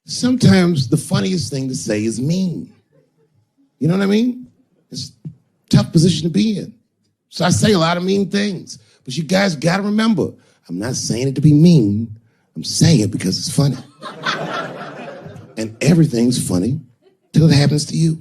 sometimes the funniest thing to say is mean. You know what I mean? It's a tough position to be in. So I say a lot of mean things. But you guys gotta remember, I'm not saying it to be mean. I'm saying it because it's funny. And everything's funny till it happens to you.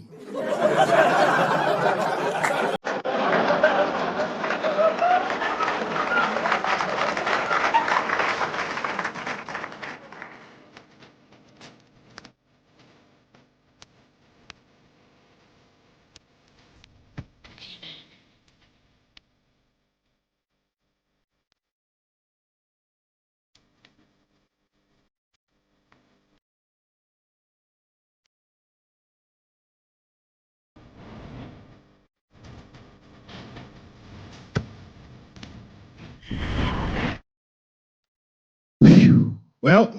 Well,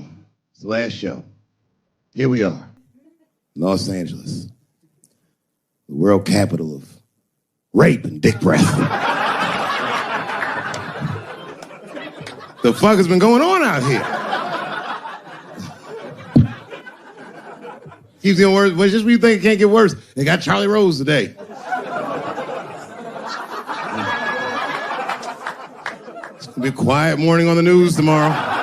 it's the last show. Here we are, Los Angeles, the world capital of rape and dick breath. The fuck has been going on out here? Keeps getting worse. But just when you think it can't get worse, they got Charlie Rose today. It's gonna be a quiet morning on the news tomorrow.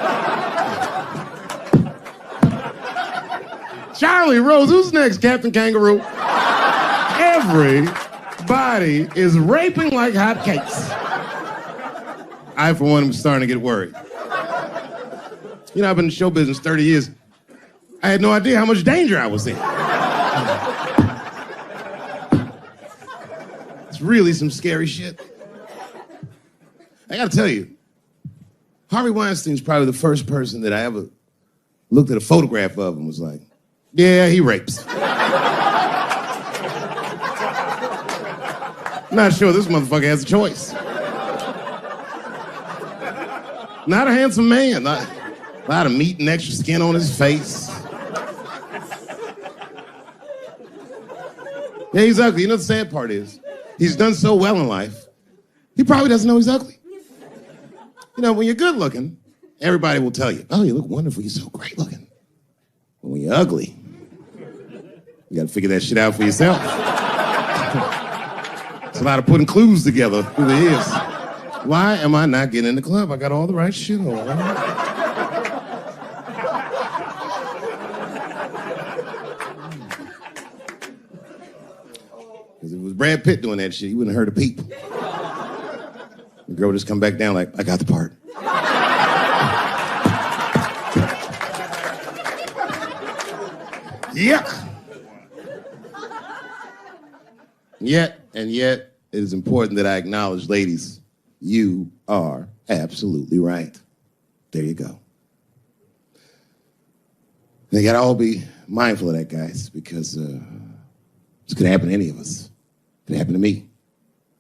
Charlie Rose, who's next, Captain Kangaroo? Everybody is raping like hotcakes. I, for one, am starting to get worried. You know, I've been in show business 30 years. I had no idea how much danger I was in. It's really some scary shit. I gotta tell you, Harvey Weinstein's probably the first person that I ever looked at a photograph of and was like, yeah, he rapes. Not sure this motherfucker has a choice. Not a handsome man. Not a lot of meat and extra skin on his face. Yeah, he's ugly. You know the sad part is, he's done so well in life, he probably doesn't know he's ugly. You know, when you're good looking, everybody will tell you, oh, you look wonderful, you're so great looking. But when you're ugly, you gotta figure that shit out for yourself. It's a lot of putting clues together through the years. Why am I not getting in the club? I got all the right shit on. Because if it was Brad Pitt doing that shit, he wouldn't have heard a peep. The girl would just come back down like, I got the part. Yuck. Yet, it is important that I acknowledge, ladies, you are absolutely right. There you go. They gotta all be mindful of that, guys, because this could happen to any of us. It could happen to me.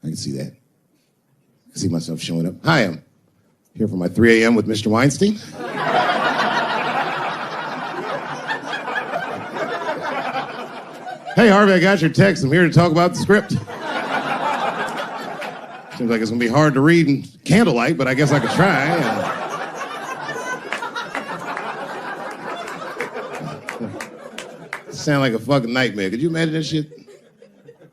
I can see that. I can see myself showing up. Hi, I'm here for my 3 a.m. with Mr. Weinstein. Hey, Harvey, I got your text. I'm here to talk about the script. Seems like it's gonna be hard to read in candlelight, but I guess I could try. Sound like a fucking nightmare. Could you imagine that shit?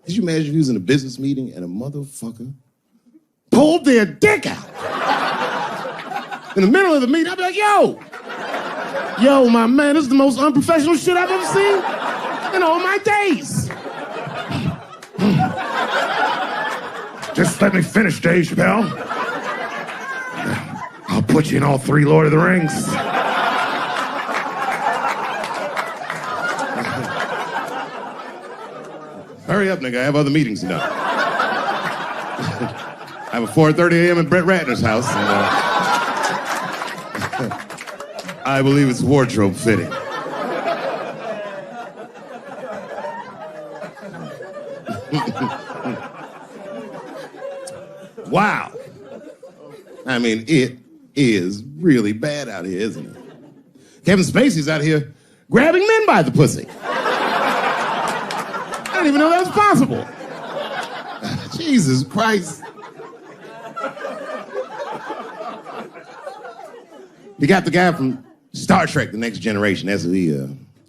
Could you imagine if you was in a business meeting and a motherfucker pulled their dick out? In the middle of the meeting, I'd be like, yo, my man, this is the most unprofessional shit I've ever seen in all my days. Just let me finish, Dave Chappelle. I'll put you in all 3 Lord of the Rings. Hurry up, nigga. I have other meetings to do. I have a 4:30 a.m. at Brett Ratner's house. And, I believe it's wardrobe fitting. Wow. I mean, it is really bad out here, isn't it? Kevin Spacey's out here grabbing men by the pussy. I didn't even know that was possible. Jesus Christ. You got the guy from Star Trek, The Next Generation. That's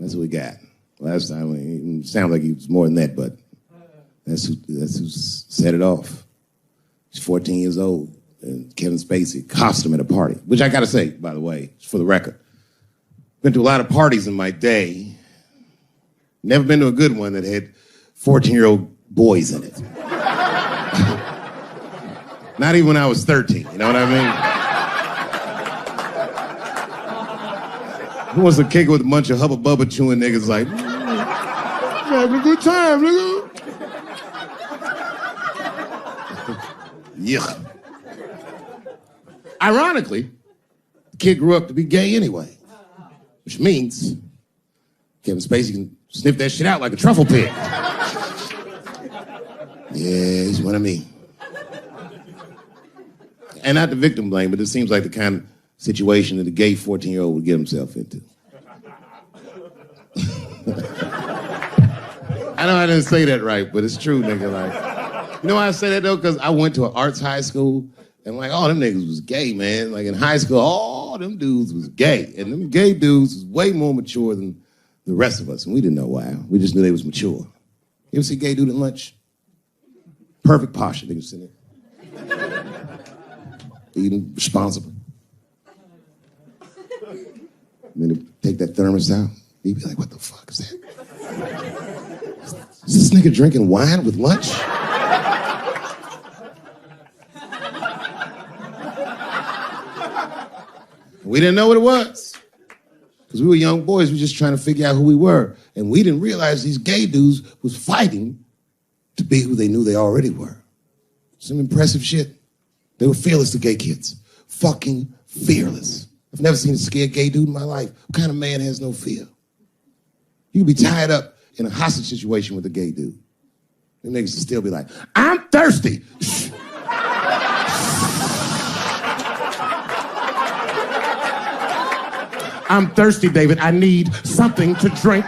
That's what we got. Last time, it sounded like he was more than that, but that's who set it off. He's 14 years old, and Kevin Spacey accosted him at a party, which I gotta say, by the way, for the record. Been to a lot of parties in my day. Never been to a good one that had 14-year-old boys in it. Not even when I was 13, you know what I mean? Who wants to kick it with a bunch of hubba bubba chewing niggas like, having a good time, nigga? Yuck. Ironically, the kid grew up to be gay anyway, which means Kevin Spacey can sniff that shit out like a truffle pig. Yeah, he's one of me. And not the victim blame, but it seems like the kind of situation that a gay 14-year-old would get himself into. I know I didn't say that right, but it's true, nigga. Like, you know why I say that, though? Because I went to an arts high school, and like, all them niggas was gay, man. Like, in high school, all them dudes was gay. And them gay dudes was way more mature than the rest of us, and we didn't know why. We just knew they was mature. You ever see a gay dude at lunch? Perfect posture, niggas sitting there. Eating responsible. And then they take that thermos out. He'd be like, what the fuck is that? Is this nigga drinking wine with lunch? We didn't know what it was. Because we were young boys, we were just trying to figure out who we were. And we didn't realize these gay dudes was fighting to be who they knew they already were. Some impressive shit. They were fearless, the gay kids. Fucking fearless. I've never seen a scared gay dude in my life. What kind of man has no fear? You could be tied up in a hostage situation with a gay dude. Them niggas would still be like, I'm thirsty. I'm thirsty, David. I need something to drink.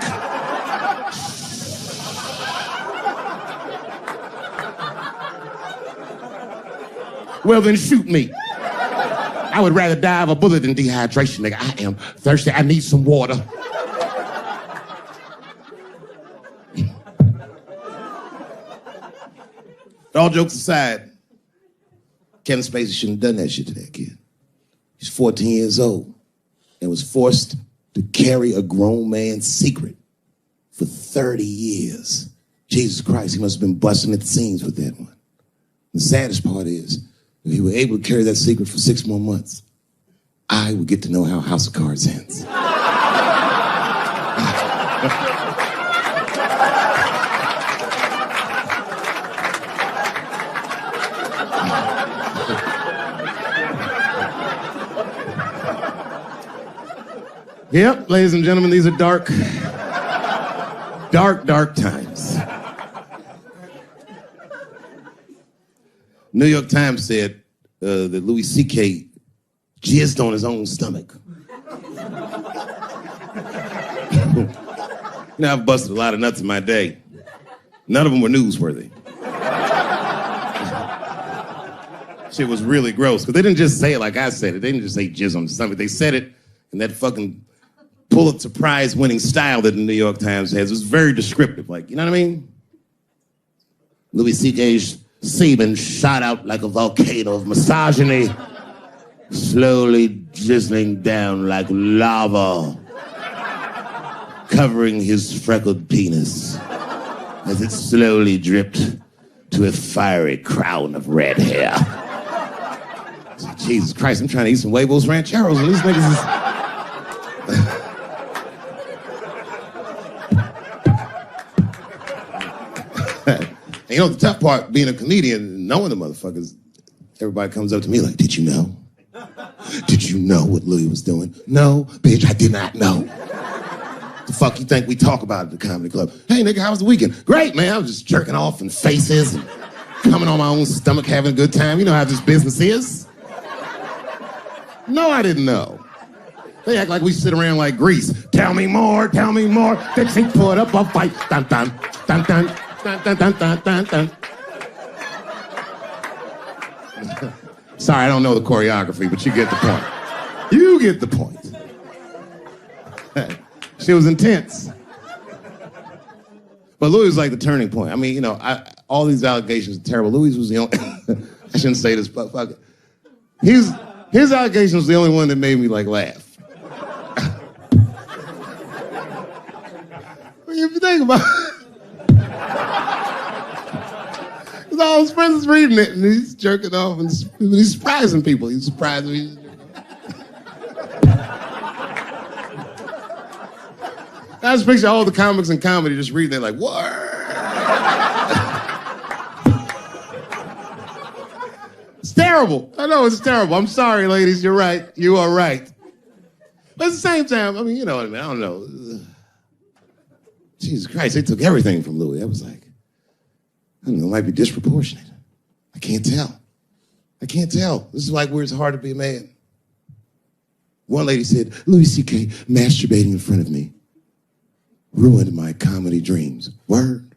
Well, then shoot me. I would rather die of a bullet than dehydration, nigga. I am thirsty. I need some water. All jokes aside, Kevin Spacey shouldn't have done that shit to that kid. He's 14 years old and was forced to carry a grown man's secret for 30 years. Jesus Christ, he must have been busting at the seams with that one. The saddest part is, if he were able to carry that secret for 6 more months, I would get to know how House of Cards ends. Yep, ladies and gentlemen, these are dark times. New York Times said that Louis C.K. jizzed on his own stomach. You know, I've busted a lot of nuts in my day. None of them were newsworthy. Shit was really gross, because they didn't just say it like I said it. They didn't just say jizz on the stomach. They said it in that fucking Pulitzer Prize-winning style that the New York Times has. It was very descriptive, like, you know what I mean? Louis C.K.'s semen shot out like a volcano of misogyny, slowly drizzling down like lava, covering his freckled penis as it slowly dripped to a fiery crown of red hair. Jesus Christ, I'm trying to eat some huevos rancheros and these niggas is... You know, the tough part, being a comedian, knowing the motherfuckers, everybody comes up to me like, did you know? Did you know what Louis was doing? No, bitch, I did not know. The fuck you think we talk about at the comedy club? Hey, nigga, how was the weekend? Great, man. I was just jerking off in faces and coming on my own stomach, having a good time. You know how this business is. No, I didn't know. They act like we sit around like Grease. Tell me more, tell me more. Then she put up a fight. Dun, dun, dun, dun. Dun, dun, dun, dun, dun, dun. Sorry, I don't know the choreography, but you get the point. You get the point. She was intense. But Louis was like the turning point. I mean, all these allegations are terrible. Louis was the only, I shouldn't say this, but fuck it. His allegation was the only one that made me like laugh. If you think about it, because all his friends is reading it and he's jerking off and he's surprising people. He's surprising me. I just picture all the comics in comedy just reading it like, what? It's terrible. I know it's terrible. I'm sorry, ladies. You're right. You are right. But at the same time, I mean, you know what I mean? I don't know. Jesus Christ, they took everything from Louis. I was like, I don't know, it might be disproportionate. I can't tell. This is like where it's hard to be a man. One lady said, Louis C.K. masturbating in front of me ruined my comedy dreams. Word.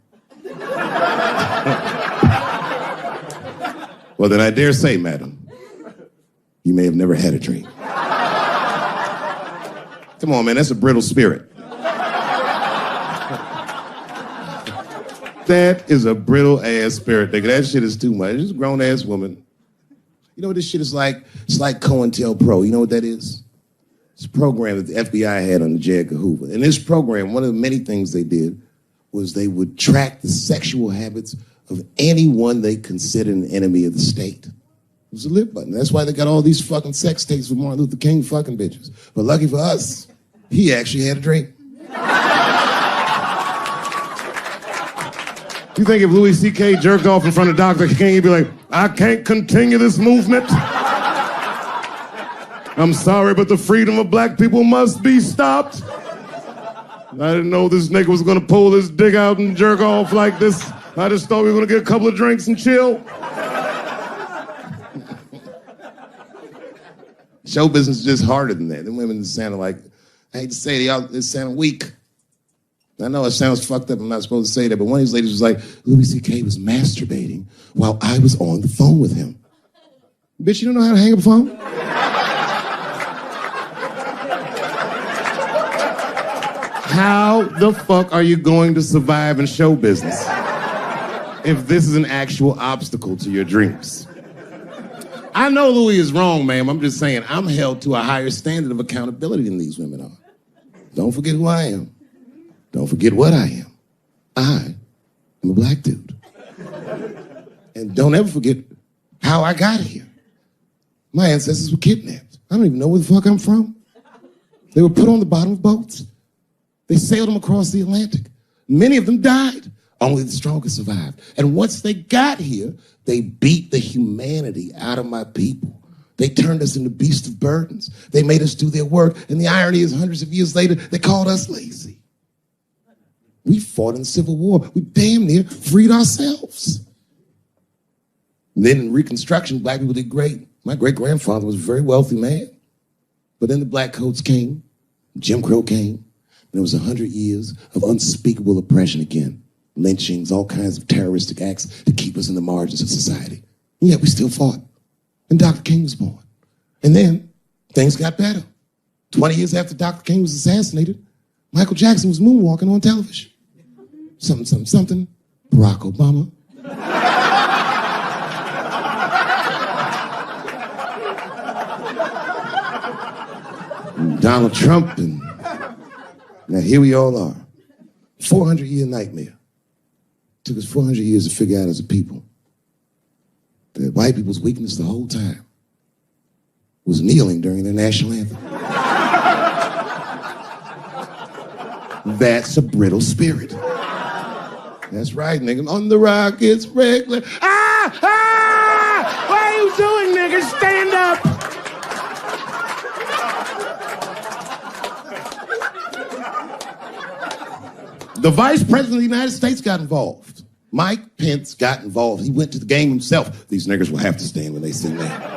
Well, then I dare say, madam, you may have never had a dream. Come on, man, that's a brittle spirit. That is a brittle-ass spirit, nigga. That shit is too much. It's a grown-ass woman. You know what this shit is like? It's like COINTELPRO. You know what that is? It's a program that the FBI had under J. Edgar Hoover. In this program, one of the many things they did was they would track the sexual habits of anyone they considered an enemy of the state. It was a lit button. That's why they got all these fucking sex tapes with Martin Luther King fucking bitches. But lucky for us, he actually had a dream. You think if Louis C.K. jerked off in front of Dr. King, he'd be like, I can't continue this movement. I'm sorry, but the freedom of black people must be stopped. I didn't know this nigga was gonna pull his dick out and jerk off like this. I just thought we were gonna get a couple of drinks and chill. Show business is just harder than that. Them women sounded like, I hate to say it, they sound weak. I know it sounds fucked up, I'm not supposed to say that, but one of these ladies was like, Louis C.K. was masturbating while I was on the phone with him. Bitch, you don't know how to hang up a phone? How the fuck are you going to survive in show business if this is an actual obstacle to your dreams? I know Louis is wrong, ma'am. I'm just saying I'm held to a higher standard of accountability than these women are. Don't forget who I am. Don't forget what I am. I am a black dude. And don't ever forget how I got here. My ancestors were kidnapped. I don't even know where the fuck I'm from. They were put on the bottom of boats. They sailed them across the Atlantic. Many of them died. Only the strongest survived. And once they got here, they beat the humanity out of my people. They turned us into beasts of burdens. They made us do their work. And the irony is, hundreds of years later, they called us lazy. We fought in the Civil War. We damn near freed ourselves. And then in Reconstruction, black people did great. My great-grandfather was a very wealthy man. But then the black coats came, Jim Crow came, and there was 100 years of unspeakable oppression again. Lynchings, all kinds of terroristic acts to keep us in the margins of society. And yet we still fought. And Dr. King was born. And then things got better. 20 years after Dr. King was assassinated, Michael Jackson was moonwalking on television. Something, something, something. Barack Obama. Donald Trump, and now here we all are. 400-year nightmare. Took us 400 years to figure out as a people that white people's weakness the whole time was kneeling during their national anthem. That's a brittle spirit. That's right, nigga. On the rock, it's regular. Ah! Ah! What are you doing, nigga? Stand up! The Vice President of the United States got involved. Mike Pence got involved. He went to the game himself. These niggers will have to stand when they sing that.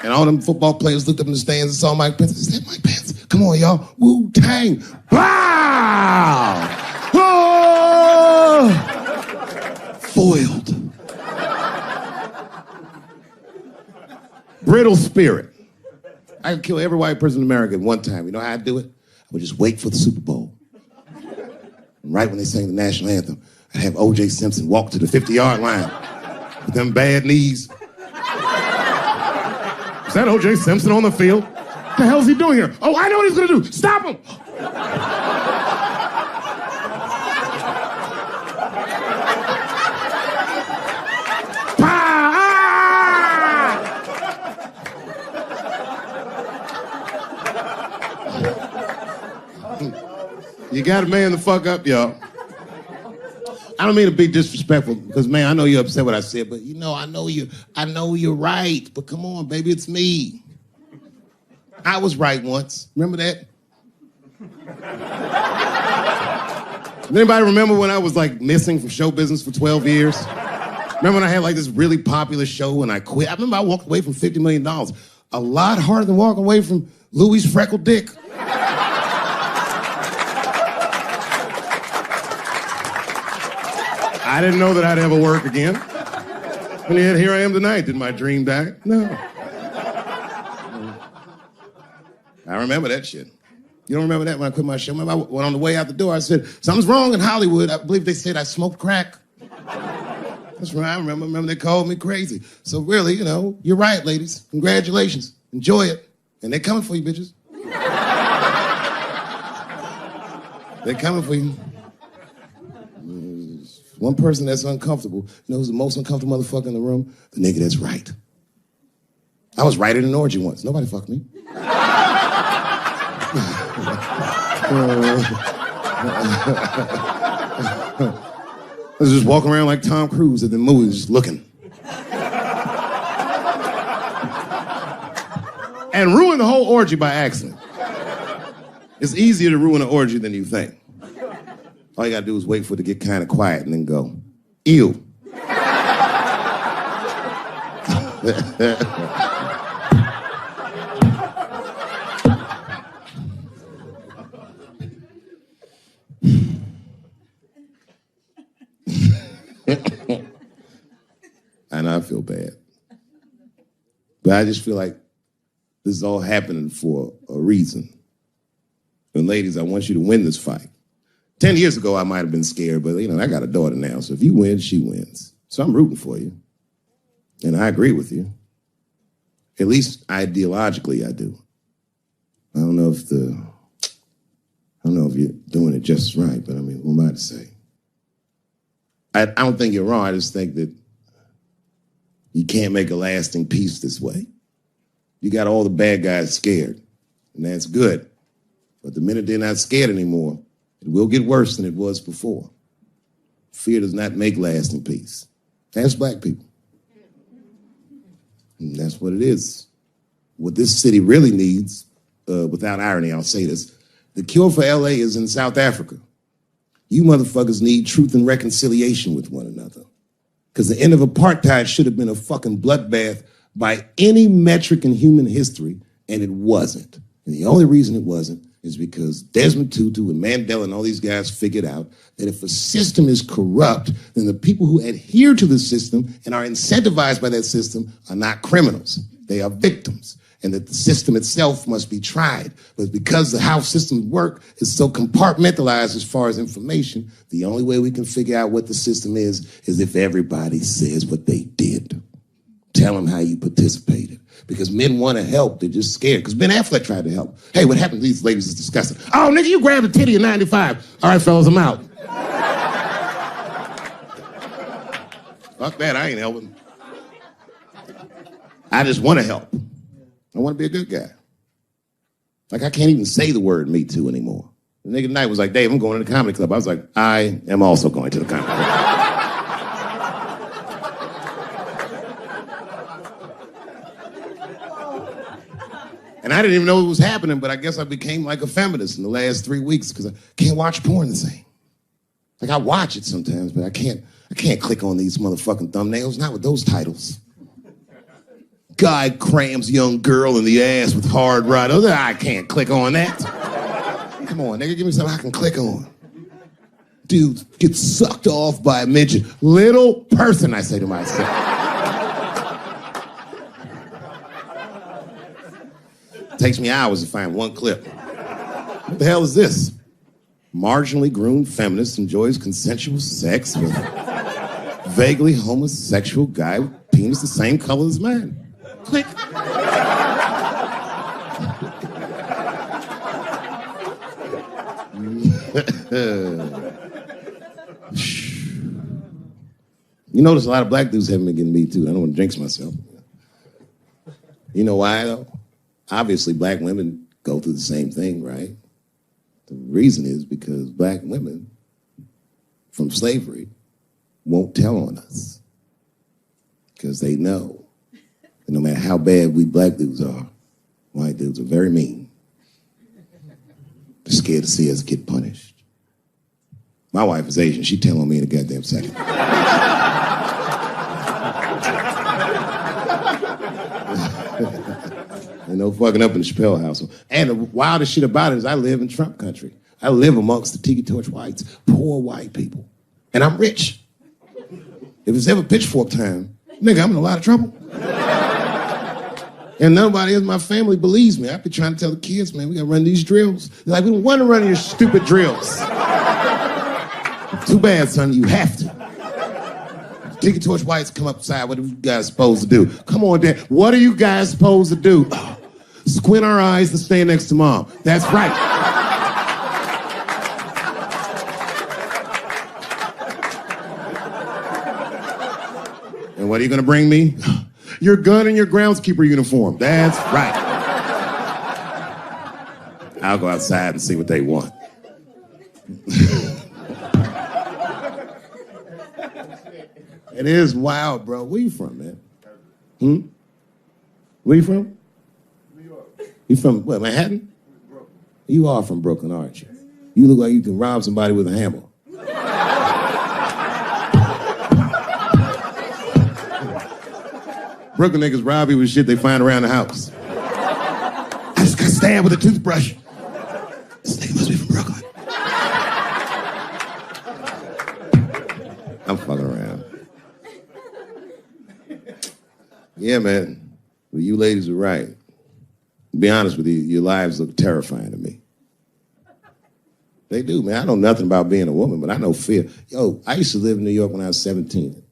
And all them football players looked up in the stands and saw Mike Pence. Is that Mike Pence? Come on, y'all. Wu-Tang. Wow! Oh! Foiled. Brittle spirit. I could kill every white person in America at one time. You know how I'd do it? I would just wait for the Super Bowl. And right when they sang the national anthem, I'd have O.J. Simpson walk to the 50-yard line with them bad knees. Is that O.J. Simpson on the field? What the hell's he doing here? Oh, I know what he's gonna do. Stop him! You gotta man the fuck up, y'all. I don't mean to be disrespectful, because man, I know you're upset what I said, but you know, I know you're right. But come on, baby, it's me. I was right once. Remember that? Does anybody remember when I was like missing from show business for 12 years? Remember when I had like this really popular show and I quit? I remember I walked away from $50 million. A lot harder than walking away from Louis' freckled dick. I didn't know that I'd ever work again. And yet here I am tonight. Did my dream die? No. I remember that shit. You don't remember that when I quit my show? Remember I went on the way out the door, I said, something's wrong in Hollywood. I believe they said I smoked crack. That's right, I remember. Remember they called me crazy. So really, you know, you're right, ladies. Congratulations. Enjoy it. And they're coming for you, bitches. They're coming for you. One person that's uncomfortable, you know who's the most uncomfortable motherfucker in the room? The nigga that's right. I was right at an orgy once. Nobody fucked me. I was just walking around like Tom Cruise at the movies, just looking. And ruin the whole orgy by accident. It's easier to ruin an orgy than you think. All you gotta do is wait for it to get kind of quiet and then go, ew. I know I feel bad. But I just feel like this is all happening for a reason. And ladies, I want you to win this fight. 10 years ago, I might have been scared, but, you know, I got a daughter now, so if you win, she wins. So I'm rooting for you. And I agree with you. At least ideologically, I do. I don't know if you're doing it just right, but I mean, who am I to say? I don't think you're wrong. I just think that you can't make a lasting peace this way. You got all the bad guys scared, and that's good. But the minute they're not scared anymore, it will get worse than it was before. Fear does not make lasting peace. Ask black people. And that's what it is. What this city really needs, without irony, I'll say this, the cure for LA is in South Africa. You motherfuckers need truth and reconciliation with one another. Because the end of apartheid should have been a fucking bloodbath by any metric in human history, and it wasn't. And the only reason it wasn't is because Desmond Tutu and Mandela and all these guys figured out that if a system is corrupt, then the people who adhere to the system and are incentivized by that system are not criminals. They are victims. And that the system itself must be tried. But because of how systems work is so compartmentalized as far as information, the only way we can figure out what the system is if everybody says what they did. Tell them how you participated. Because men want to help, they're just scared. Because Ben Affleck tried to help. Hey, what happened to these ladies is disgusting. Oh, nigga, you grabbed a titty in 95. All right, fellas, I'm out. Fuck that, I ain't helping. I just want to help. I want to be a good guy. Like, I can't even say the word Me Too anymore. The nigga tonight was like, Dave, I'm going to the comedy club. I was like, I am also going to the comedy club. And I didn't even know it was happening, but I guess I became like a feminist in the last 3 weeks because I can't watch porn the same. Like, I watch it sometimes, but I can't click on these motherfucking thumbnails, not with those titles. Guy crams young girl in the ass with hard right. I can't click on that. Come on, nigga, give me something I can click on. Dude gets sucked off by a midget. Little person, I say to myself. Takes me hours to find one clip. What the hell is this? Marginally groomed feminist enjoys consensual sex with vaguely homosexual guy with penis the same color as mine. Click. You notice a lot of black dudes haven't been getting me too. I don't want to jinx myself. You know why though? Obviously black women go through the same thing, right? The reason is because black women from slavery won't tell on us. Because they know that no matter how bad we black dudes are, white dudes are very mean. They're scared to see us get punished. My wife is Asian. She'd tell on me in a goddamn second. Ain't no fucking up in the Chappelle household. And the wildest shit about it is I live in Trump country. I live amongst the tiki torch whites, poor white people. And I'm rich. If it's ever pitchfork time, nigga, I'm in a lot of trouble. And nobody in my family believes me. I be trying to tell the kids, man, we gotta run these drills. They're like, we don't want to run your stupid drills. Too bad, son, you have to. Tiki torch whites come upside, what are you guys supposed to do? Come on, Dad, what are you guys supposed to do? Squint our eyes and stand next to Mom. That's right. And what are you gonna bring me? Your gun and your groundskeeper uniform. That's right. I'll go outside and see what they want. It is wild, bro. Where you from, man? Where you from? New York. You from, what, Manhattan? Brooklyn. You are from Brooklyn, aren't you? You look like you can rob somebody with a hammer. Brooklyn niggas rob you with shit they find around the house. I just got stabbed with a toothbrush. This nigga must be from Brooklyn. I'm fucking around. Yeah, man. Well, you ladies are right. To be honest with you, your lives look terrifying to me. They do, man. I know nothing about being a woman, but I know fear. Yo, I used to live in New York when I was 17.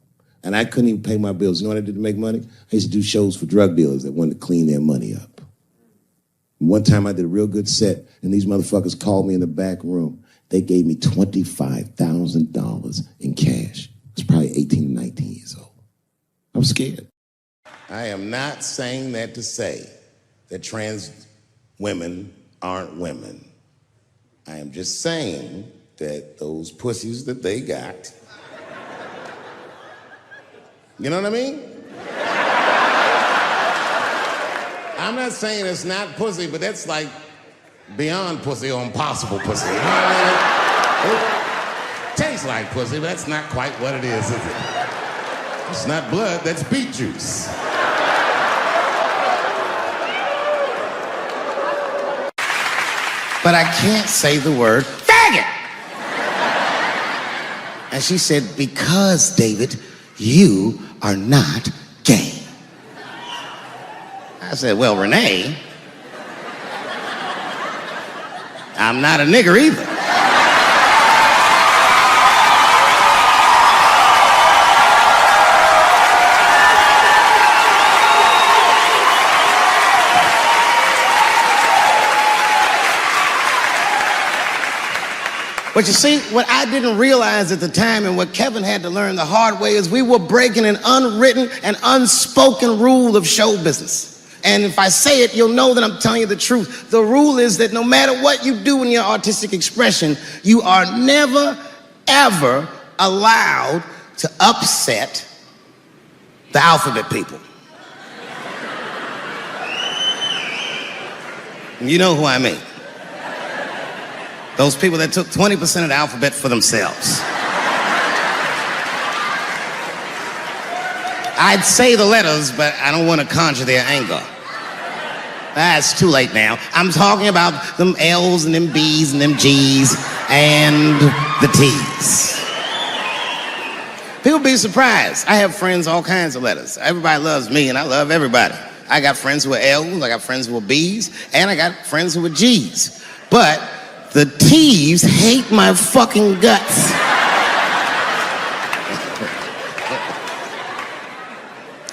And I couldn't even pay my bills. You know what I did to make money? I used to do shows for drug dealers that wanted to clean their money up. And one time I did a real good set, and these motherfuckers called me in the back room. They gave me $25,000 in cash. I was probably 18 or 19 years old. I was scared. I am not saying that to say that trans women aren't women. I am just saying that those pussies that they got, you know what I mean? I'm not saying it's not pussy, but that's like beyond pussy or impossible pussy. You know what I mean? It tastes like pussy, but that's not quite what it is it? It's not blood, that's beet juice. But I can't say the word faggot. And she said, because, David, you are not gay. I said, well, Renee, I'm not a nigger either. But you see, what I didn't realize at the time and what Kevin had to learn the hard way is we were breaking an unwritten and unspoken rule of show business. And if I say it, you'll know that I'm telling you the truth. The rule is that no matter what you do in your artistic expression, you are never, ever allowed to upset the alphabet people. You know who I mean. Those people that took 20% of the alphabet for themselves. I'd say the letters, but I don't want to conjure their anger. It's too late now. I'm talking about them L's and them B's and them G's and the T's. People be surprised. I have friends, all kinds of letters. Everybody loves me and I love everybody. I got friends who are L's, I got friends who are B's, and I got friends who are G's. But the T's hate my fucking guts.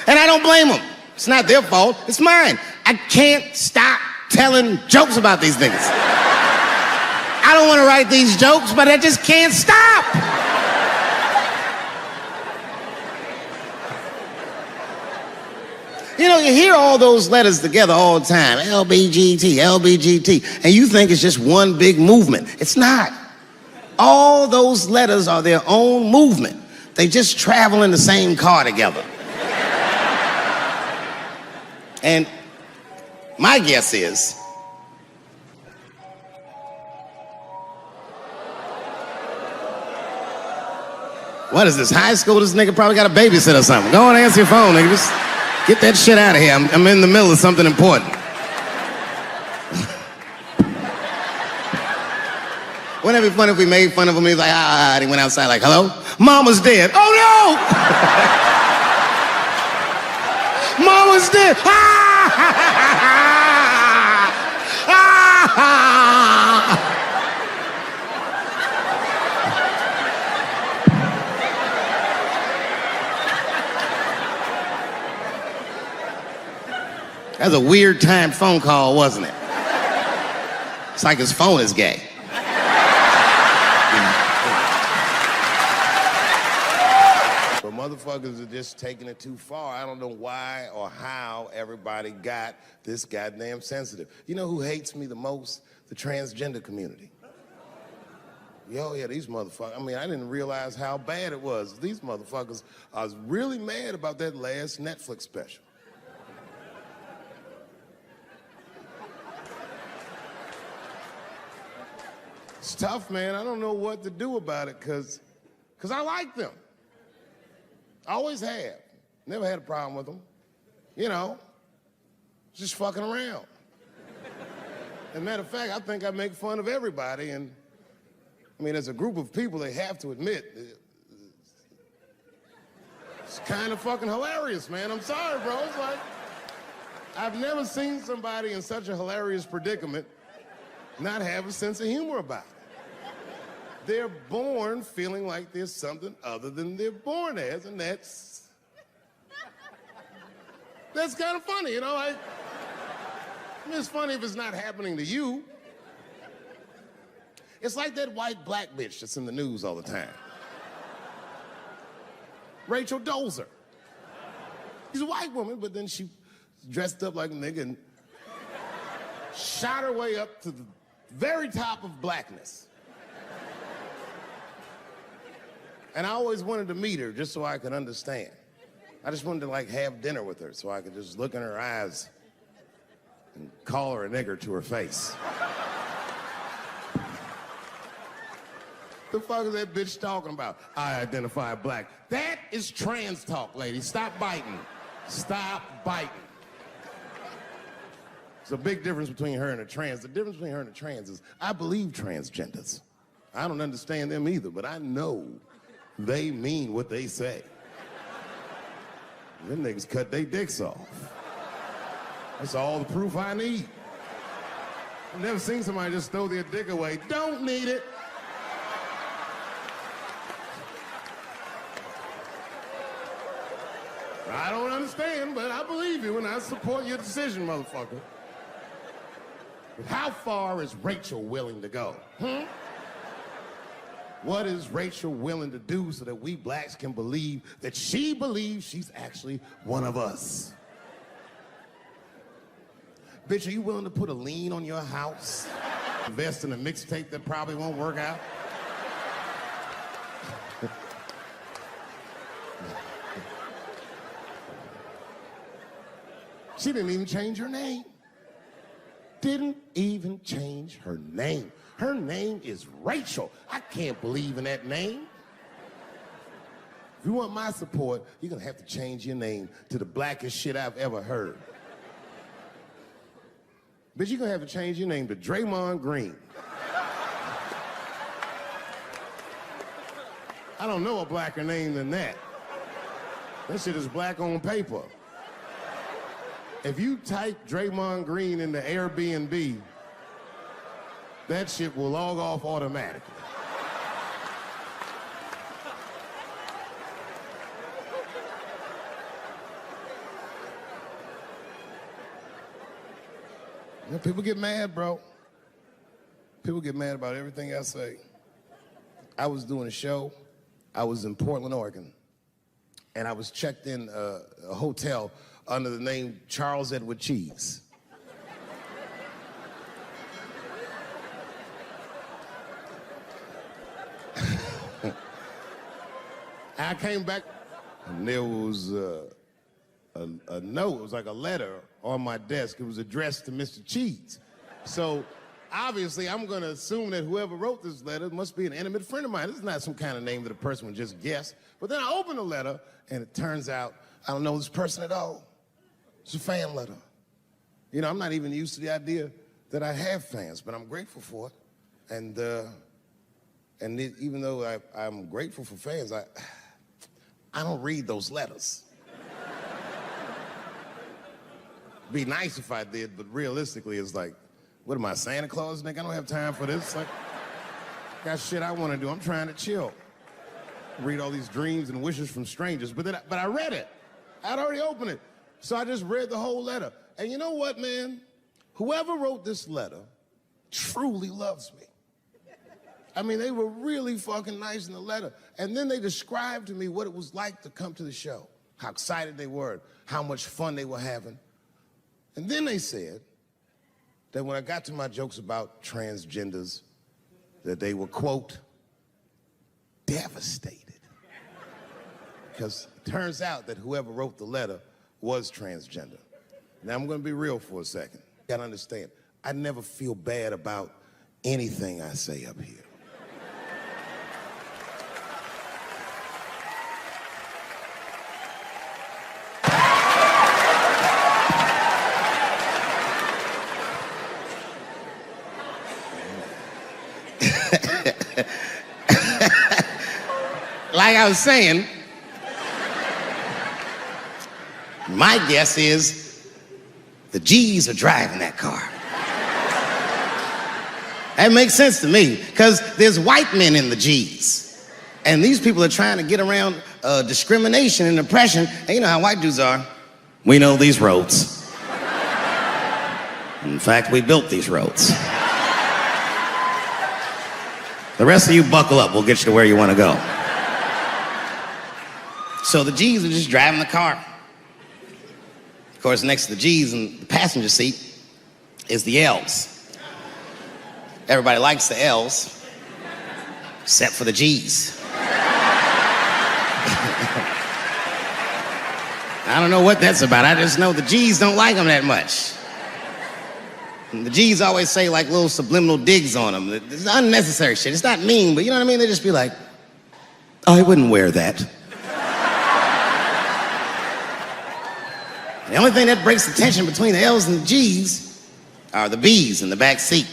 And I don't blame them. It's not their fault, it's mine. I can't stop telling jokes about these niggas. I don't want to write these jokes, but I just can't stop. You know, you hear all those letters together all the time, LBGT, LBGT, and you think it's just one big movement. It's not. All those letters are their own movement. They just travel in the same car together. And my guess is, what is this, high school? This nigga probably got a babysitter or something. Go on and answer your phone, nigga. Just get that shit out of here. I'm in the middle of something important. Wouldn't it be funny if we made fun of him? He's like, and he went outside like, hello? Mama's dead. Oh no! Mama's dead. That was a weird timed phone call, wasn't it? It's like his phone is gay. But motherfuckers are just taking it too far. I don't know why or how everybody got this goddamn sensitive. You know who hates me the most? The transgender community. Yo, yeah, these motherfuckers. I mean, I didn't realize how bad it was. These motherfuckers are really mad about that last Netflix special. It's tough, man. I don't know what to do about it because I like them. I always have. Never had a problem with them. You know, just fucking around. As a matter of fact, I think I make fun of everybody. And I mean, as a group of people, they have to admit, it's kind of fucking hilarious, man. I'm sorry, bro. It's like, I've never seen somebody in such a hilarious predicament not have a sense of humor about it. They're born feeling like there's something other than they're born as, and that's kind of funny, you know? I mean, it's funny if it's not happening to you. It's like that white black bitch that's in the news all the time. Rachel Dolezal. She's a white woman, but then she dressed up like a nigga and shot her way up to the very top of blackness. And I always wanted to meet her just so I could understand. I just wanted to like have dinner with her so I could just look in her eyes and call her a nigger to her face. The fuck is that bitch talking about? I identify black. That is trans talk, lady. Stop biting. Stop biting. There's a big difference between her and a trans. The difference between her and a trans is I believe transgenders. I don't understand them either, but I know they mean what they say. Them niggas cut their dicks off. That's all the proof I need. I've never seen somebody just throw their dick away. Don't need it. I don't understand, but I believe you and I support your decision, motherfucker. But how far is Rachel willing to go? What is Rachel willing to do so that we blacks can believe that she believes she's actually one of us? Bitch, are you willing to put a lien on your house? Invest in a mixtape that probably won't work out? She didn't even change her name. Didn't even change her name. Her name is Rachel. I can't believe in that name. If you want my support, you're gonna have to change your name to the blackest shit I've ever heard. Bitch, you're gonna have to change your name to Draymond Green. I don't know a blacker name than that. That shit is black on paper. If you type Draymond Green into Airbnb, that shit will log off automatically. You know, people get mad, bro. People get mad about everything I say. I was doing a show. I was in Portland, Oregon, and I was checked in a hotel under the name Charles Edward Cheese. I came back, and there was a note. It was like a letter on my desk. It was addressed to Mr. Cheese. So obviously, I'm going to assume that whoever wrote this letter must be an intimate friend of mine. This is not some kind of name that a person would just guess. But then I open the letter, and it turns out I don't know this person at all. It's a fan letter. You know, I'm not even used to the idea that I have fans, but I'm grateful for it. And even though I'm grateful for fans, I don't read those letters. Be nice if I did, but realistically, it's like, what am I, Santa Claus, nigga? I don't have time for this. Like, got shit I want to do. I'm trying to chill. Read all these dreams and wishes from strangers. But I read it. I'd already opened it. So I just read the whole letter. And you know what, man? Whoever wrote this letter truly loves me. I mean, they were really fucking nice in the letter. And then they described to me what it was like to come to the show, how excited they were, how much fun they were having. And then they said that when I got to my jokes about transgenders, that they were, quote, devastated. Because it turns out that whoever wrote the letter was transgender. Now, I'm going to be real for a second. You got to understand, I never feel bad about anything I say up here. Like I was saying, my guess is the G's are driving that car. That makes sense to me, because there's white men in the G's. And these people are trying to get around discrimination and oppression. And you know how white dudes are. We know these roads. In fact, we built these roads. The rest of you buckle up, we'll get you to where you want to go. So the G's are just driving the car. Of course, next to the G's in the passenger seat is the L's. Everybody likes the L's, except for the G's. I don't know what that's about. I just know the G's don't like them that much. And the G's always say like little subliminal digs on them. It's unnecessary shit. It's not mean, but you know what I mean? They just be like, I wouldn't wear that. The only thing that breaks the tension between the L's and the G's are the B's in the back seat.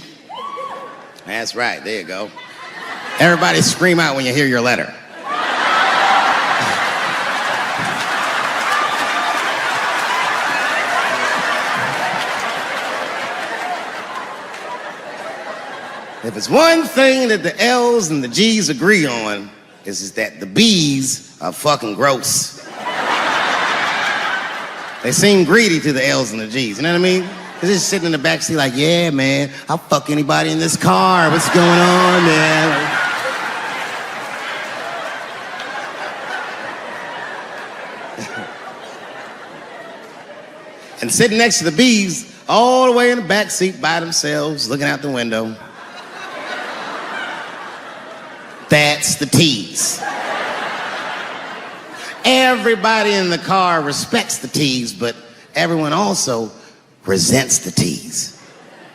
That's right, there you go. Everybody scream out when you hear your letter. If it's one thing that the L's and the G's agree on, is that the B's are fucking gross. They seem greedy to the L's and the G's, you know what I mean? They're just sitting in the backseat like, yeah, man, I'll fuck anybody in this car. What's going on, man? And sitting next to the B's, all the way in the backseat by themselves, looking out the window. That's the T's. Everybody in the car respects the T's, but everyone also resents the T's.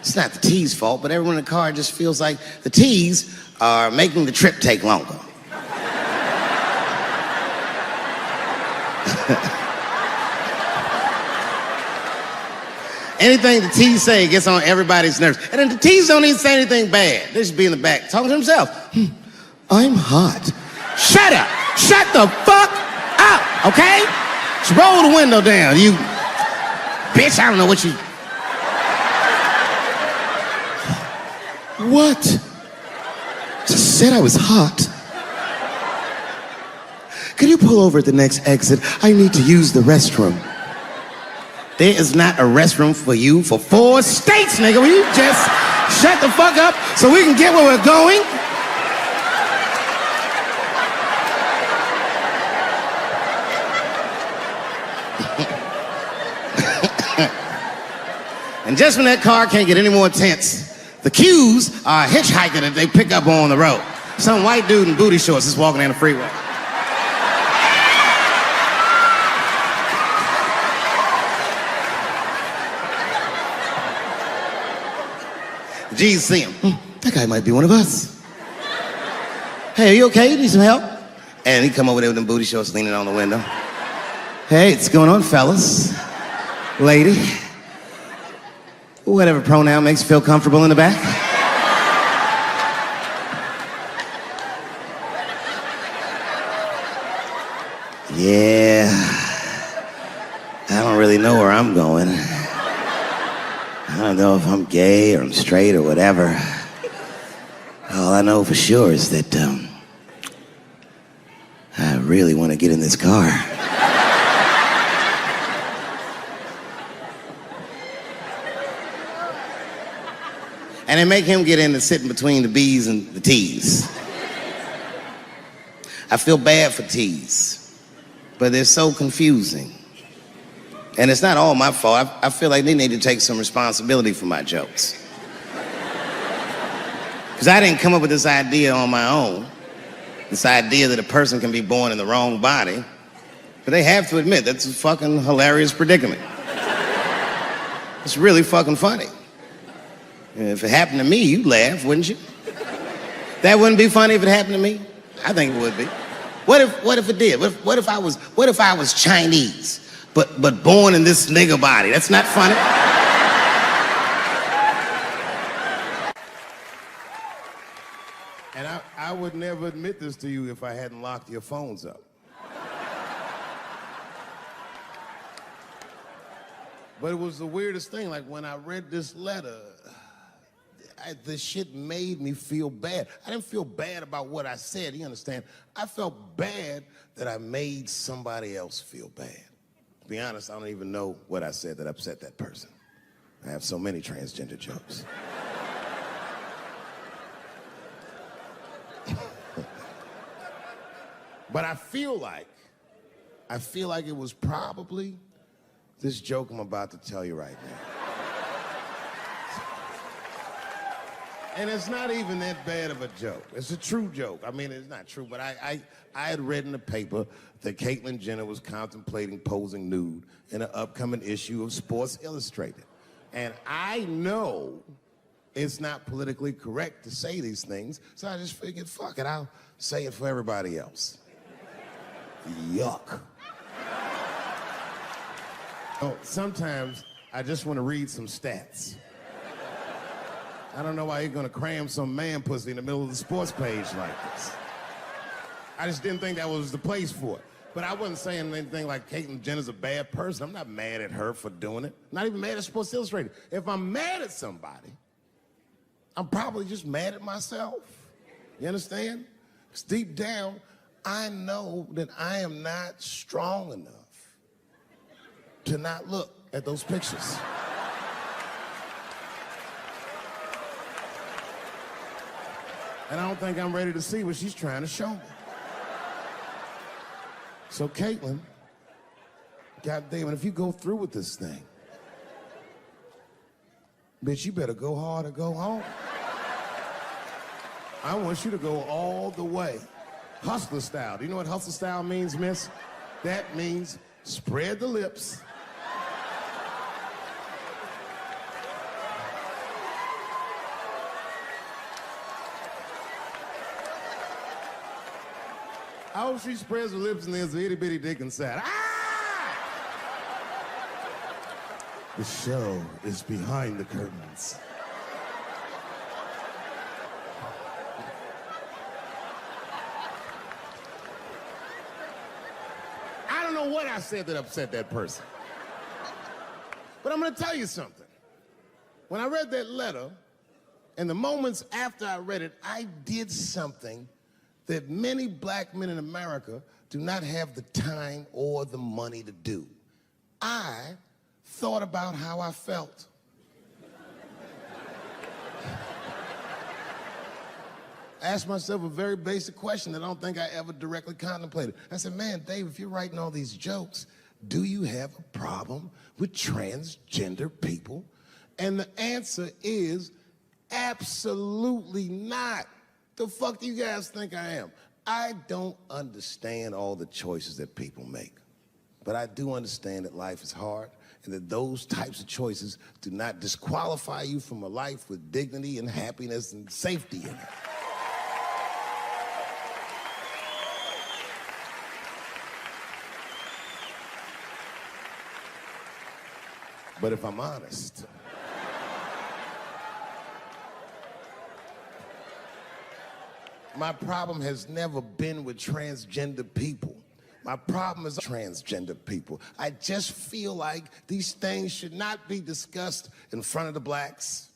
It's not the T's' fault, but everyone in the car just feels like the T's are making the trip take longer. Anything the T's say gets on everybody's nerves. And then the T's don't even say anything bad. They just be in the back talking to themselves. I'm hot. Shut up. Shut the fuck up, okay? Just roll the window down. bitch. I don't know what you... What? Just said I was hot. Could you pull over at the next exit? I need to use the restroom. There is not a restroom for you for 4 states, nigga. Will you just shut the fuck up so we can get where we're going? And just when that car can't get any more tense, the cues are a hitchhiker that they pick up on the road. Some white dude in booty shorts is walking down the freeway. Jesus see him. That guy might be one of us. Hey, are you okay? You need some help? And he come over there with them booty shorts leaning on the window. Hey, what's going on, fellas? Lady. Whatever pronoun makes you feel comfortable in the back. Yeah. I don't really know where I'm going. I don't know if I'm gay or I'm straight or whatever. All I know for sure is that I really want to get in this car. And they make him get in and sit in between the B's and the T's. I feel bad for T's, but they're so confusing. And it's not all my fault. I feel like they need to take some responsibility for my jokes. Because I didn't come up with this idea on my own. This idea that a person can be born in the wrong body. But they have to admit, that's a fucking hilarious predicament. It's really fucking funny. If it happened to me, you'd laugh, wouldn't you? That wouldn't be funny if it happened to me? I think it would be. What if it did? What if I was Chinese? But born in this nigga body. That's not funny. And I would never admit this to you if I hadn't locked your phones up. But it was the weirdest thing. Like when I read this letter, this shit made me feel bad. I didn't feel bad about what I said, you understand? I felt bad that I made somebody else feel bad. To be honest, I don't even know what I said that upset that person. I have so many transgender jokes. But I feel like it was probably this joke I'm about to tell you right now. And it's not even that bad of a joke. It's a true joke. I mean, it's not true, but I had read in the paper that Caitlyn Jenner was contemplating posing nude in an upcoming issue of Sports Illustrated. And I know it's not politically correct to say these things, so I just figured, fuck it, I'll say it for everybody else. Yuck. Oh, sometimes I just want to read some stats. I don't know why you're gonna cram some man pussy in the middle of the sports page like this. I just didn't think that was the place for it. But I wasn't saying anything like Caitlyn Jenner's a bad person. I'm not mad at her for doing it. Not even mad at Sports Illustrated. If I'm mad at somebody, I'm probably just mad at myself. You understand? Because deep down, I know that I am not strong enough to not look at those pictures. And I don't think I'm ready to see what she's trying to show me. So Caitlyn, goddamn it, if you go through with this thing, bitch, you better go hard or go home. I want you to go all the way. Hustler style. Do you know what hustler style means, miss? That means spread the lips. I hope she spreads her lips and there's an itty bitty dick inside. Ah! The show is behind the curtains. I don't know what I said that upset that person. But I'm gonna tell you something. When I read that letter, and the moments after I read it, I did something that many black men in America do not have the time or the money to do. I thought about how I felt. I asked myself a very basic question that I don't think I ever directly contemplated. I said, man, Dave, if you're writing all these jokes, do you have a problem with transgender people? And the answer is absolutely not. The fuck do you guys think I am? I don't understand all the choices that people make. But I do understand that life is hard and that those types of choices do not disqualify you from a life with dignity and happiness and safety in it. But if I'm honest, my problem has never been with transgender people. My problem is transgender people. I just feel like these things should not be discussed in front of the blacks.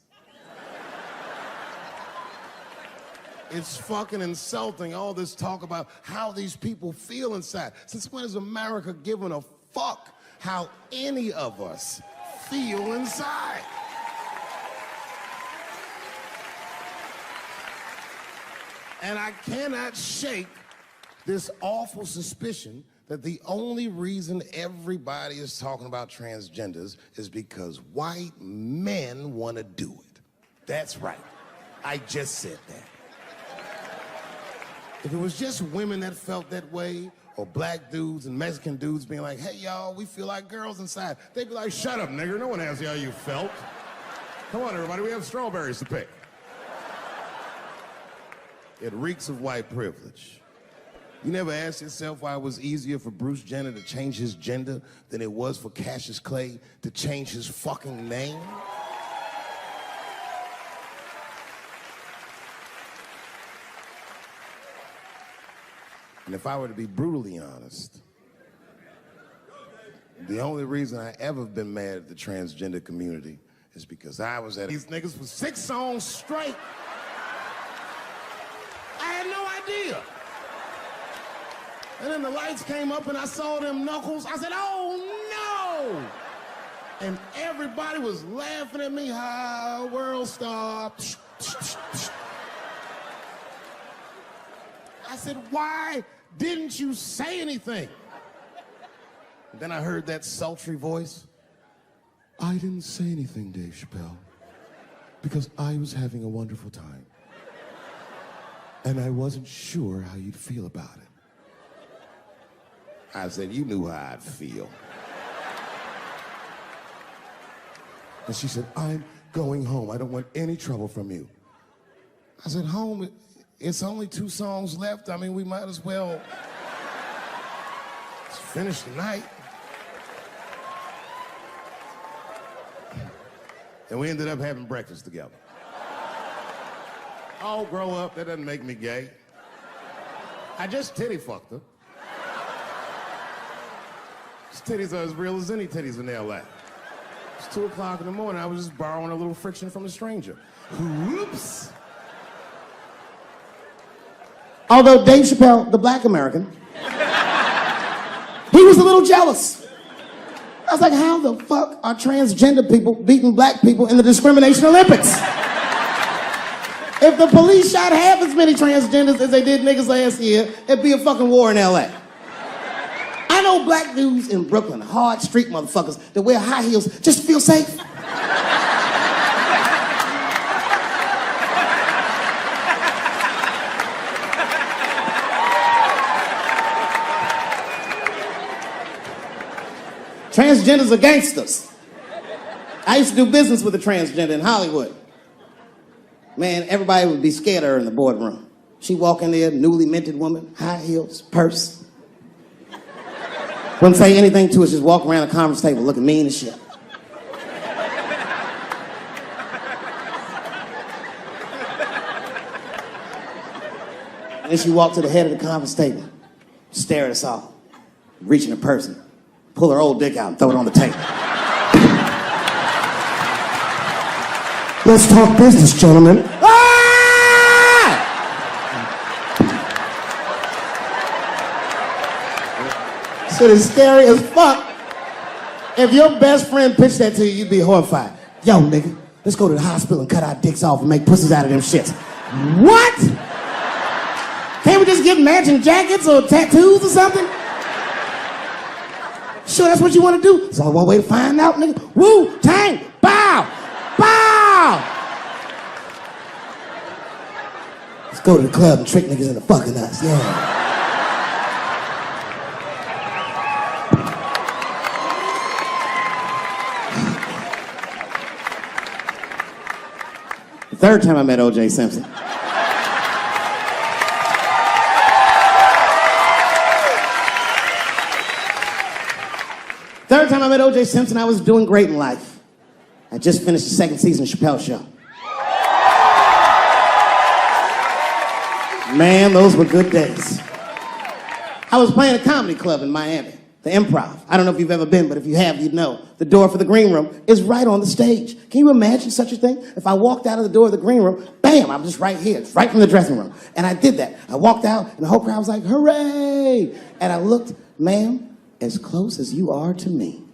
It's fucking insulting, all this talk about how these people feel inside. Since when has America given a fuck how any of us feel inside? And I cannot shake this awful suspicion that the only reason everybody is talking about transgenders is because white men want to do it. That's right. I just said that. If it was just women that felt that way, or black dudes and Mexican dudes being like, hey, y'all, we feel like girls inside, they'd be like, shut up, nigger. No one asked you how you felt. Come on, everybody, we have strawberries to pick. It reeks of white privilege. You never asked yourself why it was easier for Bruce Jenner to change his gender than it was for Cassius Clay to change his fucking name? And if I were to be brutally honest, the only reason I ever been mad at the transgender community is because I was at these niggas for 6 songs straight. I had no idea. And then the lights came up and I saw them knuckles. I said, oh no! And everybody was laughing at me. Hi, world star. I said, why didn't you say anything? And then I heard that sultry voice. I didn't say anything, Dave Chappelle, because I was having a wonderful time. And I wasn't sure how you'd feel about it. I said, you knew how I'd feel. And she said, I'm going home. I don't want any trouble from you. I said, home? It's only 2 songs left. I mean, we might as well finish the night. And we ended up having breakfast together. Oh, grow up. That doesn't make me gay. I just titty fucked her. His titties are as real as any titties in L.A. It's 2 o'clock in the morning. I was just borrowing a little friction from a stranger. Whoops. Although Dave Chappelle, the black American, he was a little jealous. I was like, how the fuck are transgender people beating black people in the discrimination Olympics? If the police shot half as many transgenders as they did niggas last year, it'd be a fucking war in LA. I know black dudes in Brooklyn, hard street motherfuckers that wear high heels just to feel safe. Transgenders are gangsters. I used to do business with a transgender in Hollywood. Man, everybody would be scared of her in the boardroom. She'd walk in there, newly minted woman, high heels, purse. Wouldn't say anything to us, just walk around the conference table looking mean as shit. And then she walked to the head of the conference table, stare at us all, reach in her purse, pull her old dick out and throw it on the table. Let's talk business, gentlemen. Ah! Shit is scary as fuck. If your best friend pitched that to you, you'd be horrified. Yo, nigga, let's go to the hospital and cut our dicks off and make pussies out of them shits. What? Can't we just get matching jackets or tattoos or something? Sure, that's what you want to do? There's only one way to find out, nigga. Wu-Tang, bow, bow. Let's go to the club and trick niggas into fucking us, yeah. The third time I met O.J. Simpson. Third time I met O.J. Simpson, I was doing great in life. I just finished the second season of Chappelle Show. Man, those were good days. I was playing a comedy club in Miami, the Improv. I don't know if you've ever been, but if you have, you'd know. The door for the green room is right on the stage. Can you imagine such a thing? If I walked out of the door of the green room, bam, I'm just right here, right from the dressing room. And I did that. I walked out, and the whole crowd was like, hooray! And I looked, ma'am, as close as you are to me,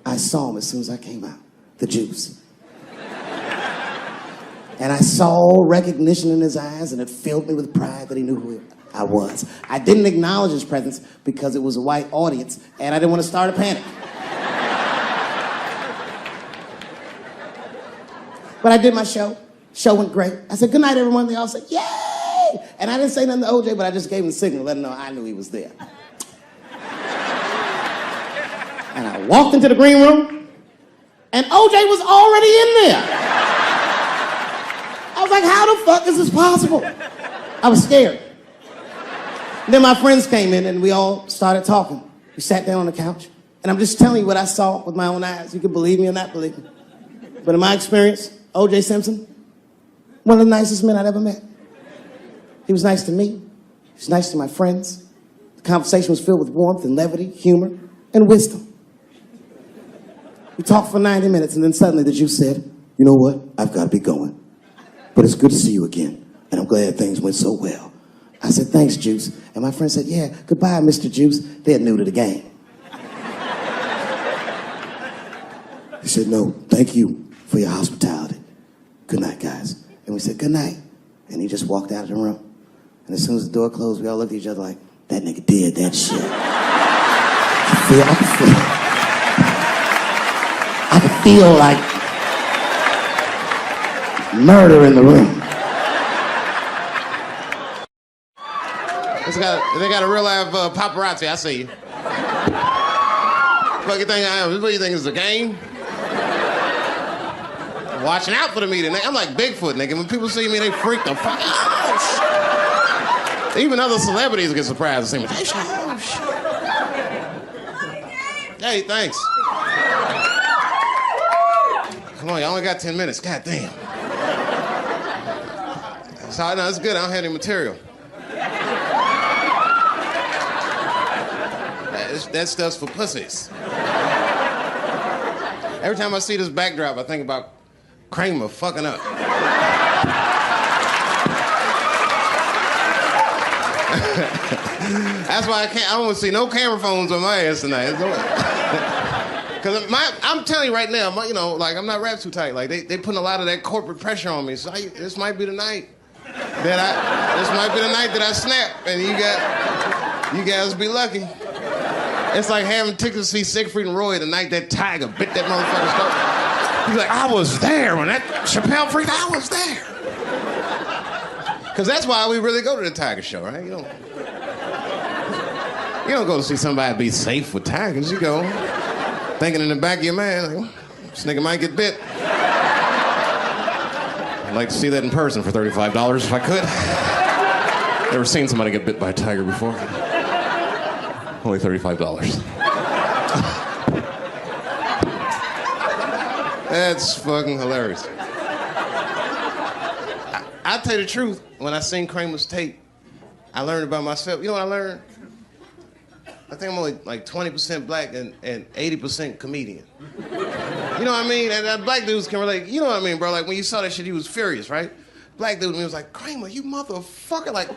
I saw him as soon as I came out, the juice. And I saw recognition in his eyes, and it filled me with pride that he knew who I was. I didn't acknowledge his presence because it was a white audience, and I didn't want to start a panic. But I did my show. Show went great. I said, good night, everyone. They all said, yay! And I didn't say nothing to OJ, but I just gave him a signal, letting him know I knew he was there. And I walked into the green room, and OJ was already in there. I was like, how the fuck is this possible? I was scared. And then my friends came in, and we all started talking. We sat down on the couch, and I'm just telling you what I saw with my own eyes. You can believe me or not believe me. But in my experience, O.J. Simpson, one of the nicest men I'd ever met. He was nice to me. He was nice to my friends. The conversation was filled with warmth and levity, humor, and wisdom. We talked for 90 minutes, and then suddenly the juice said, you know what? I've got to be going. But it's good to see you again, and I'm glad things went so well. I said, thanks, Juice. And my friend said, yeah, goodbye, Mr. Juice. They're new to the game. He said, no, thank you for your hospitality. Good night, guys. And we said, good night. And he just walked out of the room. And as soon as the door closed, we all looked at each other like, that nigga did that shit. I could feel like murder in the room. They got a real live paparazzi. I see you. What you think I am? What do you think is a game? Watching out for the media. I'm like Bigfoot, nigga. When people see me, they freak the fuck out. Even other celebrities get surprised to see me. Oh, shit. Hey, thanks. Come on, you only got 10 minutes. God damn. So, no, it's good. I don't have any material. That stuff's for pussies. Every time I see this backdrop, I think about Kramer fucking up. That's why I don't want to see no camera phones on my ass tonight. Because I'm telling you right now, I'm not wrapped too tight. Like, they putting a lot of that corporate pressure on me. So this might be the night that I snap, and you guys be lucky. It's like having tickets to see Siegfried and Roy the night that tiger bit that motherfucker's throat. He's like, I was there when that Chappelle freaked. I was there. Because that's why we really go to the tiger show, right? You don't go to see somebody be safe with tigers. You go thinking in the back of your mind, like, this nigga might get bit. I'd like to see that in person for $35 if I could. Never seen somebody get bit by a tiger before. Only $35. That's fucking hilarious. I'll tell you the truth. When I seen Kramer's tape, I learned about myself. You know what I learned? I think I'm only like 20% black and 80% comedian. You know what I mean? And black dudes can relate. You know what I mean, bro? Like, when you saw that shit, he was furious, right? Black dude, and he was like, Kramer, you motherfucker. Like,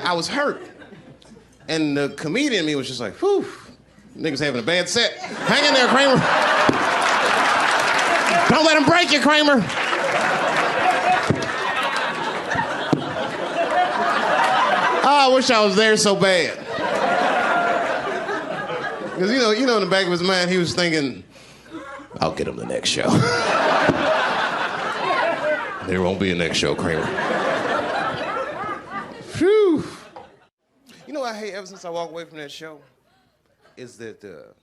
I was hurt. And the comedian in me was just like, whew, niggas having a bad set. Hang in there, Kramer. Don't let him break you, Kramer. Oh, I wish I was there so bad. Because, you know, in the back of his mind, he was thinking, I'll get him the next show. There won't be a next show, Kramer. Phew. You know what I hate ever since I walked away from that show? Is that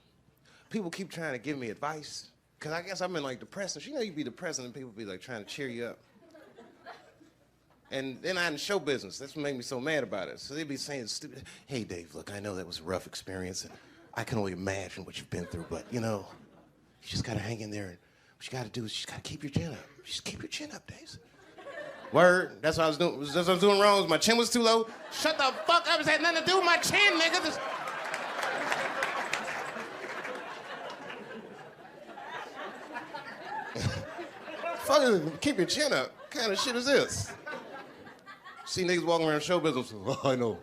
people keep trying to give me advice. Because I guess I'm in, like, depressing. You know, you be depressing and people be, like, trying to cheer you up. And then I'm in show business. That's what made me so mad about it. So they be saying stupid, hey, Dave, look, I know that was a rough experience, and I can only imagine what you've been through, but, you know, you just gotta hang in there, and what you gotta do is you just gotta keep your chin up. Just keep your chin up, Dave. Word, that's what I was doing. That's what I was doing wrong, was my chin was too low. Shut the fuck up, it had nothing to do with my chin, nigga. Fuck is it? Keep your chin up. What kind of shit is this? See niggas walking around show business. Oh, I know.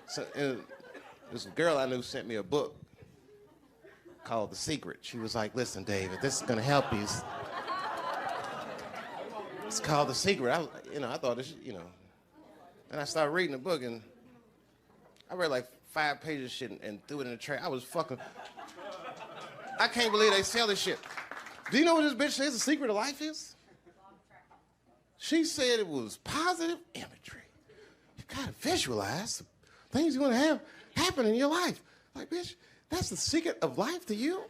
So, this girl I knew sent me a book called The Secret. She was like, listen, David, this is gonna help you. It's called The Secret. I thought this, and I started reading the book, and I read like 5 pages of shit and threw it in the trash. I can't believe they sell this shit. Do you know what this bitch says the secret of life is? She said it was positive imagery. You gotta visualize the things you want to have happen in your life. Like, bitch, that's the secret of life to you?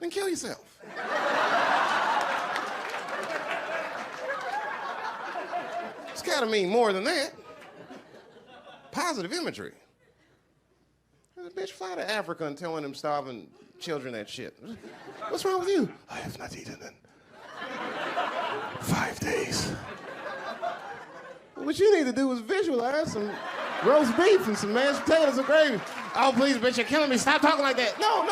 Then kill yourself. It's gotta mean more than that. Positive imagery. The bitch fly to Africa and tell one of them starving children that shit. What's wrong with you? I have not eaten in 5 days. What you need to do is visualize some roast beef and some mashed potatoes and gravy. Oh, please, bitch, you're killing me. Stop talking like that. No.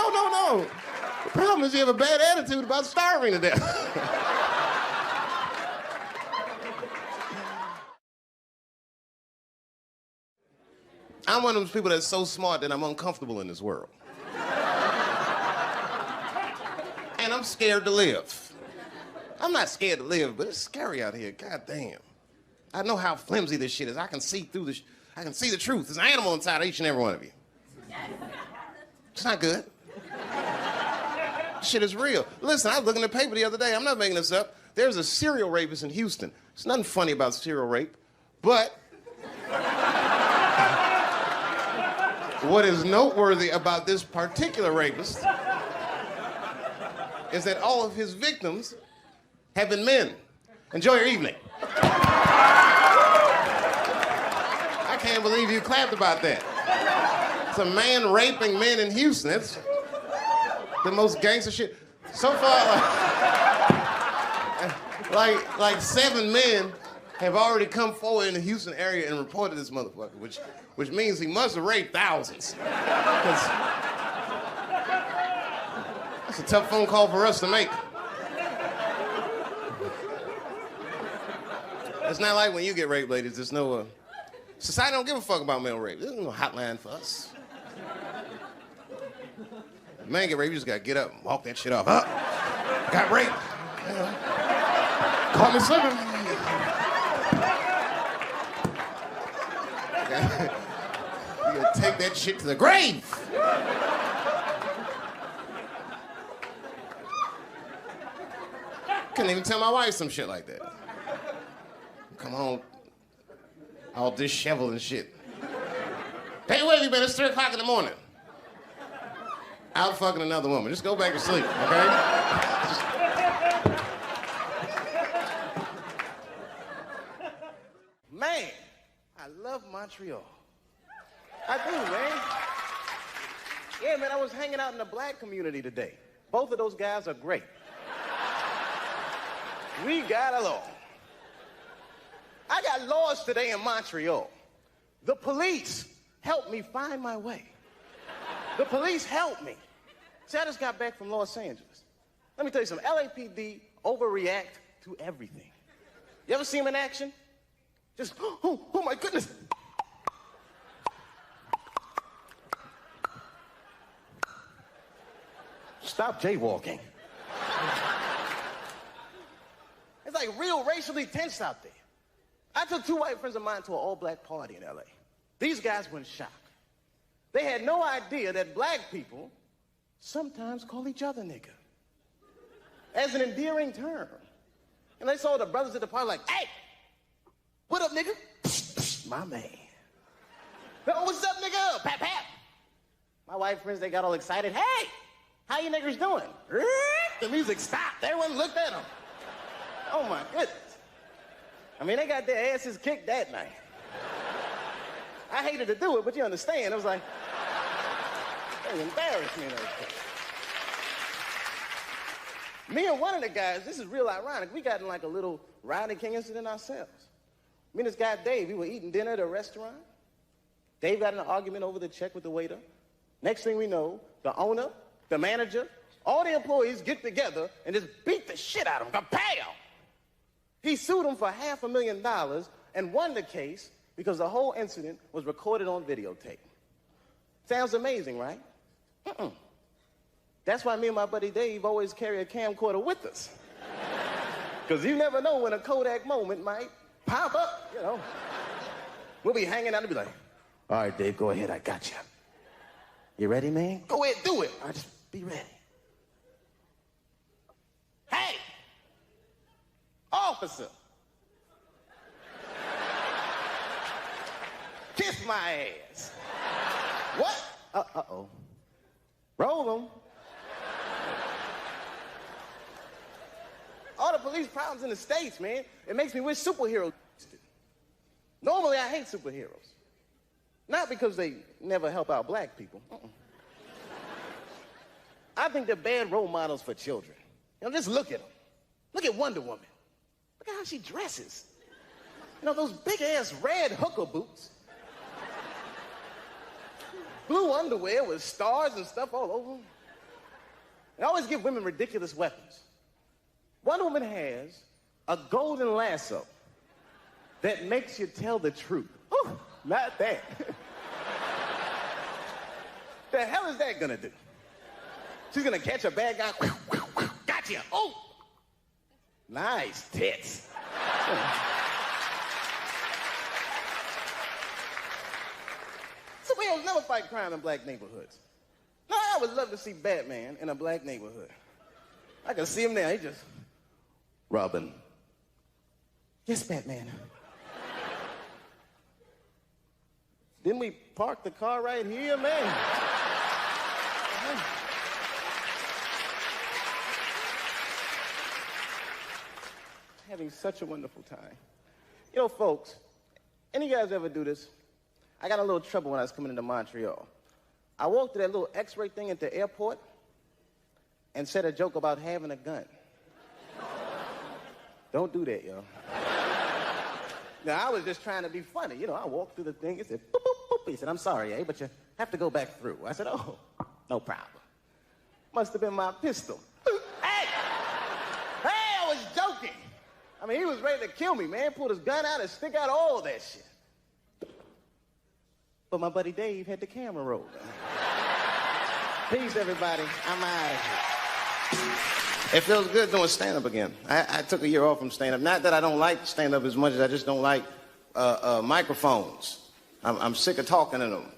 The problem is you have a bad attitude about starving to death. I'm one of those people that's so smart that I'm uncomfortable in this world. And I'm scared to live. I'm not scared to live, but it's scary out here. God damn. I know how flimsy this shit is. I can see through this. I can see the truth. There's an animal inside of each and every one of you. It's not good. Shit is real. Listen, I was looking at the paper the other day. I'm not making this up. There's a serial rapist in Houston. There's nothing funny about serial rape, but what is noteworthy about this particular rapist is that all of his victims have been men. Enjoy your evening. I can't believe you clapped about that. It's a man raping men in Houston. That's the most gangster shit. So far, like 7 men have already come forward in the Houston area and reported this motherfucker, which means he must have raped thousands. That's a tough phone call for us to make. It's not like when you get raped, ladies. There's no society don't give a fuck about male rape. There's no hotline for us. If a man get raped, you just gotta get up and walk that shit off. Got raped. Caught me slipping. You gotta take that shit to the grave. Couldn't even tell my wife some shit like that. Come on, all disheveled and shit. Hey, where have you been? It's 3 o'clock in the morning. Out fucking another woman. Just go back to sleep, okay? Man, I love Montreal. I do, man. Yeah, man, I was hanging out in the black community today. Both of those guys are great. We got along. I got lost today in Montreal. The police helped me find my way. The police helped me. See, I just got back from Los Angeles. Let me tell you something. LAPD overreact to everything. You ever see them in action? Just, oh my goodness. Stop jaywalking. It's like real racially tense out there. I took 2 white friends of mine to an all-black party in LA. These guys were in shock. They had no idea that black people sometimes call each other nigga as an endearing term. And they saw the brothers at the party like, hey, what up, nigga? My man. Oh, what's up, nigga? Pat, pat. My white friends, they got all excited. Hey, how you niggers doing? The music stopped. Everyone looked at them. Oh, my goodness. I mean, they got their asses kicked that night. I hated to do it, but you understand. It was like, they embarrassed me. Me and one of the guys, this is real ironic, we got in like a little Rodney King incident ourselves. Me and this guy, Dave, we were eating dinner at a restaurant. Dave got in an argument over the check with the waiter. Next thing we know, the owner, the manager, all the employees get together and just beat the shit out of him. Kapow! He sued him for $500,000 and won the case because the whole incident was recorded on videotape. Sounds amazing, right? That's why me and my buddy Dave always carry a camcorder with us. Because you never know when a Kodak moment might pop up, you know. We'll be hanging out and be like, all right, Dave, go ahead, I got you. You ready, man? Go ahead, do it. All right, just be ready. Hey! Officer! Kiss my ass. What? Uh-oh. Roll them. All the police problems in the States, man. It makes me wish superheroes existed. Normally, I hate superheroes. Not because they never help out black people. I think they're bad role models for children. You know, just look at them. Look at Wonder Woman. Look at how she dresses. You know, those big-ass red hooker boots. Blue underwear with stars and stuff all over them. They always give women ridiculous weapons. Wonder Woman has a golden lasso that makes you tell the truth. Ooh, not that. The hell is that gonna do? She's gonna catch a bad guy. Gotcha. Oh, nice tits. Superheroes never fight crime in black neighborhoods. No, I would love to see Batman in a black neighborhood. I can see him now. He just, Robin. Yes, Batman. Didn't we park the car right here, man? Having such a wonderful time. You know, folks, any of you guys ever do this? I got a little trouble when I was coming into Montreal. I walked to that little X-ray thing at the airport and said a joke about having a gun. Don't do that, yo. Now, I was just trying to be funny. You know, I walked through the thing, it said, boop, boop, boop. He said, I'm sorry, eh, but you have to go back through. I said, oh, no problem. Must have been my pistol. Hey! Hey, I was joking. I mean, he was ready to kill me, man. Pulled his gun out and stick out all that shit. But my buddy Dave had the camera rolled. Peace, everybody. I'm out of here. It feels good doing stand-up again. I took a year off from stand-up. Not that I don't like stand-up as much as I just don't like microphones. I'm sick of talking to them.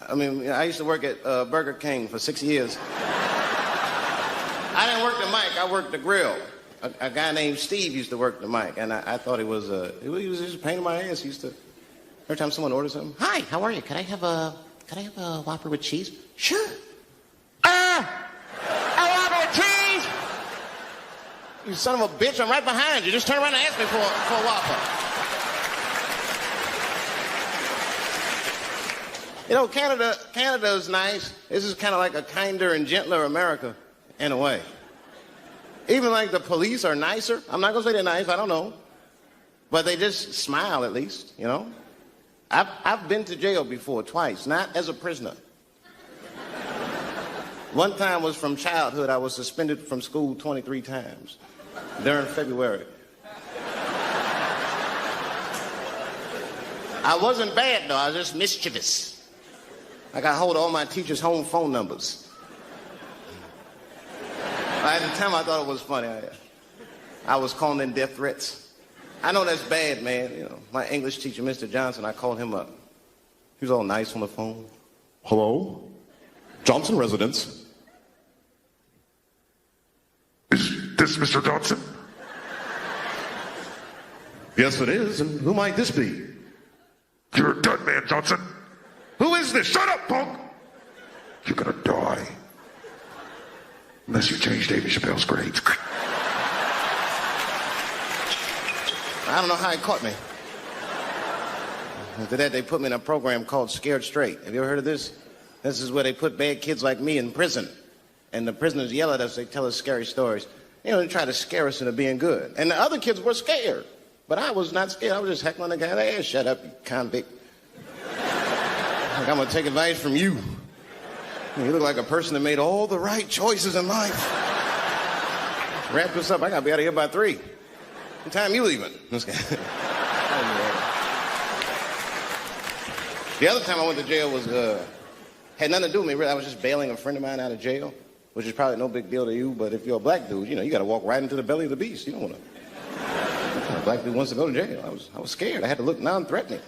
I mean, I used to work at Burger King for 6 years. I didn't work the mic, I worked the grill. A guy named Steve used to work the mic, and I thought he was just a pain in my ass. He used to, every time someone orders something, hi, how are you? Could I have a Whopper with cheese? Sure. A Whopper with cheese? You son of a bitch, I'm right behind you. Just turn around and ask me for a Whopper. You know, Canada's nice. This is kind of like a kinder and gentler America, in a way. Even like the police are nicer. I'm not gonna say they're nice, I don't know. But they just smile at least, you know? I've been to jail before, twice, not as a prisoner. One time was from childhood. I was suspended from school 23 times during February. I wasn't bad, though. I was just mischievous. I got hold of all my teachers' home phone numbers. At the time, I thought it was funny. I was calling in death threats. I know that's bad, man. You know, my English teacher, Mr. Johnson, I called him up. He was all nice on the phone. Hello? Johnson residence. Is this Mr. Johnson? Yes, it is. And who might this be? You're a dead man, Johnson. Who is this? Shut up, punk! You're gonna die. Unless you change David Chappelle's grades. I don't know how he caught me. After that, they put me in a program called Scared Straight. Have you ever heard of this? This is where they put bad kids like me in prison. And the prisoners yell at us, they tell us scary stories. You know, they try to scare us into being good. And the other kids were scared. But I was not scared. I was just heckling the guy. Hey, shut up, you convict. Like, I'm gonna take advice from you. You look like a person that made all the right choices in life. Wrap this up. I gotta be out of here by 3. What time you leaving? The other time I went to jail was, had nothing to do with me, really. I was just bailing a friend of mine out of jail, which is probably no big deal to you, but if you're a black dude, you know, you gotta walk right into the belly of the beast. You don't wanna. A black dude wants to go to jail. I was scared. I had to look non-threatening.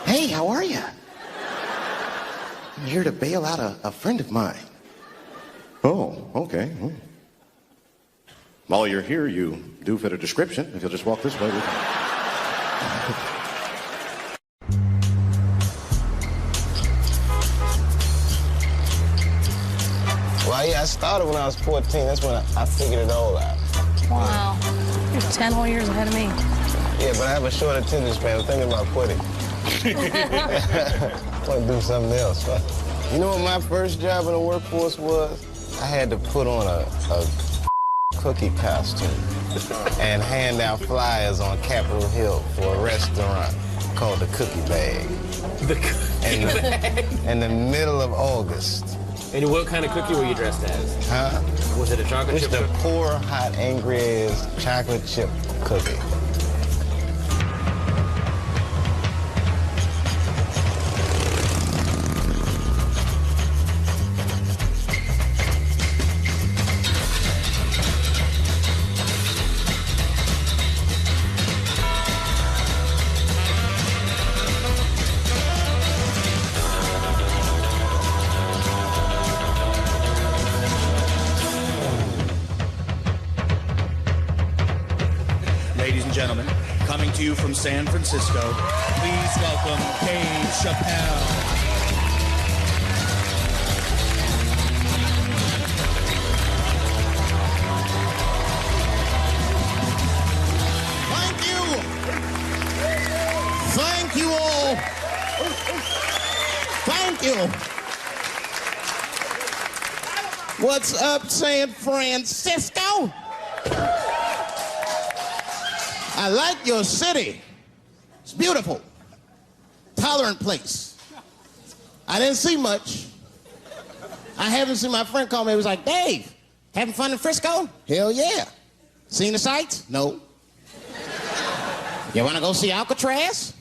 Hey, how are you? I'm here to bail out a friend of mine. Oh, okay. While you're here, you do fit a description. If you'll just walk this way. Well, yeah, I started when I was 14. That's when I figured it all out. Wow. You're 10 whole years ahead of me. Yeah, but I have a short attention span. I'm thinking about quitting. I want to do something else. You know what my first job in the workforce was? I had to put on a cookie costume and hand out flyers on Capitol Hill for a restaurant called the Cookie Bag. The cookie bag? In the middle of August. And what kind of cookie were you dressed as? Huh? Was it a chocolate chip Just a cookie? poor, hot, angry-ass chocolate chip cookie. Ladies and gentlemen, coming to you from San Francisco, please welcome Dave Chappelle. Thank you. Thank you all. Thank you. What's up, San Francisco? I like your city. It's beautiful. Tolerant place. I didn't see much. I haven't seen my friend call me. He was like, Dave, having fun in Frisco? Hell yeah. Seen the sights? No. You want to go see Alcatraz?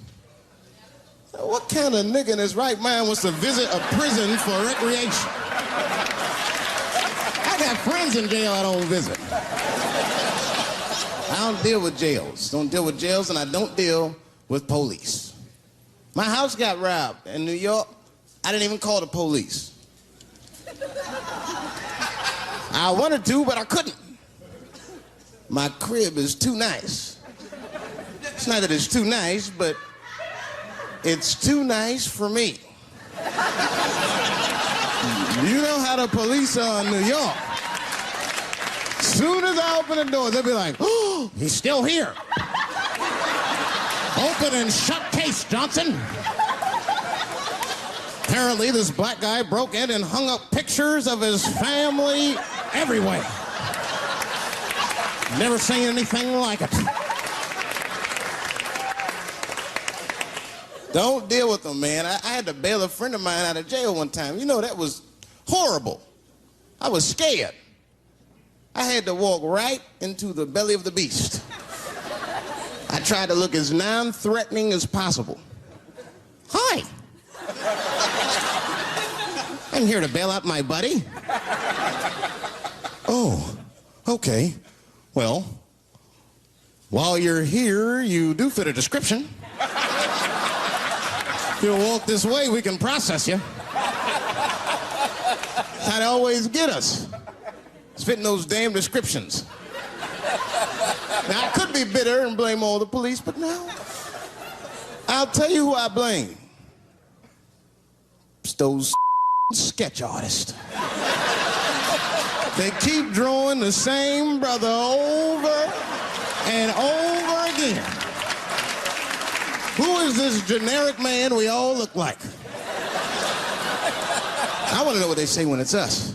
What kind of nigga in his right mind wants to visit a prison for recreation? I got friends in jail I don't visit. I don't deal with jails. Don't deal with jails, and I don't deal with police. My house got robbed in New York. I didn't even call the police. I wanted to, but I couldn't. My crib is too nice. It's not that it's too nice, but it's too nice for me. You know how the police are in New York. Soon as I open the door, they'll be like, oh, he's still here. Open and shut case, Johnson. Apparently, this black guy broke in and hung up pictures of his family everywhere. Never seen anything like it. Don't deal with them, man. I had to bail a friend of mine out of jail one time. You know, that was horrible. I was scared. I had to walk right into the belly of the beast. I tried to look as non-threatening as possible. Hi. I'm here to bail out my buddy. Oh, okay. Well, while you're here, you do fit a description. If you'll walk this way, we can process you. How they always get us. It's fitting those damn descriptions. Now, I could be bitter and blame all the police, but no. I'll tell you who I blame. It's those sketch artists. They keep drawing the same brother over and over again. Who is this generic man we all look like? I want to know what they say when it's us.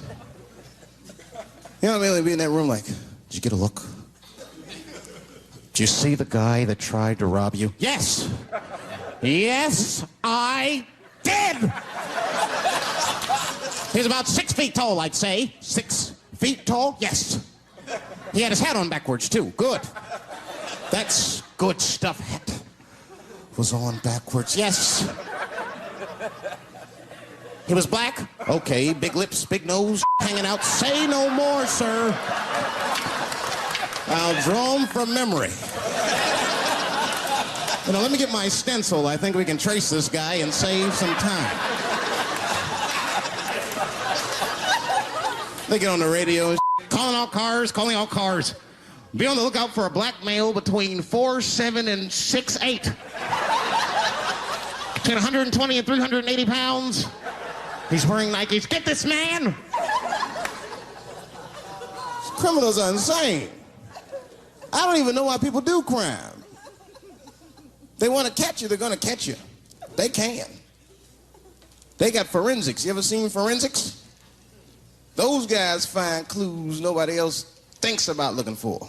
You know what I mean? They'd be in that room like, did you get a look? Did you see the guy that tried to rob you? Yes. Yes, I did. He's about 6 feet tall, I'd say. 6 feet tall? Yes. He had his hat on backwards, too. Good. That's good stuff. Hat was on backwards. Yes. He was black? Okay. Big lips, big nose, hanging out. Say no more, sir. I'll draw him from memory. You know, let me get my stencil. I think we can trace this guy and save some time. They get on the radio and calling all cars. Be on the lookout for a black male between 4'7" and 6'8". Between 120 and 380 pounds. He's wearing Nikes. Get this man! Criminals are insane. I don't even know why people do crime. They want to catch you, they're going to catch you. They can. They got forensics. You ever seen forensics? Those guys find clues nobody else thinks about looking for.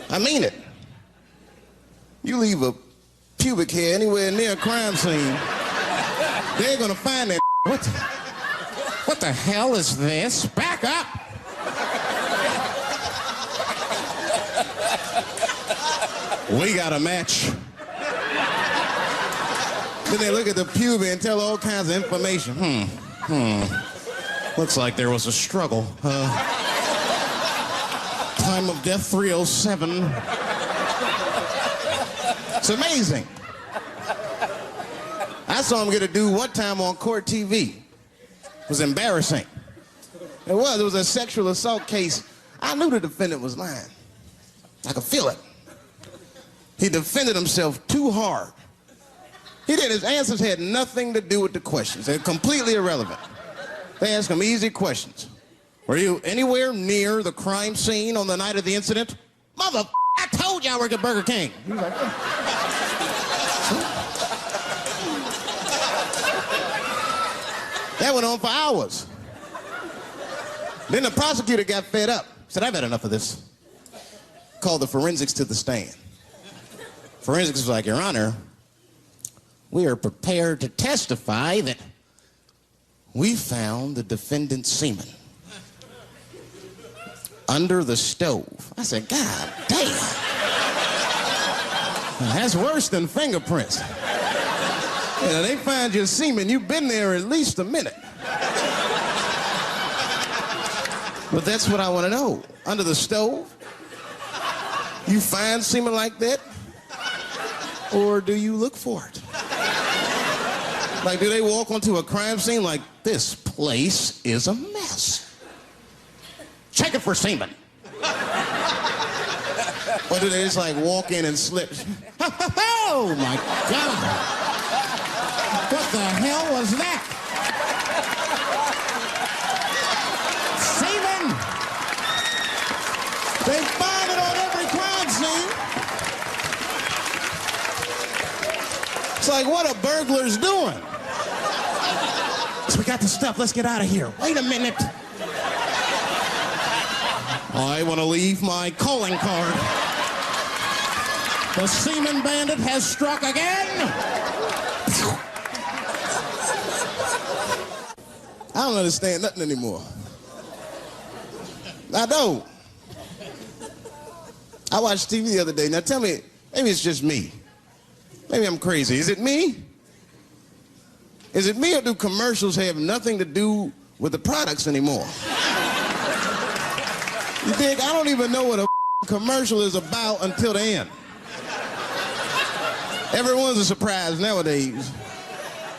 I mean it. You leave a pubic hair anywhere near a crime scene, they're going to find that. What the hell is this? Back up! We got a match. Then they look at the pubic and tell all kinds of information. Looks like there was a struggle. Time of death 307. It's amazing. I saw him get a dude one time on court TV. It was embarrassing. It was a sexual assault case. I knew the defendant was lying. I could feel it. He defended himself too hard. He did. His answers had nothing to do with the questions. They're completely irrelevant. They asked him easy questions. Were you anywhere near the crime scene on the night of the incident? Mother, I told you I work at Burger King. He was like, that went on for hours. Then the prosecutor got fed up. Said, I've had enough of this. Called the forensics to the stand. Forensics was like, Your Honor, we are prepared to testify that we found the defendant's semen under the stove. I said, God damn. That's worse than fingerprints. You know, they find your semen, you've been there at least a minute. But that's what I want to know. Under the stove? You find semen like that? Or do you look for it? Like, do they walk onto a crime scene like, this place is a mess? Check it for semen. Or do they just like walk in and slip? Oh my God. What the hell was that? Semen! They find it on every crime scene. It's like, what are burglars doing? So we got the stuff, let's get out of here. Wait a minute. I want to leave my calling card. The semen bandit has struck again. I don't understand nothing anymore. I don't. I watched TV the other day. Now tell me, maybe it's just me. Maybe I'm crazy. Is it me? Is it me, or do commercials have nothing to do with the products anymore? You think I don't even know what a commercial is about until the end. Everyone's a surprise nowadays.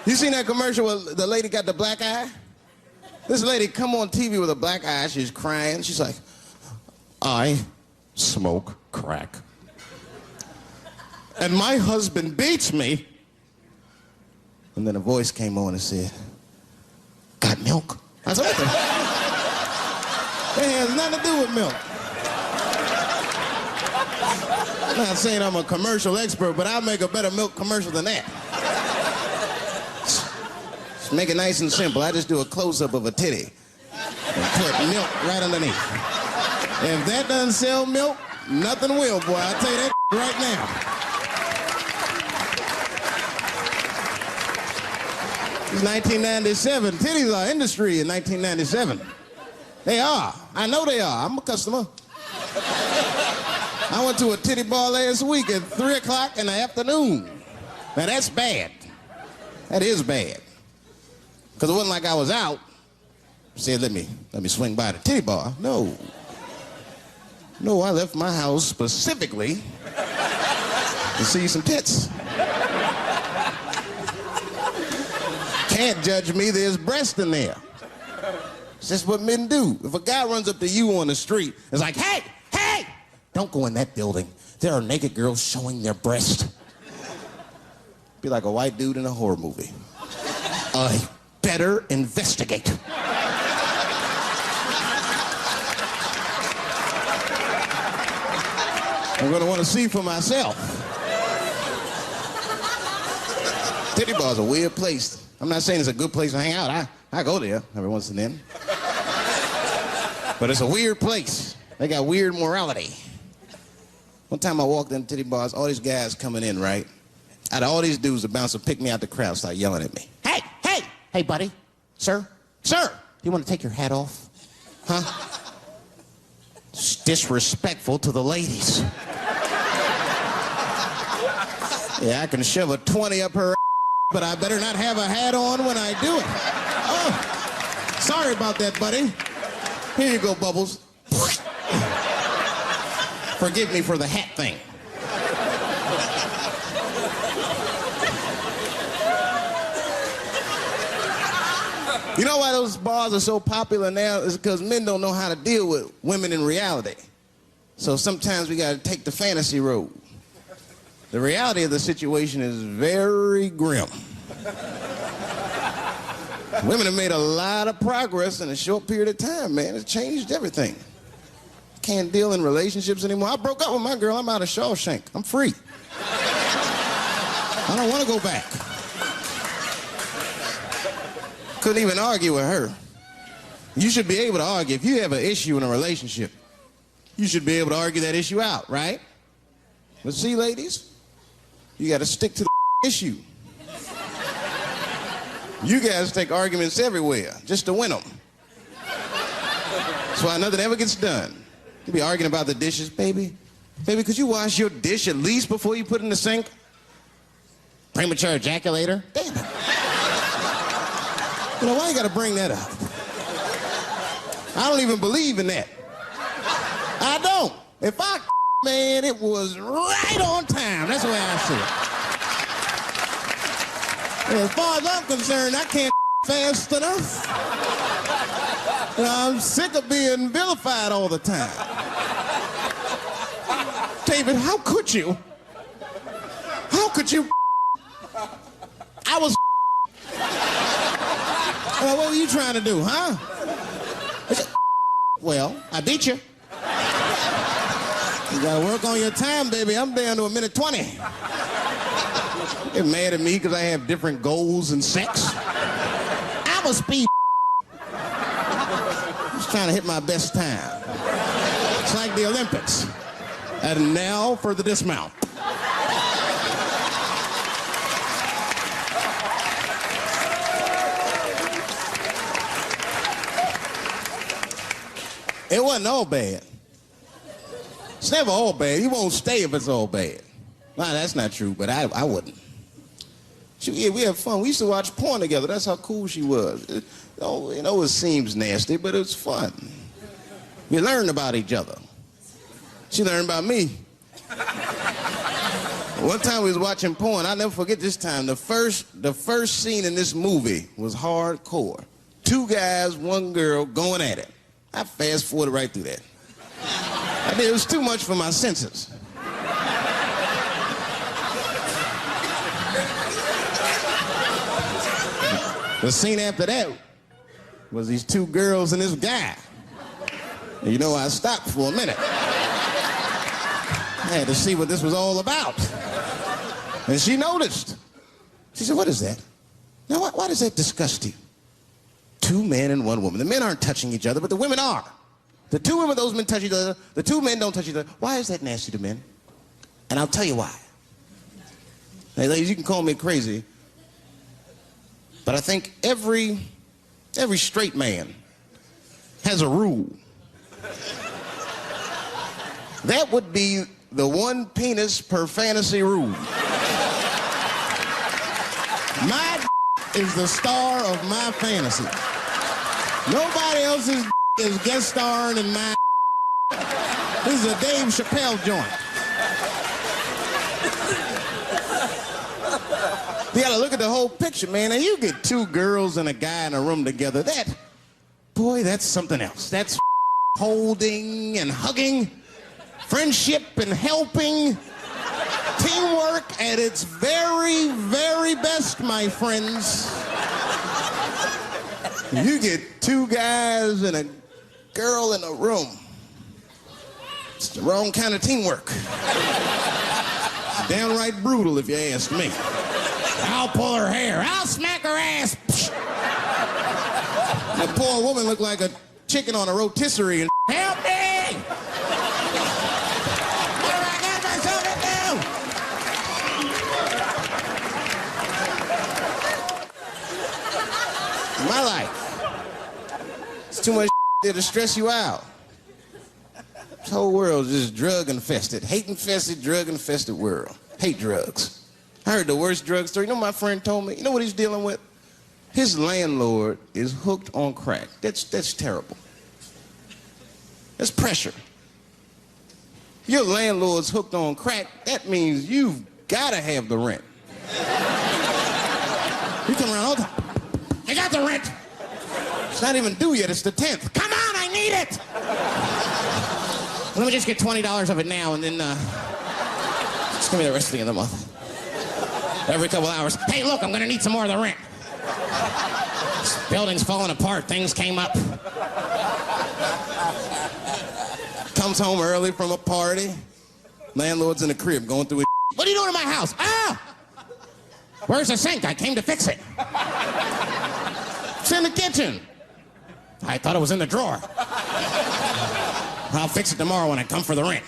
You seen that commercial where the lady got the black eye? This lady come on TV with a black eye. She's crying. She's like, I smoke crack. And my husband beats me. And then a voice came on and said, got milk? I said, what the? It has nothing to do with milk. I'm not saying I'm a commercial expert, but I'll make a better milk commercial than that. Just make it nice and simple. I just do a close-up of a titty and put milk right underneath. If that doesn't sell milk, nothing will, boy. I'll tell you that right now. It's 1997. Titties are industry in 1997. They are. I know they are. I'm a customer. I went to a titty bar last week at 3 o'clock in the afternoon. Now that's bad. That is bad. Because it wasn't like I was out. Said, let me swing by the titty bar. No. No, I left my house specifically to see some tits. Can't judge me, there's breast in there. It's just what men do. If a guy runs up to you on the street, it's like, hey, hey, don't go in that building. There are naked girls showing their breast. Be like a white dude in a horror movie. I better investigate. I'm gonna want to see for myself. Titty bar's a weird place. I'm not saying it's a good place to hang out. I go there every once and then. But it's a weird place. They got weird morality. One time I walked in titty bars, all these guys coming in, right? Out of all these dudes, the bouncer picked me out the crowd, started yelling at me. Hey, hey, hey, buddy, sir, do you want to take your hat off? Huh? It's disrespectful to the ladies. Yeah, I can shove a 20 up her, but I better not have a hat on when I do it. Oh, sorry about that, buddy. Here you go, Bubbles. Forgive me for the hat thing. You know why those bars are so popular now? Is because men don't know how to deal with women in reality. So sometimes we got to take the fantasy road. The reality of the situation is very grim. Women have made a lot of progress in a short period of time, man. It's changed everything. Can't deal in relationships anymore. I broke up with my girl. I'm out of Shawshank. I'm free. I don't want to go back. Couldn't even argue with her. You should be able to argue. If you have an issue in a relationship, you should be able to argue that issue out, right? But see, ladies, you got to stick to the issue. You guys take arguments everywhere just to win them. That's why nothing ever gets done. You be arguing about the dishes. Baby, could you wash your dish at least before you put it in the sink? Premature ejaculator? Damn it. You know, why you gotta bring that up? I don't even believe in that. I don't. If I man, it was right on time. That's the way I see it. And as far as I'm concerned, I can't fast enough. You know, I'm sick of being vilified all the time. David, how could you? How could you? I was. Well, what were you trying to do, huh? Well, I beat you. You gotta work on your time, baby. I'm down to 1:20. Get mad at me because I have different goals in sex. I'm a speed. Just trying to hit my best time. It's like the Olympics. And now for the dismount. It wasn't all bad. It's never all bad. You won't stay if it's all bad. Nah, that's not true, but I wouldn't. We had fun. We used to watch porn together. That's how cool she was. It seems nasty, but it was fun. We learned about each other. She learned about me. One time we was watching porn. I'll never forget this time. The first scene in this movie was hardcore. 2 guys, 1 girl going at it. I fast-forwarded right through that. I mean, it was too much for my senses. The scene after that was these 2 girls and this guy. And you know, I stopped for a minute. I had to see what this was all about. And she noticed. She said, "What is that? Now, why does that disgust you? 2 men and 1 woman. The men aren't touching each other, but the women are. The 2 women, those men touch each other. The 2 men don't touch each other. Why is that nasty to men? And I'll tell you why. Hey, ladies, you can call me crazy, but I think every straight man has a rule. That would be the 1 penis per fantasy rule. My is the star of my fantasy. Nobody else's is guest starring in my. This is a Dave Chappelle joint. You gotta look at the whole picture, man. And you get 2 girls and a guy in a room together. That's something else. That's holding and hugging, friendship and helping, teamwork at its very, very best, my friends. You get 2 guys and a girl in a room. It's the wrong kind of teamwork. It's downright brutal, if you ask me. I'll pull her hair. I'll smack her ass. That poor woman looked like a chicken on a rotisserie. And help me! What do I got myself into? My life. It's too much there to stress you out. This whole world is just drug-infested. Hate-infested, drug-infested world. Hate drugs. I heard the worst drug story. You know what my friend told me? You know what he's dealing with? His landlord is hooked on crack. That's terrible. That's pressure. If your landlord's hooked on crack, that means you've got to have the rent. You come around all the time. I got the rent. It's not even due yet. It's the 10th. Come on, I need it. Let me just get $20 of it now, and then just give me the rest of the end of the month. Every couple hours. Hey, look, I'm gonna need some more of the rent. This building's falling apart. Things came up. Comes home early from a party. Landlord's in the crib going through his. What are you doing in my house? Ah! Where's the sink? I came to fix it. It's in the kitchen. I thought it was in the drawer. I'll fix it tomorrow when I come for the rent.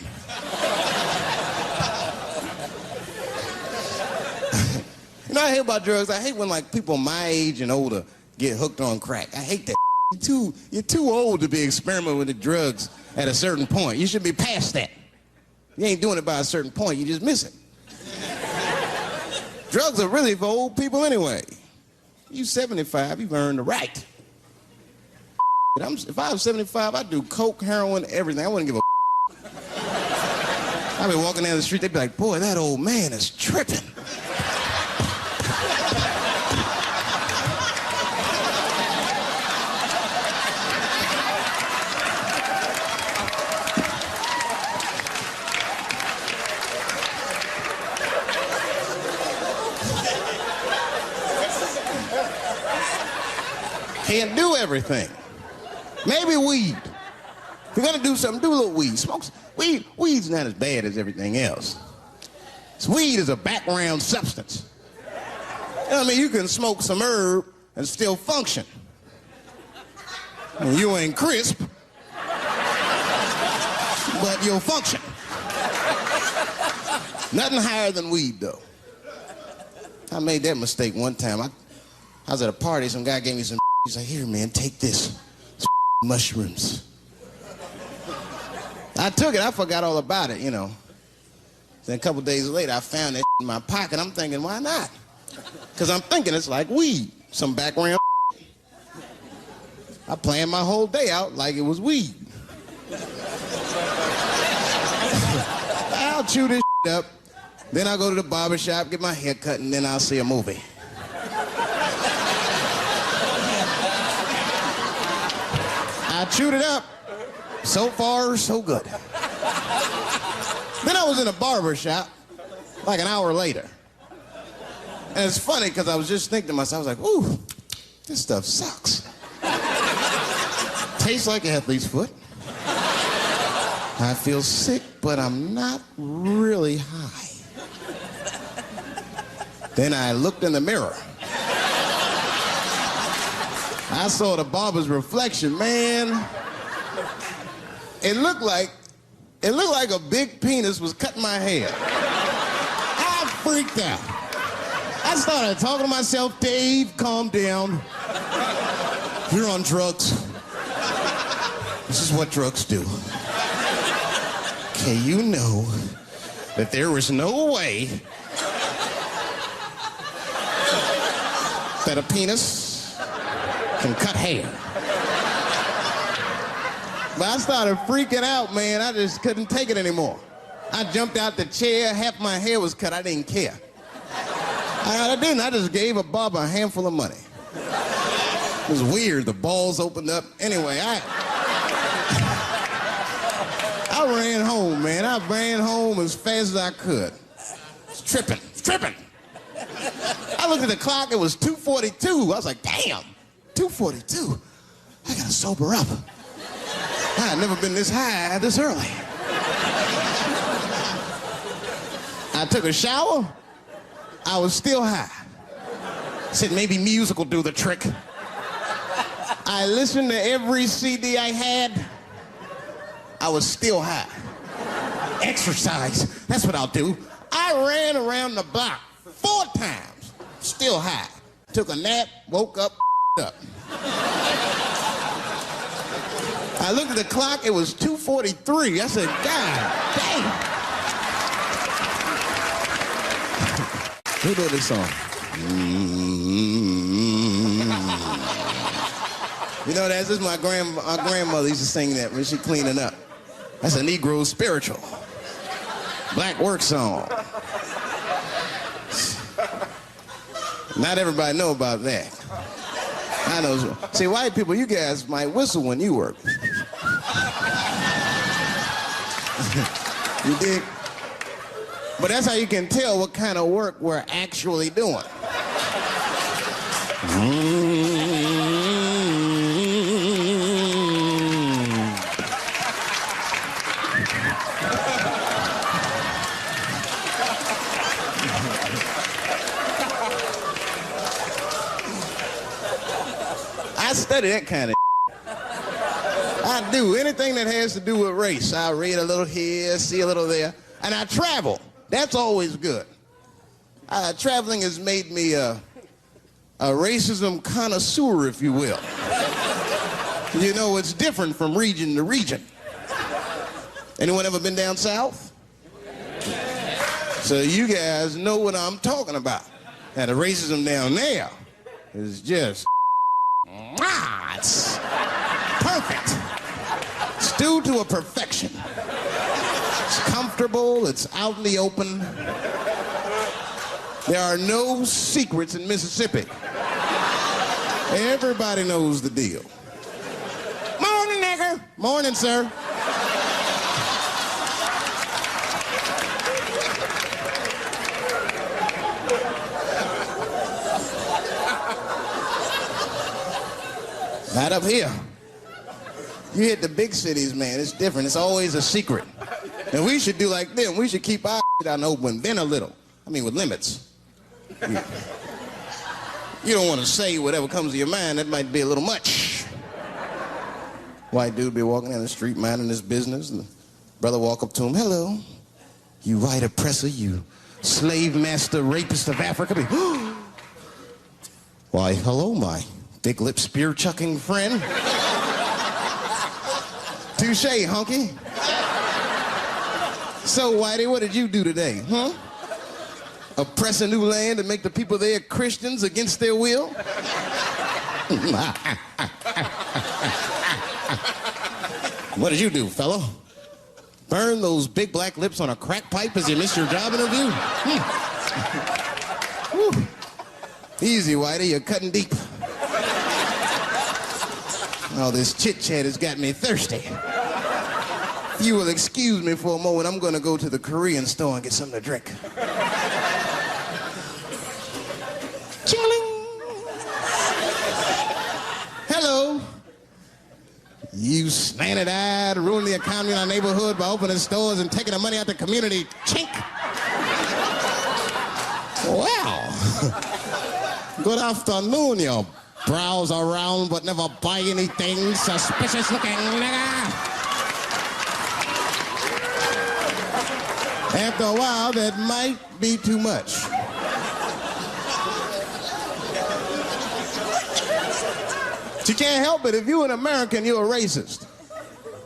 You know what I hate about drugs? I hate when people my age and older get hooked on crack. I hate that. You're too old to be experimenting with the drugs at a certain point. You should be past that. You ain't doing it by a certain point. You just miss it. Drugs are really for old people anyway. You 75, you've earned the right. If I was 75, I'd do coke, heroin, everything. I wouldn't give a. I'd be walking down the street, they'd be like, boy, that old man is tripping. Can't do everything. Maybe weed. If you're gonna do something, do a little weed. Smoke weed. Weed's not as bad as everything else. Weed is a background substance. You know what I mean? You can smoke some herb and still function. And you ain't crisp. but you'll function. Nothing higher than weed, though. I made that mistake one time. I was at a party, some guy gave me some. He's like, here, man, take this. It's mushrooms. I took it, I forgot all about it, you know. Then a couple days later, I found that in my pocket. I'm thinking, why not? Because I'm thinking it's like weed, some background. I planned my whole day out like it was weed. I'll chew this up, then I'll go to the barber shop, get my hair cut, and then I'll see a movie. I chewed it up. So far, so good. Then I was in a barber shop like an hour later. And it's funny because I was just thinking to myself, I was like, ooh, this stuff sucks. Tastes like athlete's foot. I feel sick, but I'm not really high. Then I looked in the mirror. I saw the barber's reflection, man. It looked like a big penis was cutting my hair. I freaked out. I started talking to myself, Dave, calm down. You're on drugs. This is what drugs do. Okay, you know that there is no way that a penis can cut hair. But I started freaking out, man. I just couldn't take it anymore. I jumped out the chair, half my hair was cut, I didn't care. I didn't, I just gave a barber a handful of money. It was weird, the balls opened up. Anyway, I ran home, man. I ran home as fast as I could. It's tripping. I looked at the clock, it was 2:42. I was like, damn, 2:42. I gotta sober up. I had never been this high this early. I took a shower. I was still high. Said maybe music will do the trick. I listened to every CD I had. I was still high. Exercise, that's what I'll do. I ran around the block 4 times, still high. Took a nap, woke up, up. I looked at the clock, it was 2:43. I said, God damn. Who did this song? You know, this is my grandmother used to sing that when she cleaning up. That's a Negro spiritual. Black work song. Not everybody know about that. I know. See, white people, you guys might whistle when you work. You dig? But that's how you can tell what kind of work we're actually doing. I study that kind of I do. Anything that has to do with race. I read a little here, see a little there. And I travel. That's always good. Traveling has made me a racism connoisseur, if you will. You know, it's different from region to region. Anyone ever been down south? So you guys know what I'm talking about. Now, the racism down there is just, it's perfect. It's due to a perfection. It's comfortable, it's out in the open. There are no secrets in Mississippi. Everybody knows the deal. Morning, nigger. Morning, sir. Not up here. You hit the big cities, man, it's different. It's always a secret. And we should do like them. We should keep our out in the open, then a little. I mean, with limits. You don't want to say whatever comes to your mind. That might be a little much. White dude be walking down the street minding his business. And Brother walk up to him, hello, you white oppressor, you slave master rapist of Africa. Why, hello, my thick-lipped spear-chucking friend. Touche, hunky. So, Whitey, what did you do today, huh? Oppress a new land and make the people there Christians against their will? What did you do, fellow? Burn those big black lips on a crack pipe as you missed your job interview? Easy, Whitey, you're cutting deep. All this chit-chat has got me thirsty. If you will excuse me for a moment, I'm gonna go to the Korean store and get something to drink. Ching-a-ling. Hello. You slanted-eyed, ruining the economy in our neighborhood by opening stores and taking the money out the community. Chink. Well, good afternoon, you browse around but never buy anything, suspicious-looking nigga. After a while, that might be too much. But you can't help it. If you're an American, you're a racist.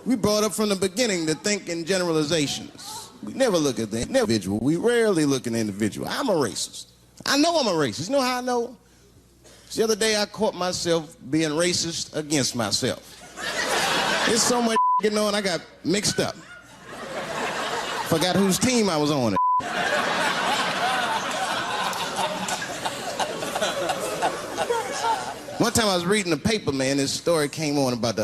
We brought up from the beginning to think in generalizations. We never look at the individual. We rarely look at the individual. I'm a racist. I know I'm a racist. You know how I know? The other day, I caught myself being racist against myself. There's so much getting on, I got mixed up. Forgot whose team I was on. One time I was reading the paper, man, this story came on about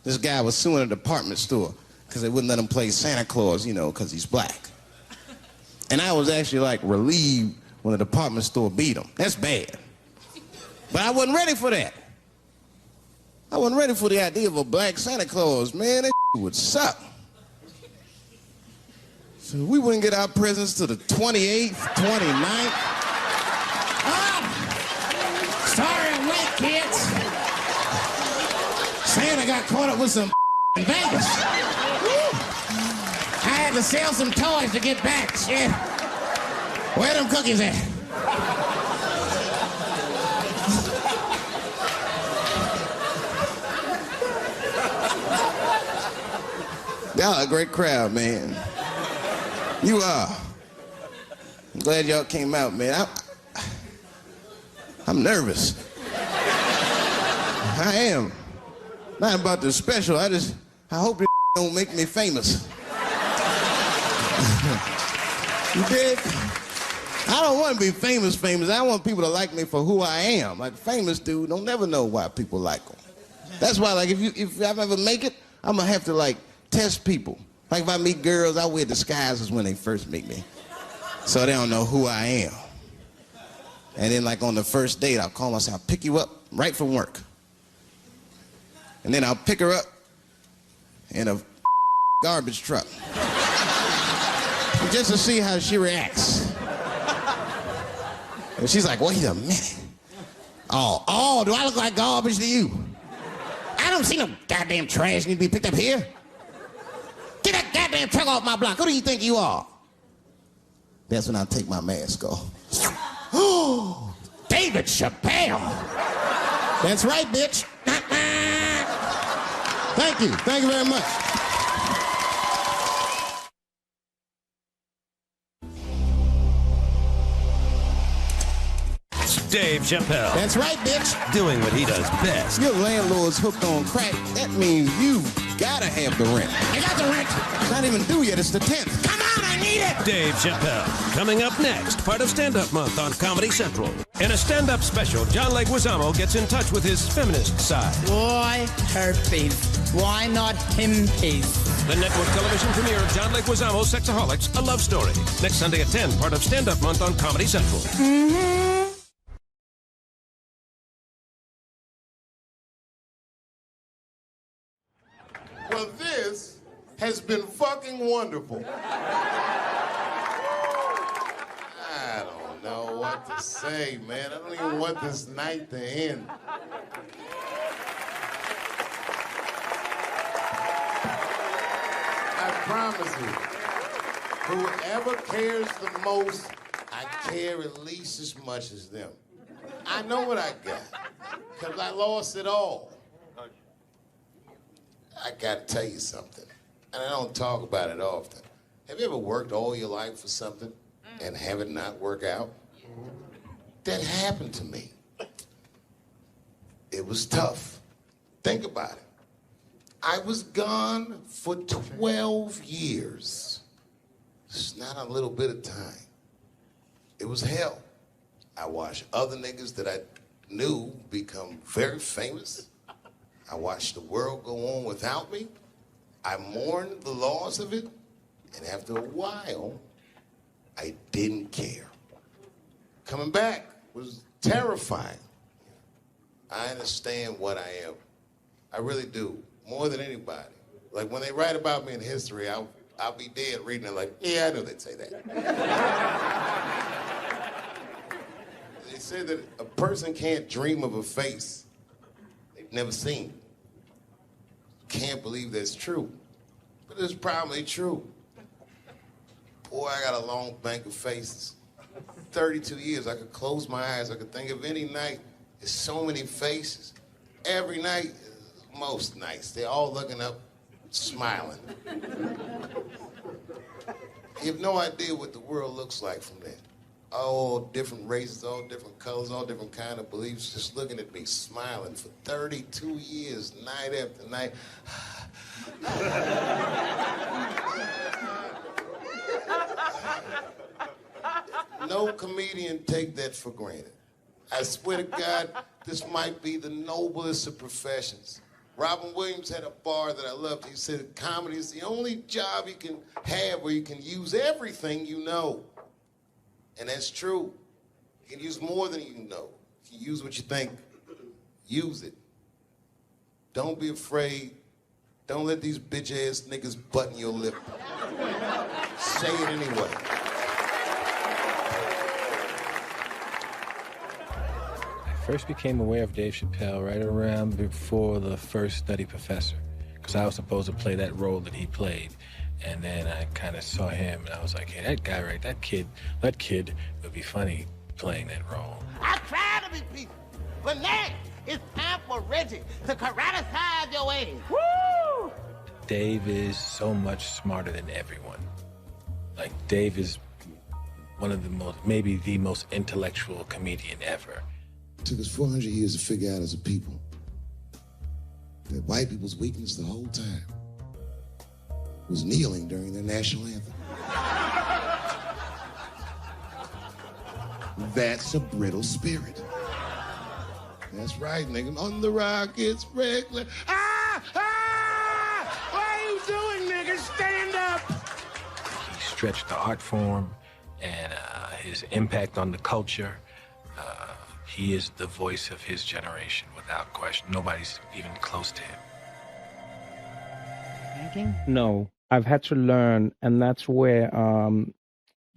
this guy was suing a department store because they wouldn't let him play Santa Claus, you know, because he's black. And I was actually, like, relieved when the department store beat him. That's bad. But I wasn't ready for that. I wasn't ready for the idea of a black Santa Claus, man. That would suck. So we wouldn't get our presents till the 28th, 29th. Sorry I'm late, kids. Santa got caught up with some in Vegas. I had to sell some toys to get back, shit. Where them cookies at? Y'all a great crowd, man. You are. I'm glad y'all came out, man. I'm nervous. I am. Not about the special. I hope this don't make me famous. You dig? I don't want to be famous. I want people to like me for who I am. Like, famous dude don't never know why people like him. That's why, like, if I ever make it, I'm gonna have to, like, test people. Like, if I meet girls, I wear disguises when they first meet me, so they don't know who I am. And then, like, on the first date, I'll call myself, I'll pick you up right from work. And then I'll pick her up in a garbage truck. Just to see how she reacts. And she's like, wait a minute. Oh, do I look like garbage to you? I don't see no goddamn trash need to be picked up here. Get that goddamn truck off my block. Who do you think you are? That's when I take my mask off. Oh, David Chappelle. That's right, bitch. Thank you. Thank you very much. Dave Chappelle. That's right, bitch. Doing what he does best. Your landlord's hooked on crack. That means you gotta have the rent. I got the rent. It's not even due yet. It's the 10th. Come on, I need it. Dave Chappelle. Coming up next, part of Stand-Up Month on Comedy Central. In a stand-up special, John Leguizamo gets in touch with his feminist side. Why herpes? Why not himpies? The network television premiere of John Leguizamo's Sexaholics, A Love Story. Next Sunday at 10, part of Stand-Up Month on Comedy Central. Well, this has been fucking wonderful. I don't know what to say, man. I don't even want this night to end. I promise you, whoever cares the most, I care at least as much as them. I know what I got, because I lost it all. I got to tell you something, and I don't talk about it often. Have you ever worked all your life for something and have it not work out? That happened to me. It was tough. Think about it. I was gone for 12 years. It's not a little bit of time. It was hell. I watched other niggas that I knew become very famous. I watched the world go on without me. I mourned the loss of it. And after a while, I didn't care. Coming back was terrifying. I understand what I am. I really do, more than anybody. Like when they write about me in history, I'll be dead reading it like, yeah, I know they'd say that. They say that a person can't dream of a face they've never seen. Can't believe that's true, but it's probably true. Boy, I got a long bank of faces. 32 years, I could close my eyes, I could think of any night. There's so many faces. Every night, most nights, they're all looking up, smiling. You have no idea what the world looks like from there. All different races, all different colors, all different kind of beliefs, just looking at me, smiling for 32 years, night after night. No comedian take that for granted. I swear to God, this might be the noblest of professions. Robin Williams had a bar that I loved. He said, comedy is the only job you can have where you can use everything you know. And that's true. You can use more than you know. You can use what you think. Use it. Don't be afraid. Don't let these bitch-ass niggas button your lip. Say it anyway. I first became aware of Dave Chappelle right around before the first Nutty Professor, because I was supposed to play that role that he played. And then I kind of saw him, and I was like, hey, that guy, right, that kid would be funny playing that role. I try to be people, but now it's time for Reggie to karate-size your ass. Woo! Dave is so much smarter than everyone. Like, Dave is one of the most, maybe the most intellectual comedian ever. It took us 400 years to figure out as a people that white people's weakness the whole time was kneeling during their national anthem. That's a brittle spirit. That's right, nigga. On the rock, it's regular. Ah! Ah! What are you doing, nigga? Stand up! He stretched the art form and his impact on the culture. He is the voice of his generation, without question. Nobody's even close to him. Thinking? No, I've had to learn, and that's where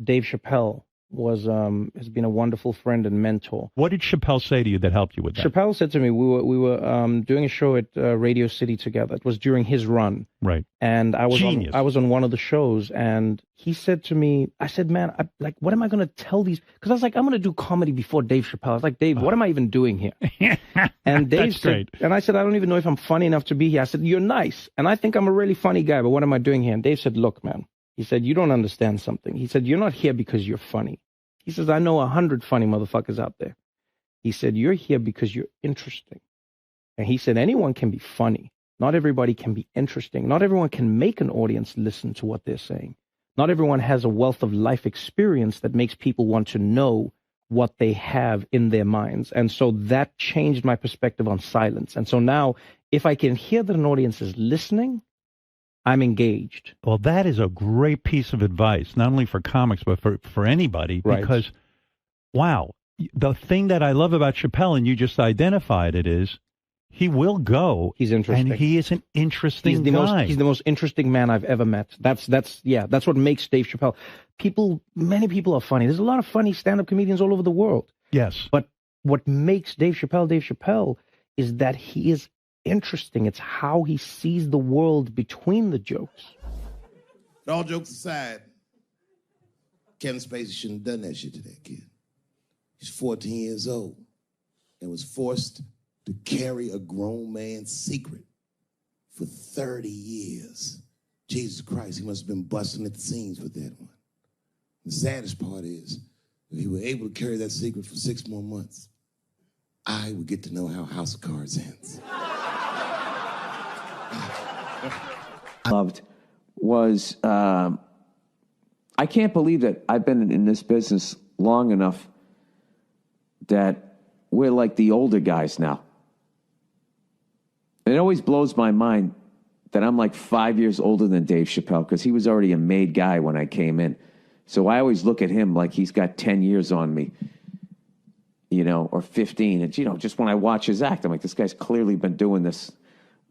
Dave Chappelle has been a wonderful friend and mentor. What did Chappelle say to you that helped you with that? Chappelle said to me, we were doing a show at Radio City together. It was during his run. Right. And I was on one of the shows, and he said to me, I said, man, what am I going to tell these? Because I was like, I'm going to do comedy before Dave Chappelle. I was like, Dave, what am I even doing here? And Dave said, and I said, I don't even know if I'm funny enough to be here. I said, you're nice, and I think I'm a really funny guy, but what am I doing here? And Dave said, look, man. He said, you don't understand something. He said, you're not here because you're funny. He says, I know 100 funny motherfuckers out there. He said, you're here because you're interesting. And he said, anyone can be funny. Not everybody can be interesting. Not everyone can make an audience listen to what they're saying. Not everyone has a wealth of life experience that makes people want to know what they have in their minds. And so that changed my perspective on silence. And so now, if I can hear that an audience is listening, I'm engaged. Well, that is a great piece of advice, not only for comics, but for anybody. Right. Because, wow, the thing that I love about Chappelle, and you just identified it, is he will go. He's interesting. And he is an interesting guy. He's the most interesting man I've ever met. That's what makes Dave Chappelle. Many people are funny. There's a lot of funny stand-up comedians all over the world. Yes. But what makes Dave Chappelle is that he is interesting. It's how he sees the world between the jokes. But all jokes aside, Kevin Spacey shouldn't have done that shit to that kid. He's 14 years old and was forced to carry a grown man's secret for 30 years. Jesus Christ, he must have been busting at the seams with that one. The saddest part is, if he were able to carry that secret for 6 more months, I would get to know how House of Cards ends. Loved was, I can't believe that I've been in this business long enough that we're like the older guys now. It always blows my mind that I'm like 5 years older than Dave Chappelle, because he was already a made guy when I came in. So I always look at him like he's got 10 years on me, you know, or 15. And, you know, just when I watch his act, I'm like, this guy's clearly been doing this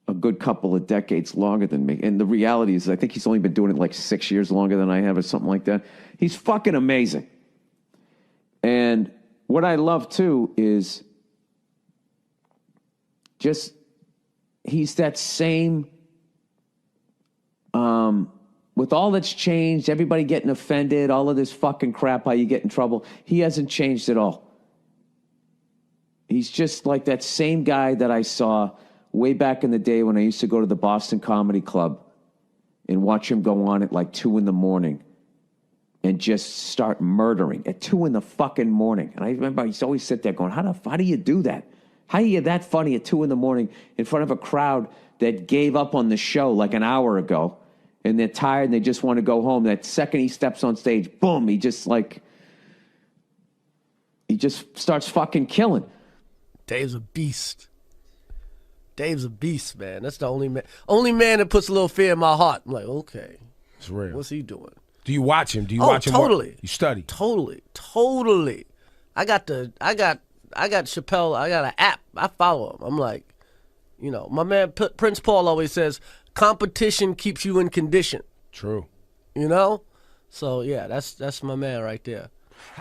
a good couple of decades longer than me. And the reality is, I think he's only been doing it like 6 years longer than I have or something like that. He's fucking amazing. And what I love, too, is just he's that same... with all that's changed, everybody getting offended, all of this fucking crap, how you get in trouble, he hasn't changed at all. He's just like that same guy that I saw way back in the day when I used to go to the Boston Comedy Club and watch him go on at like 2 a.m. and just start murdering at 2 a.m. And I remember I used to always sit there going, how do you do that? How are you that funny at 2 a.m. in front of a crowd that gave up on the show like an hour ago? And they're tired and they just want to go home. That second he steps on stage, boom, he just starts fucking killing. Dave's a beast. Dave's a beast, man. That's the only man that puts a little fear in my heart. I'm like, okay. It's real. What's he doing? Do you watch him? Do you watch him? Totally. You study? Totally. I got Chappelle. I got an app. I follow him. I'm like, you know, my man Prince Paul always says, competition keeps you in condition. True. You know? So, yeah, that's my man right there.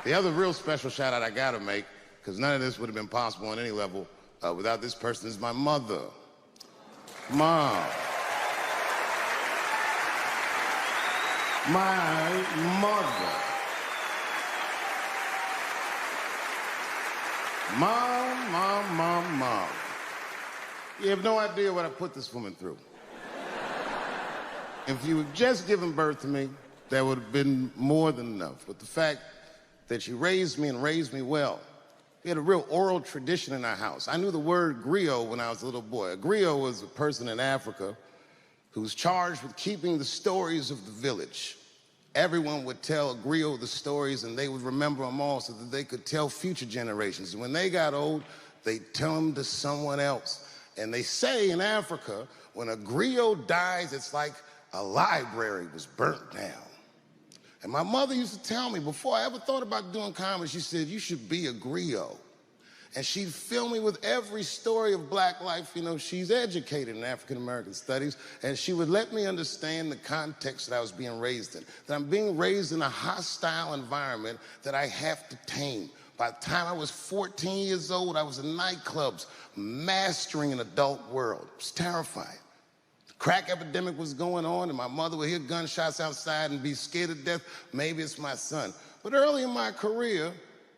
The other real special shout out I gotta make, because none of this would have been possible on any level without this person, is my mother. Mom. My mother. Mom. You have no idea what I put this woman through. If you had just given birth to me, that would have been more than enough. But the fact that she raised me and raised me well, we had a real oral tradition in our house. I knew the word griot when I was a little boy. A griot was a person in Africa who was charged with keeping the stories of the village. Everyone would tell a griot the stories and they would remember them all so that they could tell future generations. And when they got old, they'd tell them to someone else. And they say in Africa, when a griot dies, it's like a library was burnt down. And my mother used to tell me, before I ever thought about doing comedy, she said, you should be a griot. And she'd fill me with every story of black life. You know, she's educated in African-American studies, and she would let me understand the context that I was being raised in, that I'm being raised in a hostile environment that I have to tame. By the time I was 14 years old, I was in nightclubs, mastering an adult world. It was terrifying. The crack epidemic was going on, and my mother would hear gunshots outside and be scared to death. Maybe it's my son. But early in my career,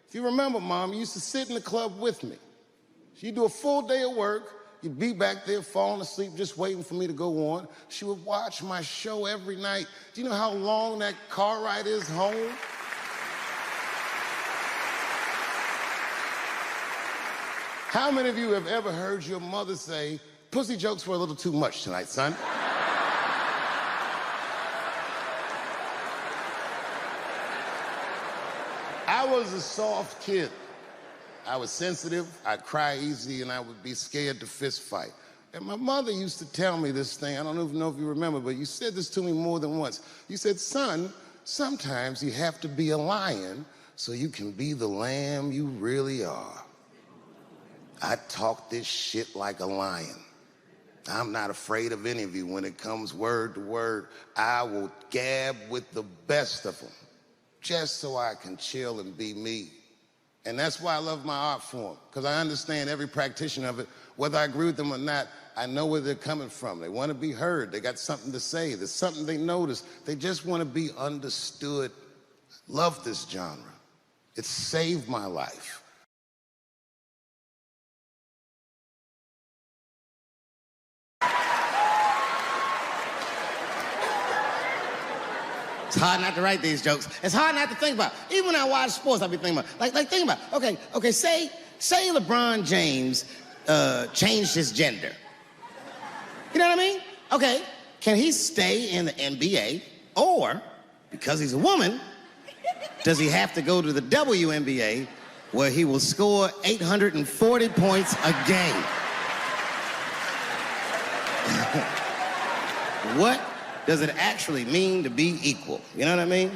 if you remember, Mom, you used to sit in the club with me. She'd do a full day of work. You'd be back there falling asleep, just waiting for me to go on. She would watch my show every night. Do you know how long that car ride is home? How many of you have ever heard your mother say, pussy jokes were a little too much tonight, son? I was a soft kid. I was sensitive, I'd cry easy, and I would be scared to fist fight. And my mother used to tell me this thing, I don't even know if you remember, but you said this to me more than once. You said, son, sometimes you have to be a lion so you can be the lamb you really are. I talk this shit like a lion. I'm not afraid of any of you. When it comes word to word, I will gab with the best of them, just so I can chill and be me. And that's why I love my art form, because I understand every practitioner of it. Whether I agree with them or not, I know where they're coming from. They want to be heard. They got something to say. There's something they notice. They just want to be understood. Love this genre. It saved my life. It's hard not to write these jokes. It's hard not to think about. Even when I watch sports, I'll be thinking about, like think about, okay, say LeBron James changed his gender. You know what I mean? Okay, can he stay in the NBA, or, because he's a woman, does he have to go to the WNBA, where he will score 840 points a game? What does it actually mean to be equal? You know what I mean?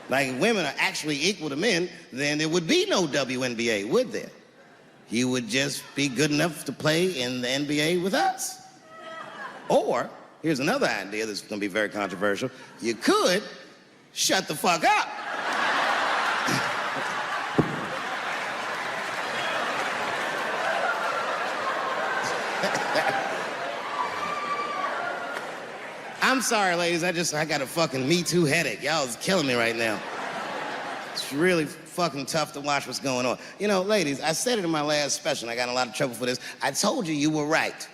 Like, if women are actually equal to men, then there would be no WNBA, would there? You would just be good enough to play in the NBA with us. Or, here's another idea that's gonna be very controversial. You could shut the fuck up. I'm sorry, ladies, I got a fucking Me Too headache. Y'all is killing me right now. It's really fucking tough to watch what's going on. You know, ladies, I said it in my last special, and I got in a lot of trouble for this. I told you were right.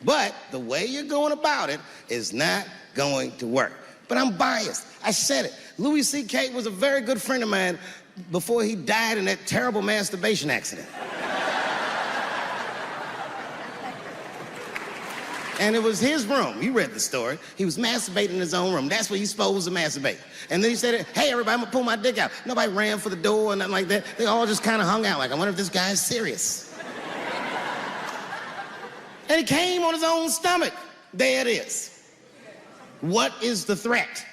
But the way you're going about it is not going to work. But I'm biased. I said it. Louis C.K. was a very good friend of mine before he died in that terrible masturbation accident. And it was his room. You read the story. He was masturbating in his own room. That's where you're supposed to masturbate. And then he said, hey, everybody, I'm gonna pull my dick out. Nobody ran for the door or nothing like that. They all just kind of hung out like, I wonder if this guy's serious. And he came on his own stomach. There it is. What is the threat?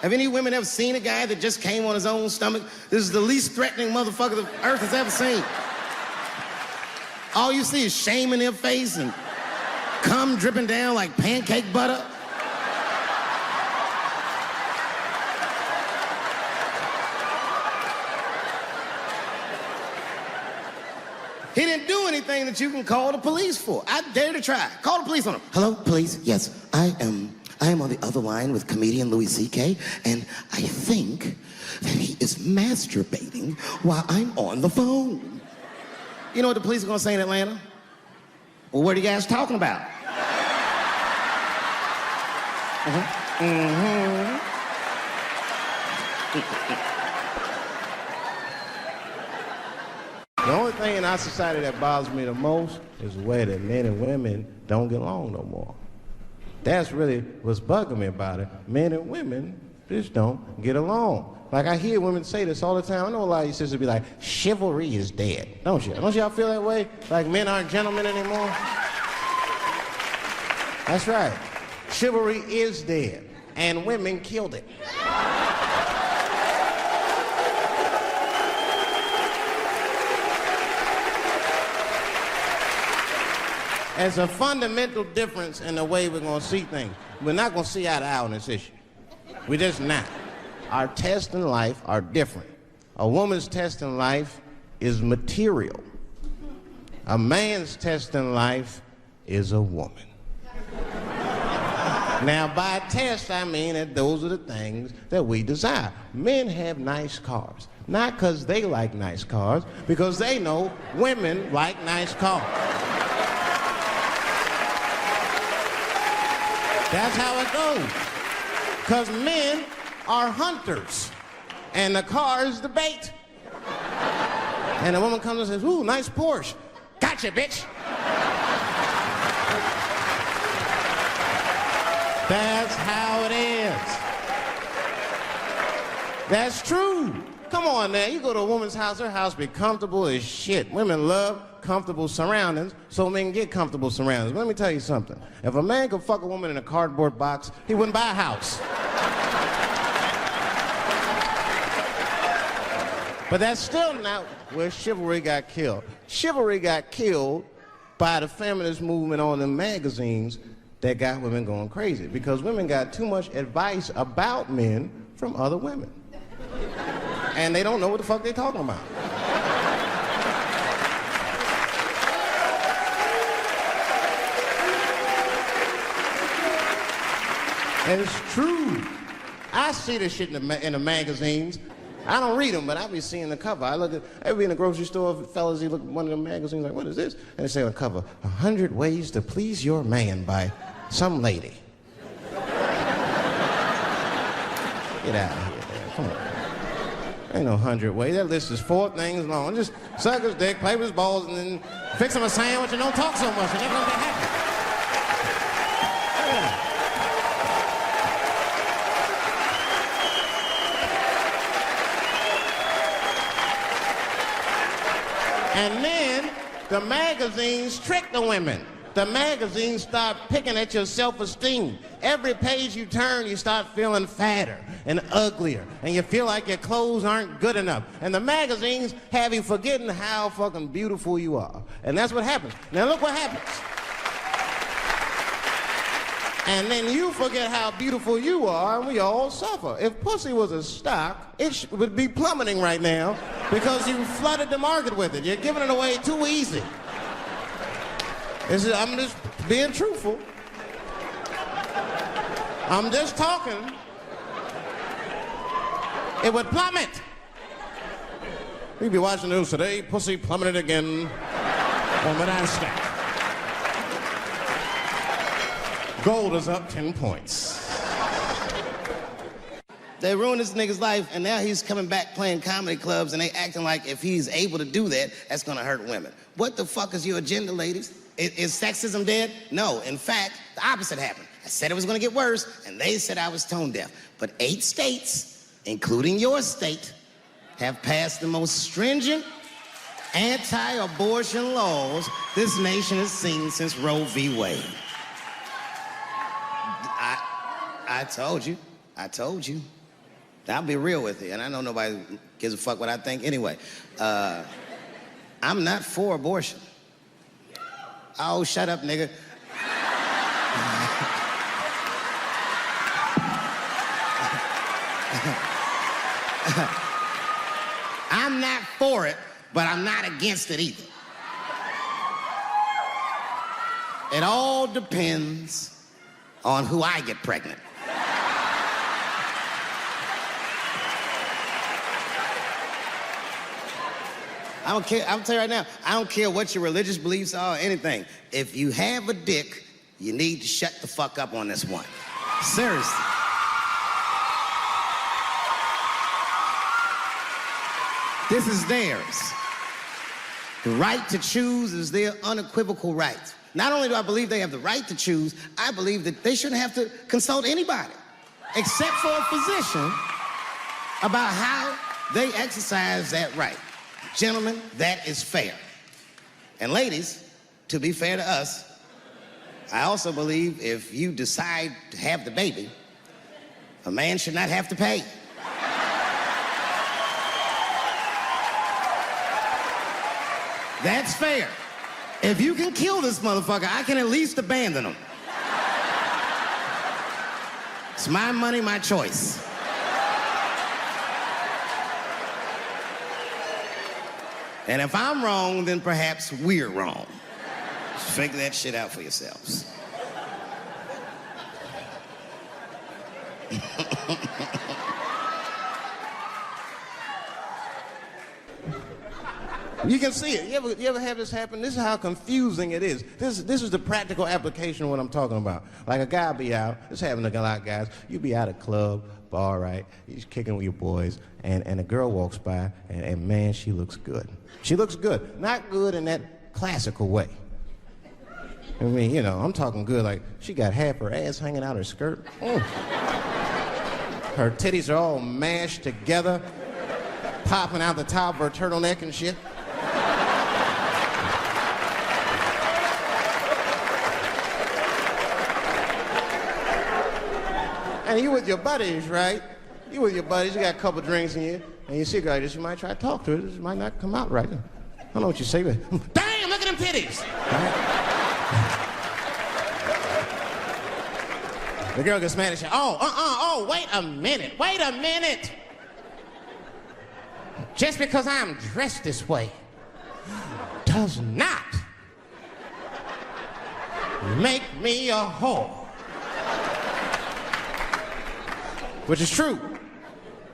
Have any women ever seen a guy that just came on his own stomach? This is the least threatening motherfucker the earth has ever seen. All you see is shame in their face and cum dripping down like pancake butter. He didn't do anything that you can call the police for. I dare to try. Call the police on him. Hello, police? Yes, I am on the other line with comedian Louis C.K., and I think that he is masturbating while I'm on the phone. You know what the police are gonna say in Atlanta? Well, what are you guys talking about? The only thing in our society that bothers me the most is the way that men and women don't get along no more. That's really what's bugging me about it. Men and women just don't get along. Like, I hear women say this all the time. I know a lot of you sisters be like, chivalry is dead. Don't you? Don't y'all feel that way? Like men aren't gentlemen anymore? That's right. Chivalry is dead, and women killed it. There's a fundamental difference in the way we're going to see things. We're not going to see eye to eye on this issue. We're just not. Our tests in life are different. A woman's test in life is material. A man's test in life is a woman. Now, by test, I mean that those are the things that we desire. Men have nice cars. Not because they like nice cars, because they know women like nice cars. That's how it goes. Because men are hunters, and the car is the bait. And a woman comes and says, ooh, nice Porsche. Gotcha, bitch. That's how it is. That's true. Come on now, you go to a woman's house, her house be comfortable as shit. Women love comfortable surroundings, so men get comfortable surroundings. But let me tell you something. If a man could fuck a woman in a cardboard box, he wouldn't buy a house. But that's still not where chivalry got killed. Chivalry got killed by the feminist movement on the magazines that got women going crazy, because women got too much advice about men from other women. and they don't know what the fuck they're talking about. And it's true. I see this shit in the magazines. I don't read them, but I be seeing the cover. I be in the grocery store, fellas, you look at one of the magazines like, what is this? And they say on the cover, 100 Ways to Please Your Man by some lady. Get out of here, man. Come on. Ain't no 100 ways. That list is 4 things long. Just suck his dick, play with his balls, and then fix him a sandwich and don't talk so much. And they're gonna be happy. Yeah. And then the magazines trick the women. The magazines start picking at your self-esteem. Every page you turn, you start feeling fatter and uglier, and you feel like your clothes aren't good enough. And the magazines have you forgetting how fucking beautiful you are. And that's what happens. Now look what happens. And then you forget how beautiful you are, and we all suffer. If pussy was a stock, it would be plummeting right now because you flooded the market with it. You're giving it away too easy. I'm just being truthful. I'm just talking. It would plummet. We'd be watching the news today. Pussy plummeted again on the NASDAQ. Gold is up 10 points. They ruined this nigga's life, and now he's coming back playing comedy clubs, and they acting like if he's able to do that, that's gonna hurt women. What the fuck is your agenda, ladies? Is sexism dead? No, in fact, the opposite happened. I said it was gonna get worse, and they said I was tone deaf. But 8 states, including your state, have passed the most stringent anti-abortion laws this nation has seen since Roe v. Wade. I told you. I'll be real with you, and I know nobody gives a fuck what I think anyway. I'm not for abortion. Oh, shut up, nigga. I'm not for it, but I'm not against it either. It all depends on who I get pregnant. I don't care. I'll tell you right now, I don't care what your religious beliefs are or anything. If you have a dick, you need to shut the fuck up on this one. Seriously. This is theirs. The right to choose is their unequivocal right. Not only do I believe they have the right to choose, I believe that they shouldn't have to consult anybody, except for a physician, about how they exercise that right. Gentlemen, that is fair. And ladies, to be fair to us, I also believe if you decide to have the baby, a man should not have to pay. That's fair. If you can kill this motherfucker, I can at least abandon him. It's my money, my choice. And if I'm wrong, then perhaps we're wrong. Just figure that shit out for yourselves. You can see it. You ever have this happen? This is how confusing it is. This is the practical application of what I'm talking about. Like a guy be out, this happens to a lot of guys, you be out at a club, bar, right? You're kicking with your boys, and a girl walks by, and man, she looks good. She looks good. Not good in that classical way. I mean, you know, I'm talking good like she got half her ass hanging out her skirt. Her titties are all mashed together, popping out the top of her turtleneck and shit. And you with your buddies, right? You with your buddies, you got a couple drinks in you, and you see a girl like this, you might try to talk to her. This might not come out right. I don't know what you say, but damn, look at them titties! Right? The girl gets mad and says, oh, wait a minute. just because I'm dressed this way does not make me a whore. Which is true.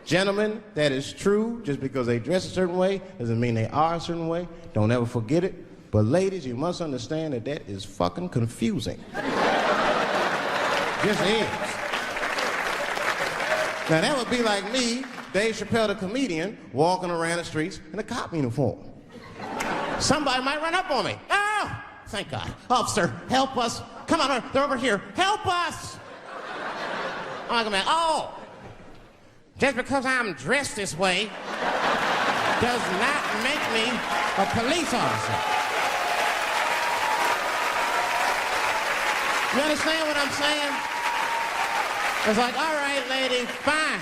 Gentlemen, that is true. Just because they dress a certain way doesn't mean they are a certain way. Don't ever forget it. But ladies, you must understand that that is fucking confusing. Just is. Now that would be like me, Dave Chappelle the comedian, walking around the streets in a cop uniform. Somebody might run up on me. Oh, thank God. Officer, help us. Come on, they're over here. Help us. I'm like, oh, just because I'm dressed this way does not make me a police officer. You understand what I'm saying? It's like, all right, lady, fine.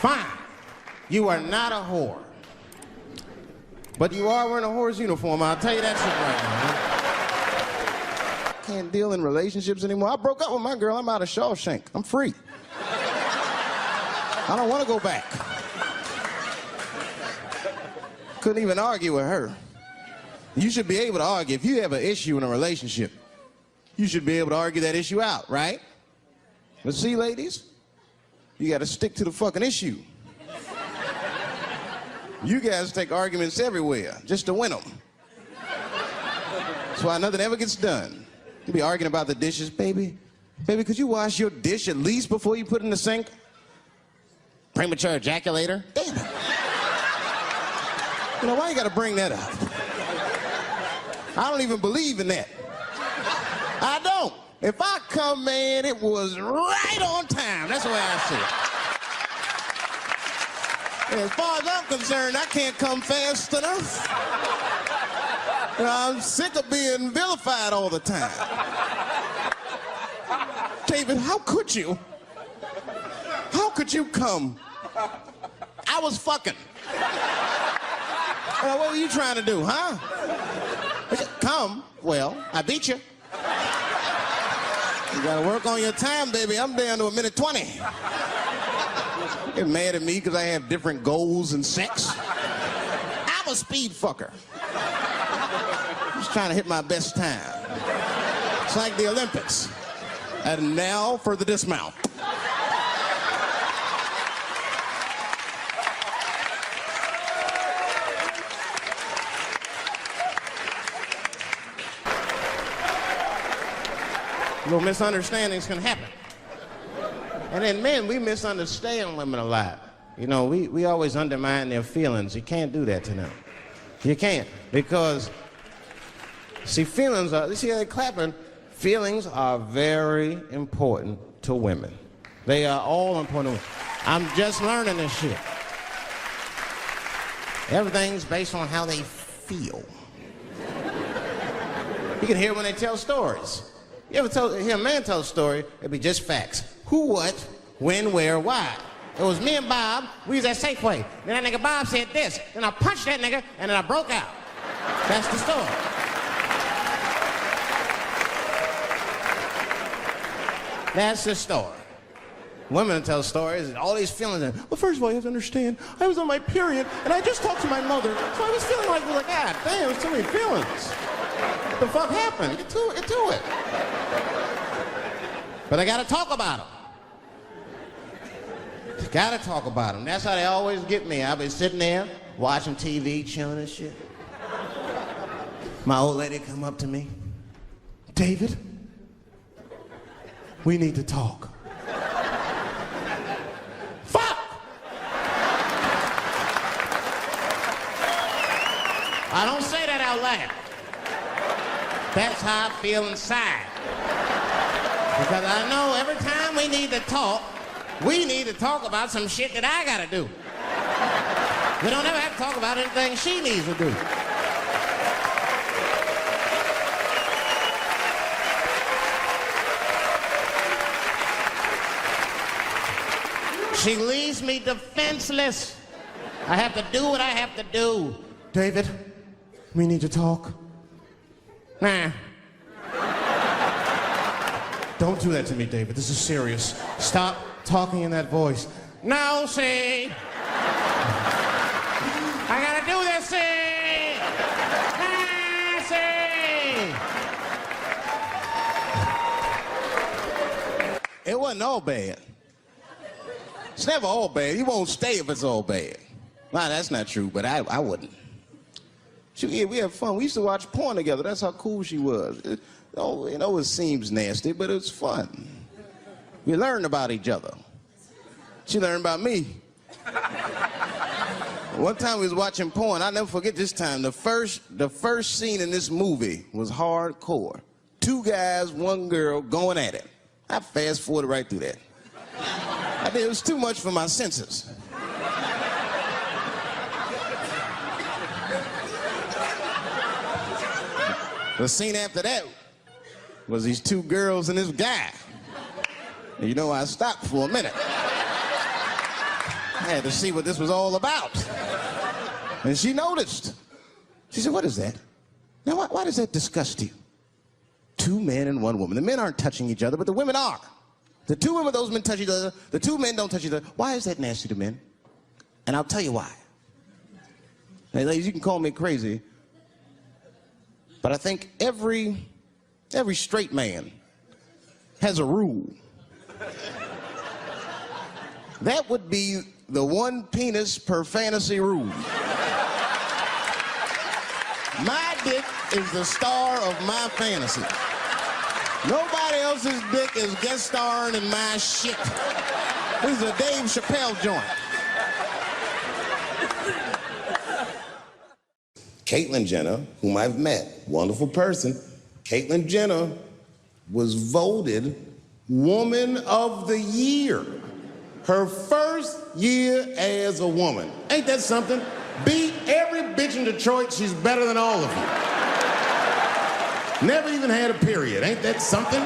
Fine. You are not a whore. But you are wearing a whore's uniform. I'll tell you that shit right now. Can't deal in relationships anymore. I broke up with my girl. I'm out of Shawshank. I'm free. I don't want to go back. Couldn't even argue with her. You should be able to argue. If you have an issue in a relationship, you should be able to argue that issue out, right? But see, ladies, you got to stick to the fucking issue. You guys take arguments everywhere just to win them. That's why nothing ever gets done. You be arguing about the dishes. Baby, could you wash your dish at least before you put it in the sink? Premature ejaculator? Damn it. You know, why you got to bring that up? I don't even believe in that. I don't. If I come, man, it was right on time. That's the way I see it. And as far as I'm concerned, I can't come fast enough. You know, I'm sick of being vilified all the time. David, how could you? How could you come? I was fucking. What were you trying to do, huh? Come. Well, I beat you. You gotta work on your time, baby. I'm down to 1:20. Get mad at me because I have different goals in sex. I'm a speed fucker. Just trying to hit my best time. It's like the Olympics. And now for the dismount. Little misunderstandings can happen. And then men, we misunderstand women a lot. You know, we always undermine their feelings. You can't do that to them. You can't, because, see, feelings are, you see how they're clapping? Feelings are very important to women. They are all important. I'm just learning this shit. Everything's based on how they feel. You can hear when they tell stories. You ever hear a man tell a story, it'd be just facts. Who, what, when, where, why. It was me and Bob, we was at Safeway. Then that nigga Bob said this, then I punched that nigga, and then I broke out. That's the story. That's the story. Women tell stories, all these feelings. Well, first of all, you have to understand, I was on my period, and I just talked to my mother, so I was feeling like, God damn, there's too many feelings. What the fuck happened? Get to it. But I gotta talk about them. Gotta talk about them. That's how they always get me. I'll be sitting there, watching TV, chilling and shit. My old lady come up to me. David, we need to talk. Fuck! I don't say that out loud. That's how I feel inside. Because I know every time we need to talk about some shit that I gotta do. We don't ever have to talk about anything she needs to do. She leaves me defenseless. I have to do what I have to do. David, we need to talk. Nah. Don't do that to me, David. This is serious. Stop talking in that voice. No, see. It wasn't all bad. It's never all bad. You won't stay if it's all bad. Well, that's not true, but I wouldn't. We had fun. We used to watch porn together. That's how cool she was. It seems nasty, but it's fun. We learned about each other. She learned about me. One time we was watching porn. I'll never forget this time. The first scene in this movie was hardcore. 2 guys, 1 girl going at it. I fast-forwarded right through that. It was too much for my senses. The scene after that was these 2 girls and this guy. And you know, I stopped for a minute. I had to see what this was all about. And she noticed. She said, "What is that? Now, why does that disgust you? 2 men and 1 woman. The men aren't touching each other, but the women are. The 2 women, those men touch each other. The 2 men don't touch each other. Why is that nasty to men? And I'll tell you why. Hey, ladies, you can call me crazy, but I think every straight man has a rule. That would be the 1 penis per fantasy rule. My dick is the star of my fantasy. Nobody else's dick is guest starring in my shit. This is a Dave Chappelle joint. Caitlyn Jenner, whom I've met, wonderful person, Caitlyn Jenner was voted Woman of the Year. Her first year as a woman. Ain't that something? Beat every bitch in Detroit, she's better than all of you. Never even had a period. Ain't that something?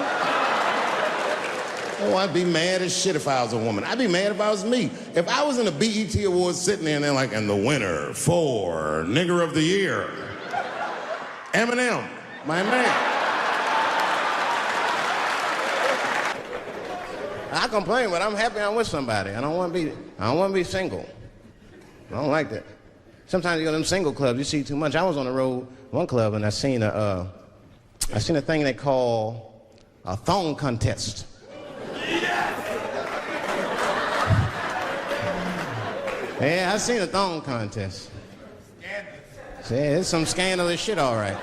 Oh, I'd be mad as shit if I was a woman. I'd be mad if I was me. If I was in a BET Awards sitting there and they're like, and the winner for Nigger of the Year, Eminem, my man. I complain, but I'm happy I'm with somebody. I don't want to be single. I don't like that. Sometimes you go to them single clubs, you see too much. I was on the road, one club, and I seen a thing they call a thong contest. Yeah, I seen a thong contest. Yeah, it's some scandalous shit, all right.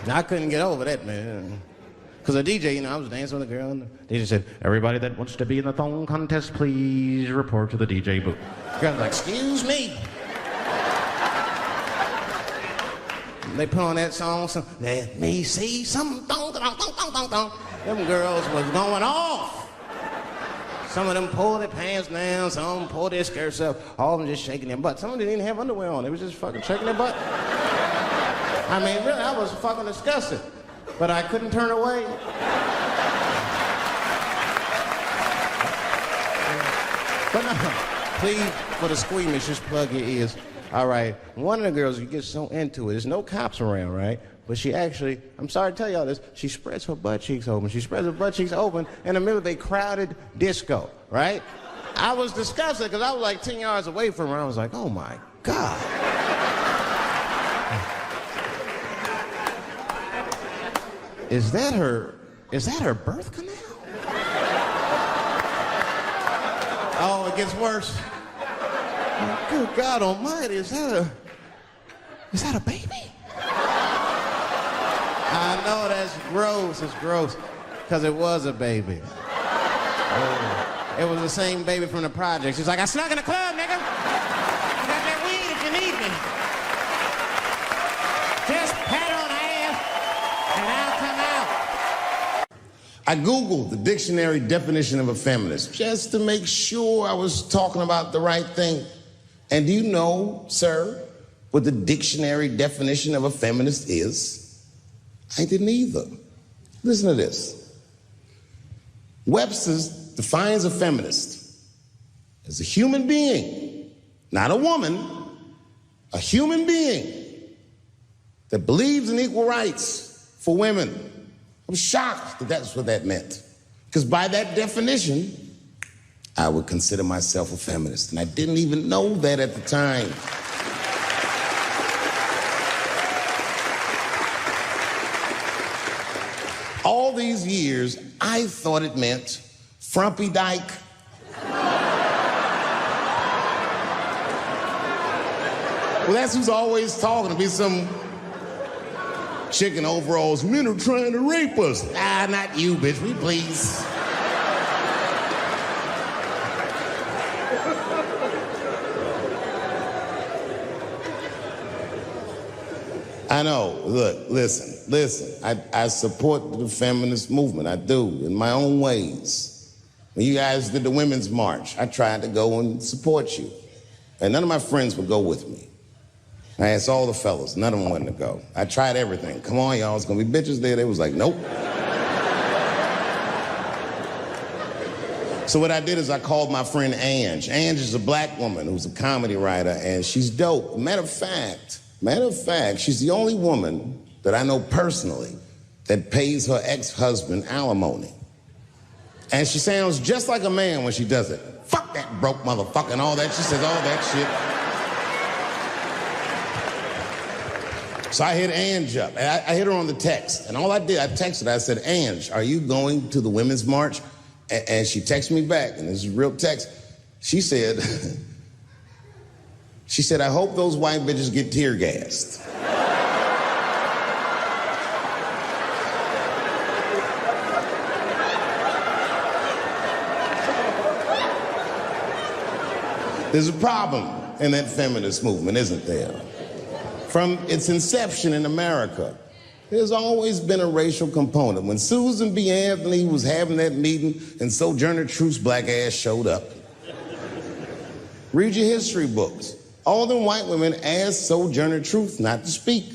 I couldn't get over that, man. Because the DJ, I was dancing with a girl, and the DJ said, "Everybody that wants to be in the thong contest, please report to the DJ booth." The girl was like, "Excuse me." They put on that song, so, "Let me see some thong, thong, thong, thong, thong, thong." Them girls was going off. Some of them pulled their pants down, some of them pulled their skirts up, all of them just shaking their butt. Some of them didn't even have underwear on, they was just fucking shaking their butt. I mean, really, I was fucking disgusted. But I couldn't turn away. But no, please, for the squeamish, just plug your ears. All right, one of the girls, you get so into it, there's no cops around, right? But she actually, I'm sorry to tell y'all this, she spreads her butt cheeks open. She spreads her butt cheeks open in the middle of a crowded disco, right? I was disgusted because I was like 10 yards away from her. I was like, oh my God. Is that her birth canal? Oh, it gets worse. Oh, good God Almighty, is that a baby? I know that's gross, it's gross, because it was a baby. It was the same baby from the project. She's like, "I snuck in the club, nigga. I got that weed if you need me. Just pat on the ass, and I'll come out." I Googled the dictionary definition of a feminist just to make sure I was talking about the right thing. And do you know, sir, what the dictionary definition of a feminist is? I didn't either. Listen to this. Webster's defines a feminist as a human being, not a woman, a human being that believes in equal rights for women. I was shocked that that's what that meant. Because by that definition, I would consider myself a feminist. And I didn't even know that at the time. all these years, I thought it meant frumpy dyke. Well, that's who's always talking to me, some chick in overalls. Men are trying to rape us. Ah, not you, bitch. We please. I know. Look, listen. I support the feminist movement. I do, in my own ways. When you guys did the Women's March, I tried to go and support you. And none of my friends would go with me. I asked all the fellas, none of them wanted to go. I tried everything. Come on, y'all, it's gonna be bitches there. They was like, nope. So what I did is I called my friend Ange. Ange is a black woman who's a comedy writer, and she's dope. Matter of fact, she's the only woman that I know personally that pays her ex-husband alimony. And she sounds just like a man when she does it. Fuck that broke motherfucker and all that. She says all that shit. So I hit Ange up, and I hit her on the text. And all I did, I texted her, I said, Ange, are you going to the Women's March? And she texted me back, and this is real text. She said, I hope those white bitches get tear gassed. There's a problem in that feminist movement, isn't there? From its inception in America, there's always been a racial component. When Susan B. Anthony was having that meeting and Sojourner Truth's black ass showed up, read your history books. All them white women asked Sojourner Truth not to speak.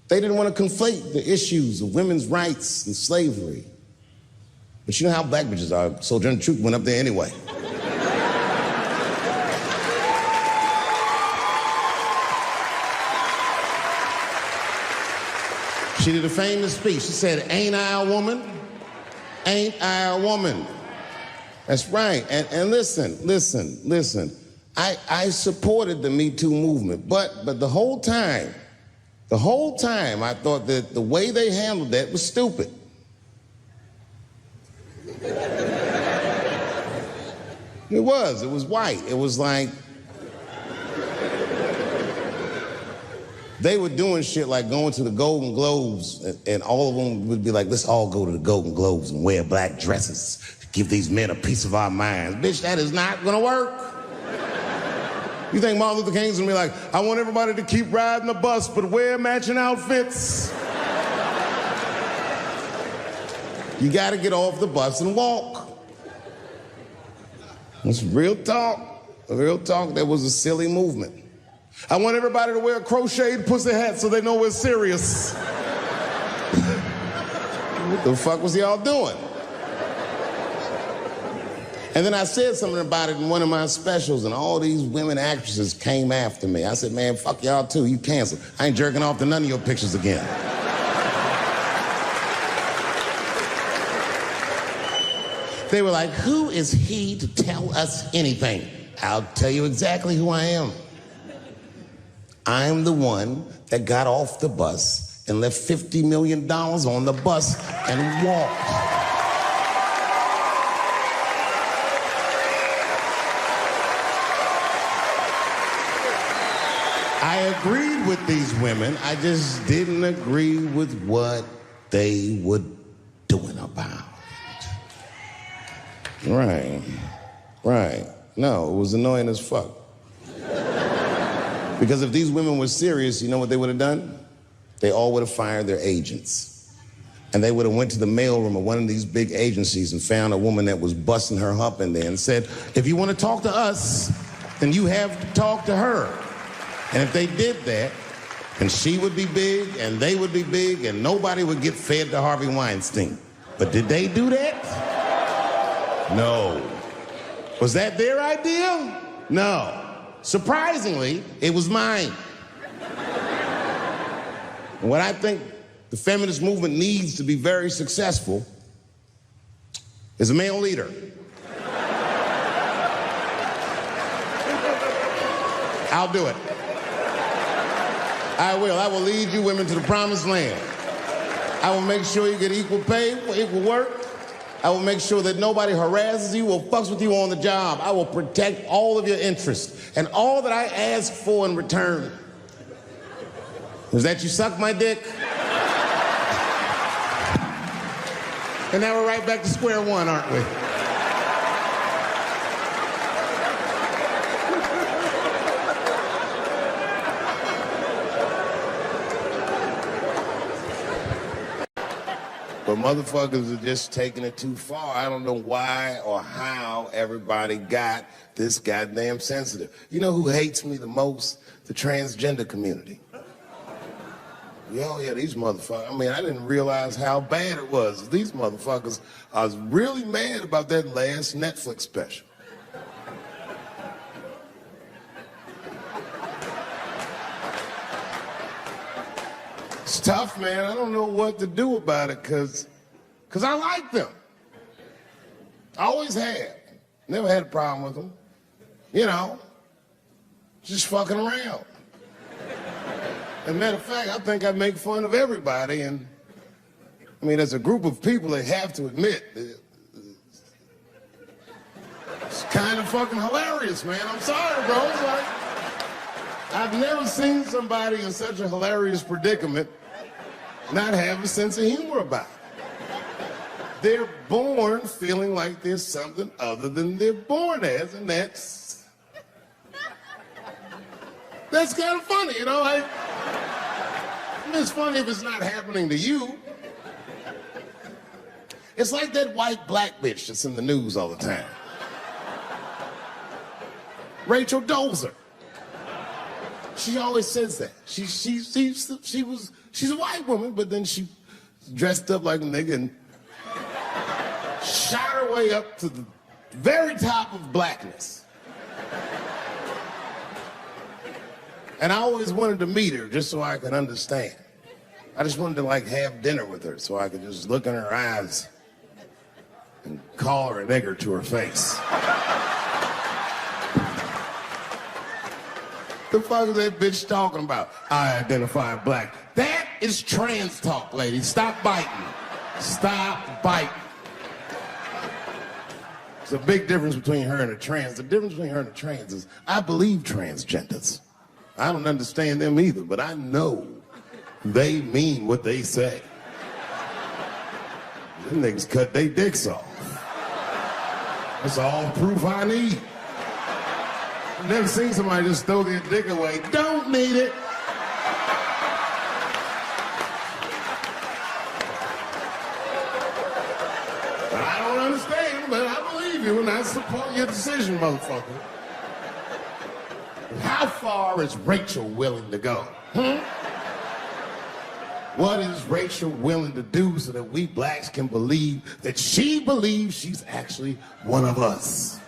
They didn't want to conflate the issues of women's rights and slavery. But you know how black bitches are. Sojourner Truth went up there anyway. She did a famous speech. She said, ain't I a woman? Ain't I a woman? That's right. And listen. I supported the Me Too movement, but the whole time, I thought that the way they handled that was stupid. It was white. It was like, they were doing shit like going to the Golden Globes, and all of them would be like, let's all go to the Golden Globes and wear black dresses to give these men a piece of our minds. Bitch, that is not gonna work. You think Martin Luther King's gonna be like, I want everybody to keep riding the bus, but wear matching outfits? You gotta get off the bus and walk. It's real talk. Real talk, that was a silly movement. I want everybody to wear a crocheted pussy hat so they know we're serious. What the fuck was y'all doing? And then I said something about it in one of my specials, and all these women actresses came after me. I said, man, fuck y'all too, you canceled. I ain't jerking off to none of your pictures again. They were like, who is he to tell us anything? I'll tell you exactly who I am. I'm the one that got off the bus and left $50 million on the bus and walked. I agreed with these women. I just didn't agree with what they were doing about it. Right. No, it was annoying as fuck. Because if these women were serious, you know what they would have done? They all would have fired their agents. And they would have went to the mailroom of one of these big agencies and found a woman that was busting her hump in there and said, if you want to talk to us, then you have to talk to her. And if they did that, then she would be big and they would be big and nobody would get fed to Harvey Weinstein. But did they do that? No. Was that their idea? No. Surprisingly, it was mine. And what I think the feminist movement needs to be very successful is a male leader. I'll do it. I will. I will lead you women to the promised land. I will make sure you get equal pay for equal work. I will make sure that nobody harasses you or fucks with you on the job. I will protect all of your interests. And all that I ask for in return is that you suck my dick. And now we're right back to square one, aren't we? But motherfuckers are just taking it too far. I don't know why or how everybody got this goddamn sensitive. You know who hates me the most? The transgender community. Yeah, these motherfuckers. I mean, I didn't realize how bad it was. These motherfuckers, I was really mad about that last Netflix special. It's tough, man. I don't know what to do about it because I like them. I always have. Never had a problem with them. You know, just fucking around. As a matter of fact, I think I make fun of everybody, and I mean, as a group of people, they have to admit it's kind of fucking hilarious, man. I'm sorry, bro. It's like, I've never seen somebody in such a hilarious predicament not have a sense of humor about it. They're born feeling like there's something other than they're born as, and that's kind of funny, you know? I mean, it's funny if it's not happening to you. It's like that white black bitch that's in the news all the time. Rachel Dolezal. She always says that. She's a white woman, but then she dressed up like a nigga and shot her way up to the very top of blackness. And I always wanted to meet her just so I could understand. I just wanted to like have dinner with her so I could just look in her eyes and call her a nigger to her face. The fuck is that bitch talking about? I identify black. That is trans talk, ladies. Stop biting. Stop biting. There's a big difference between her and a trans. The difference between her and a trans is I believe transgenders. I don't understand them either, but I know they mean what they say. Them niggas cut their dicks off. That's all proof I need. I've never seen somebody just throw their dick away. Don't need it. I don't understand, but I believe you and I support your decision, motherfucker. How far is Rachel willing to go? What is Rachel willing to do so that we blacks can believe that she believes she's actually one of us?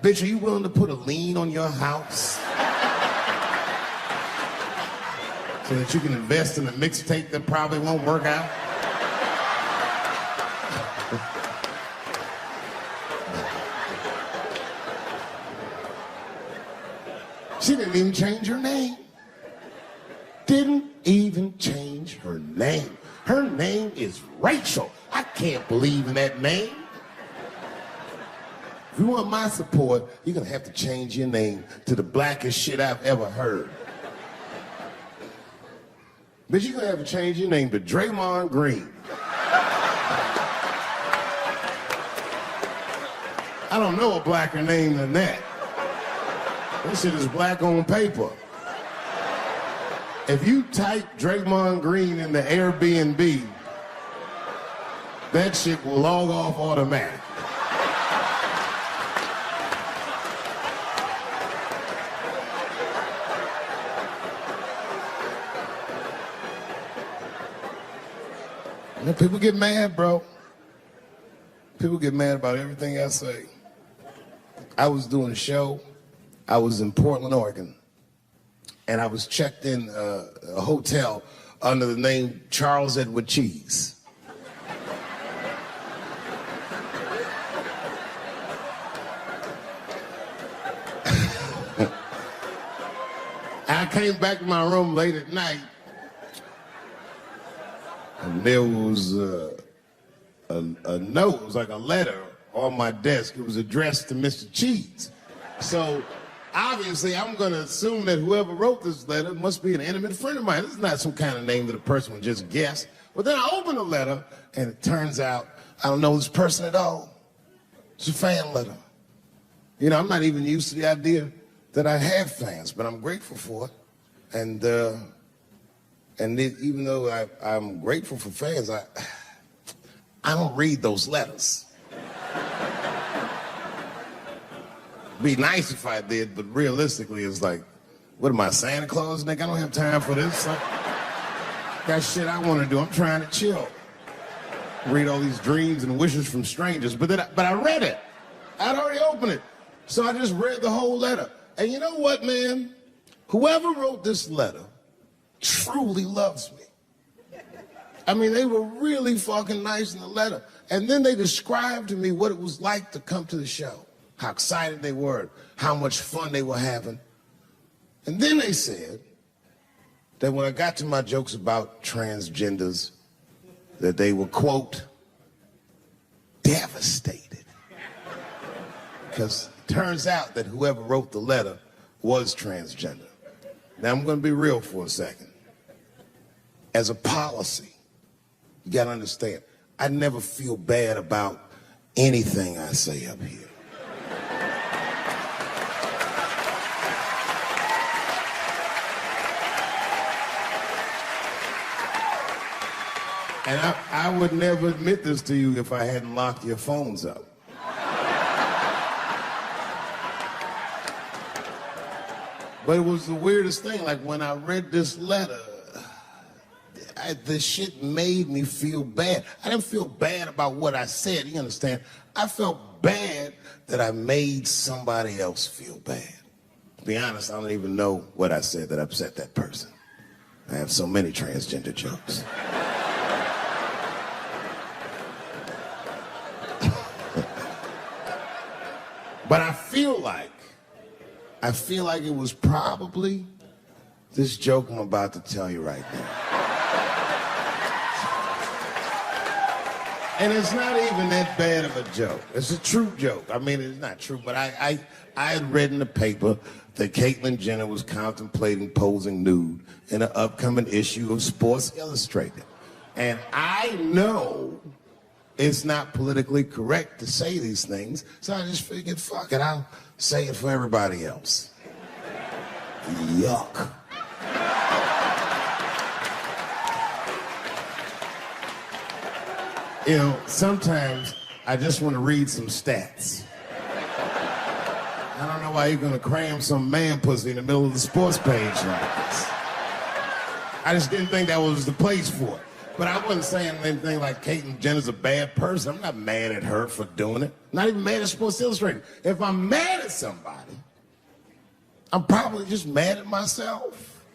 Bitch, are you willing to put a lien on your house so that you can invest in a mixtape that probably won't work out? She didn't even change her name. Didn't even change her name. Her name is Rachel. I can't believe in that name. If you want my support, you're gonna have to change your name to the blackest shit I've ever heard. But you're gonna have to change your name to Draymond Green. I don't know a blacker name than that. That shit is black on paper. If you type Draymond Green in the Airbnb, that shit will log off automatic. People get mad, bro. People get mad about everything I say. I was doing a show. I was in Portland, Oregon. And I was checked in a hotel under the name Charles Edward Cheese. I came back to my room late at night, And there was a note, it was like a letter on my desk. It was addressed to Mr. Cheese. So obviously I'm gonna assume that whoever wrote this letter must be an intimate friend of mine. This is not some kind of name that a person would just guess. But then I open the letter and it turns out I don't know this person at all. It's a fan letter. You know, I'm not even used to the idea that I have fans, but I'm grateful for it. And even though I'm grateful for fans, I don't read those letters. Be nice if I did, but realistically, it's like, what am I, Santa Claus, nigga? I don't have time for this. Got shit I want to do. I'm trying to chill. Read all these dreams and wishes from strangers, but I read it. I'd already opened it. So I just read the whole letter. And you know what, man? Whoever wrote this letter truly loves me. I mean, they were really fucking nice in the letter. And then they described to me what it was like to come to the show, how excited they were, how much fun they were having. And then they said that when I got to my jokes about transgenders, that they were, quote, devastated. Because it turns out that whoever wrote the letter was transgender. Now, I'm going to be real for a second. As a policy, you got to understand, I never feel bad about anything I say up here. And I would never admit this to you if I hadn't locked your phones up. But it was the weirdest thing. Like, when I read this letter, this shit made me feel bad. I didn't feel bad about what I said, you understand? I felt bad that I made somebody else feel bad. To be honest, I don't even know what I said that upset that person. I have so many transgender jokes. But I feel like it was probably this joke I'm about to tell you right now. And it's not even that bad of a joke. It's a true joke. I mean, it's not true, but I had read in the paper that Caitlyn Jenner was contemplating posing nude in an upcoming issue of Sports Illustrated. And I know it's not politically correct to say these things, so I just figured, fuck it, I'll say it for everybody else. Yuck. You know, sometimes I just want to read some stats. I don't know why you're going to cram some man pussy in the middle of the sports page like this. I just didn't think that was the place for it. But I wasn't saying anything like Caitlyn Jenner's a bad person. I'm not mad at her for doing it. Not even mad at Sports Illustrated. If I'm mad at somebody, I'm probably just mad at myself.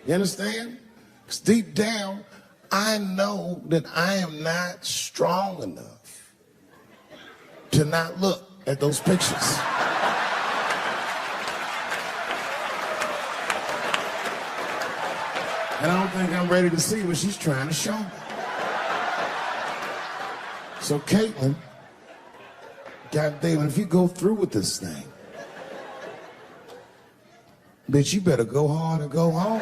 You understand? Because deep down, I know that I am not strong enough to not look at those pictures. And I don't think I'm ready to see what she's trying to show me. So Caitlyn, goddamn, if you go through with this thing, bitch, you better go hard or go home.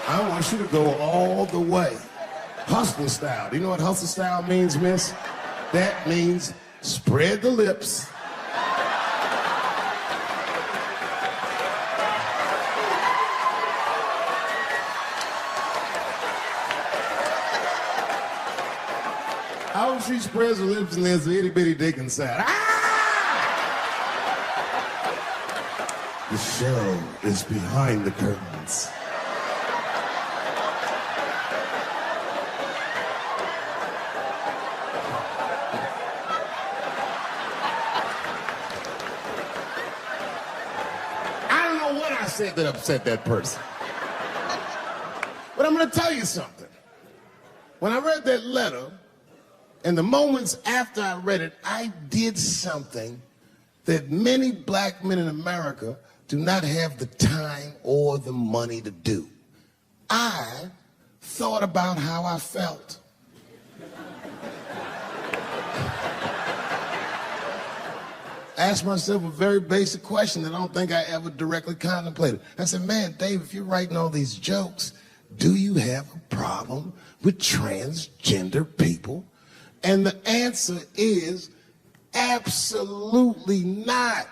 I want you to go all the way. Hustler style. Do you know what hustler style means, miss? That means spread the lips. How she spreads her lips and there's an itty bitty dick inside. Ah! The show is behind the curtains. I don't know what I said that upset that person. But I'm going to tell you something. When I read that letter, in the moments after I read it, I did something that many black men in America do not have the time or the money to do. I thought about how I felt. Asked myself a very basic question that I don't think I ever directly contemplated. I said, man, Dave, if you're writing all these jokes, do you have a problem with transgender people? And the answer is absolutely not.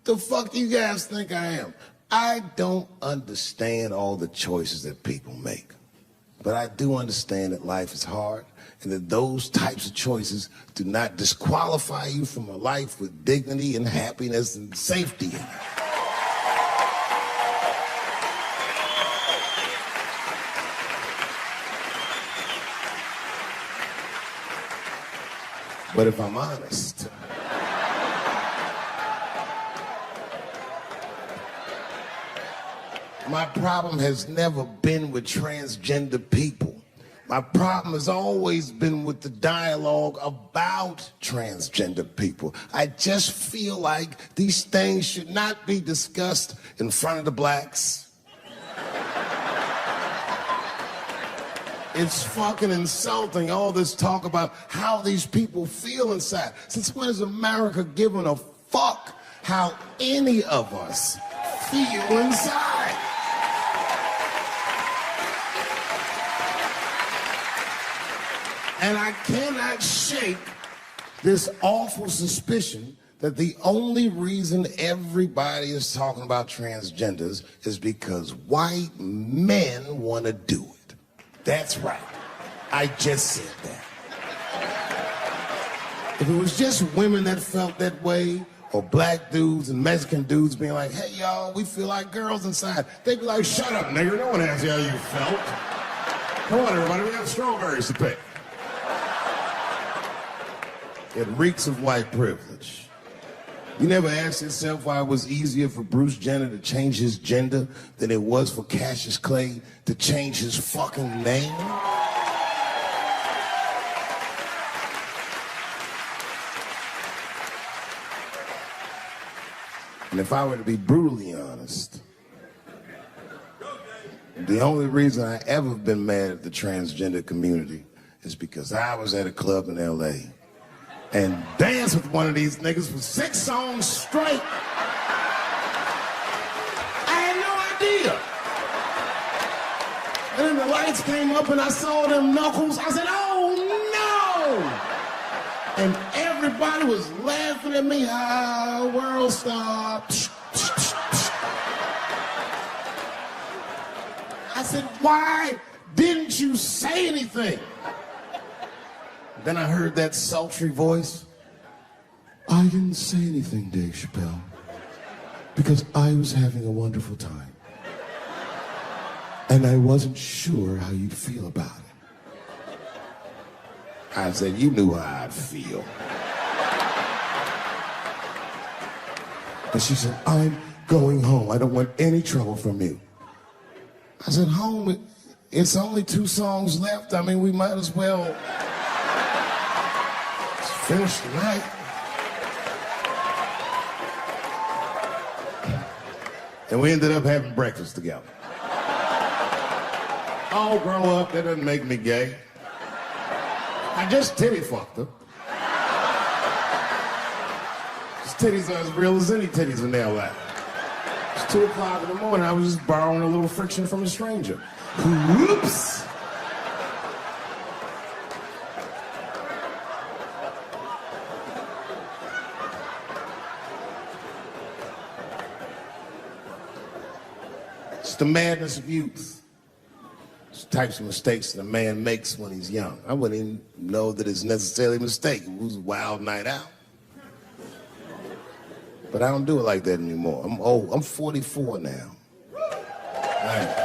The fuck do you guys think I am? I don't understand all the choices that people make. But I do understand that life is hard and that those types of choices do not disqualify you from a life with dignity and happiness and safety in it. But if I'm honest, my problem has never been with transgender people. My problem has always been with the dialogue about transgender people. I just feel like these things should not be discussed in front of the blacks. It's fucking insulting, all this talk about how these people feel inside. Since when has America given a fuck how any of us feel inside? And I cannot shake this awful suspicion that the only reason everybody is talking about transgenders is because white men want to do it. That's right. I just said that. If it was just women that felt that way, or black dudes and Mexican dudes being like, hey, y'all, we feel like girls inside, they'd be like, shut up, nigger, no one asked you how you felt. Come on, everybody, we have strawberries to pick. It reeks of white privilege. You never asked yourself why it was easier for Bruce Jenner to change his gender than it was for Cassius Clay to change his fucking name? And if I were to be brutally honest, the only reason I ever been mad at the transgender community is because I was at a club in L.A. and danced with one of these niggas for 6 songs straight. I had no idea. And then the lights came up and I saw them knuckles. I said, oh no! And everybody was laughing at me. Ah, world star. I said, why didn't you say anything? Then I heard that sultry voice. I didn't say anything, Dave Chappelle, because I was having a wonderful time. And I wasn't sure how you'd feel about it. I said, you knew how I'd feel. And she said, I'm going home. I don't want any trouble from you. I said, home? It's only 2 songs left. I mean, we might as well finish the night. And we ended up having breakfast together. Oh, grow up, that doesn't make me gay. I just titty fucked her. His titties are as real as any titties in their life. It's 2 o'clock in the morning, I was just borrowing a little friction from a stranger. Whoops! It's the madness of youth. It's the types of mistakes that a man makes when he's young. I wouldn't even know that it's necessarily a mistake. It was a wild night out. But I don't do it like that anymore. I'm old. I'm 44 now. All right.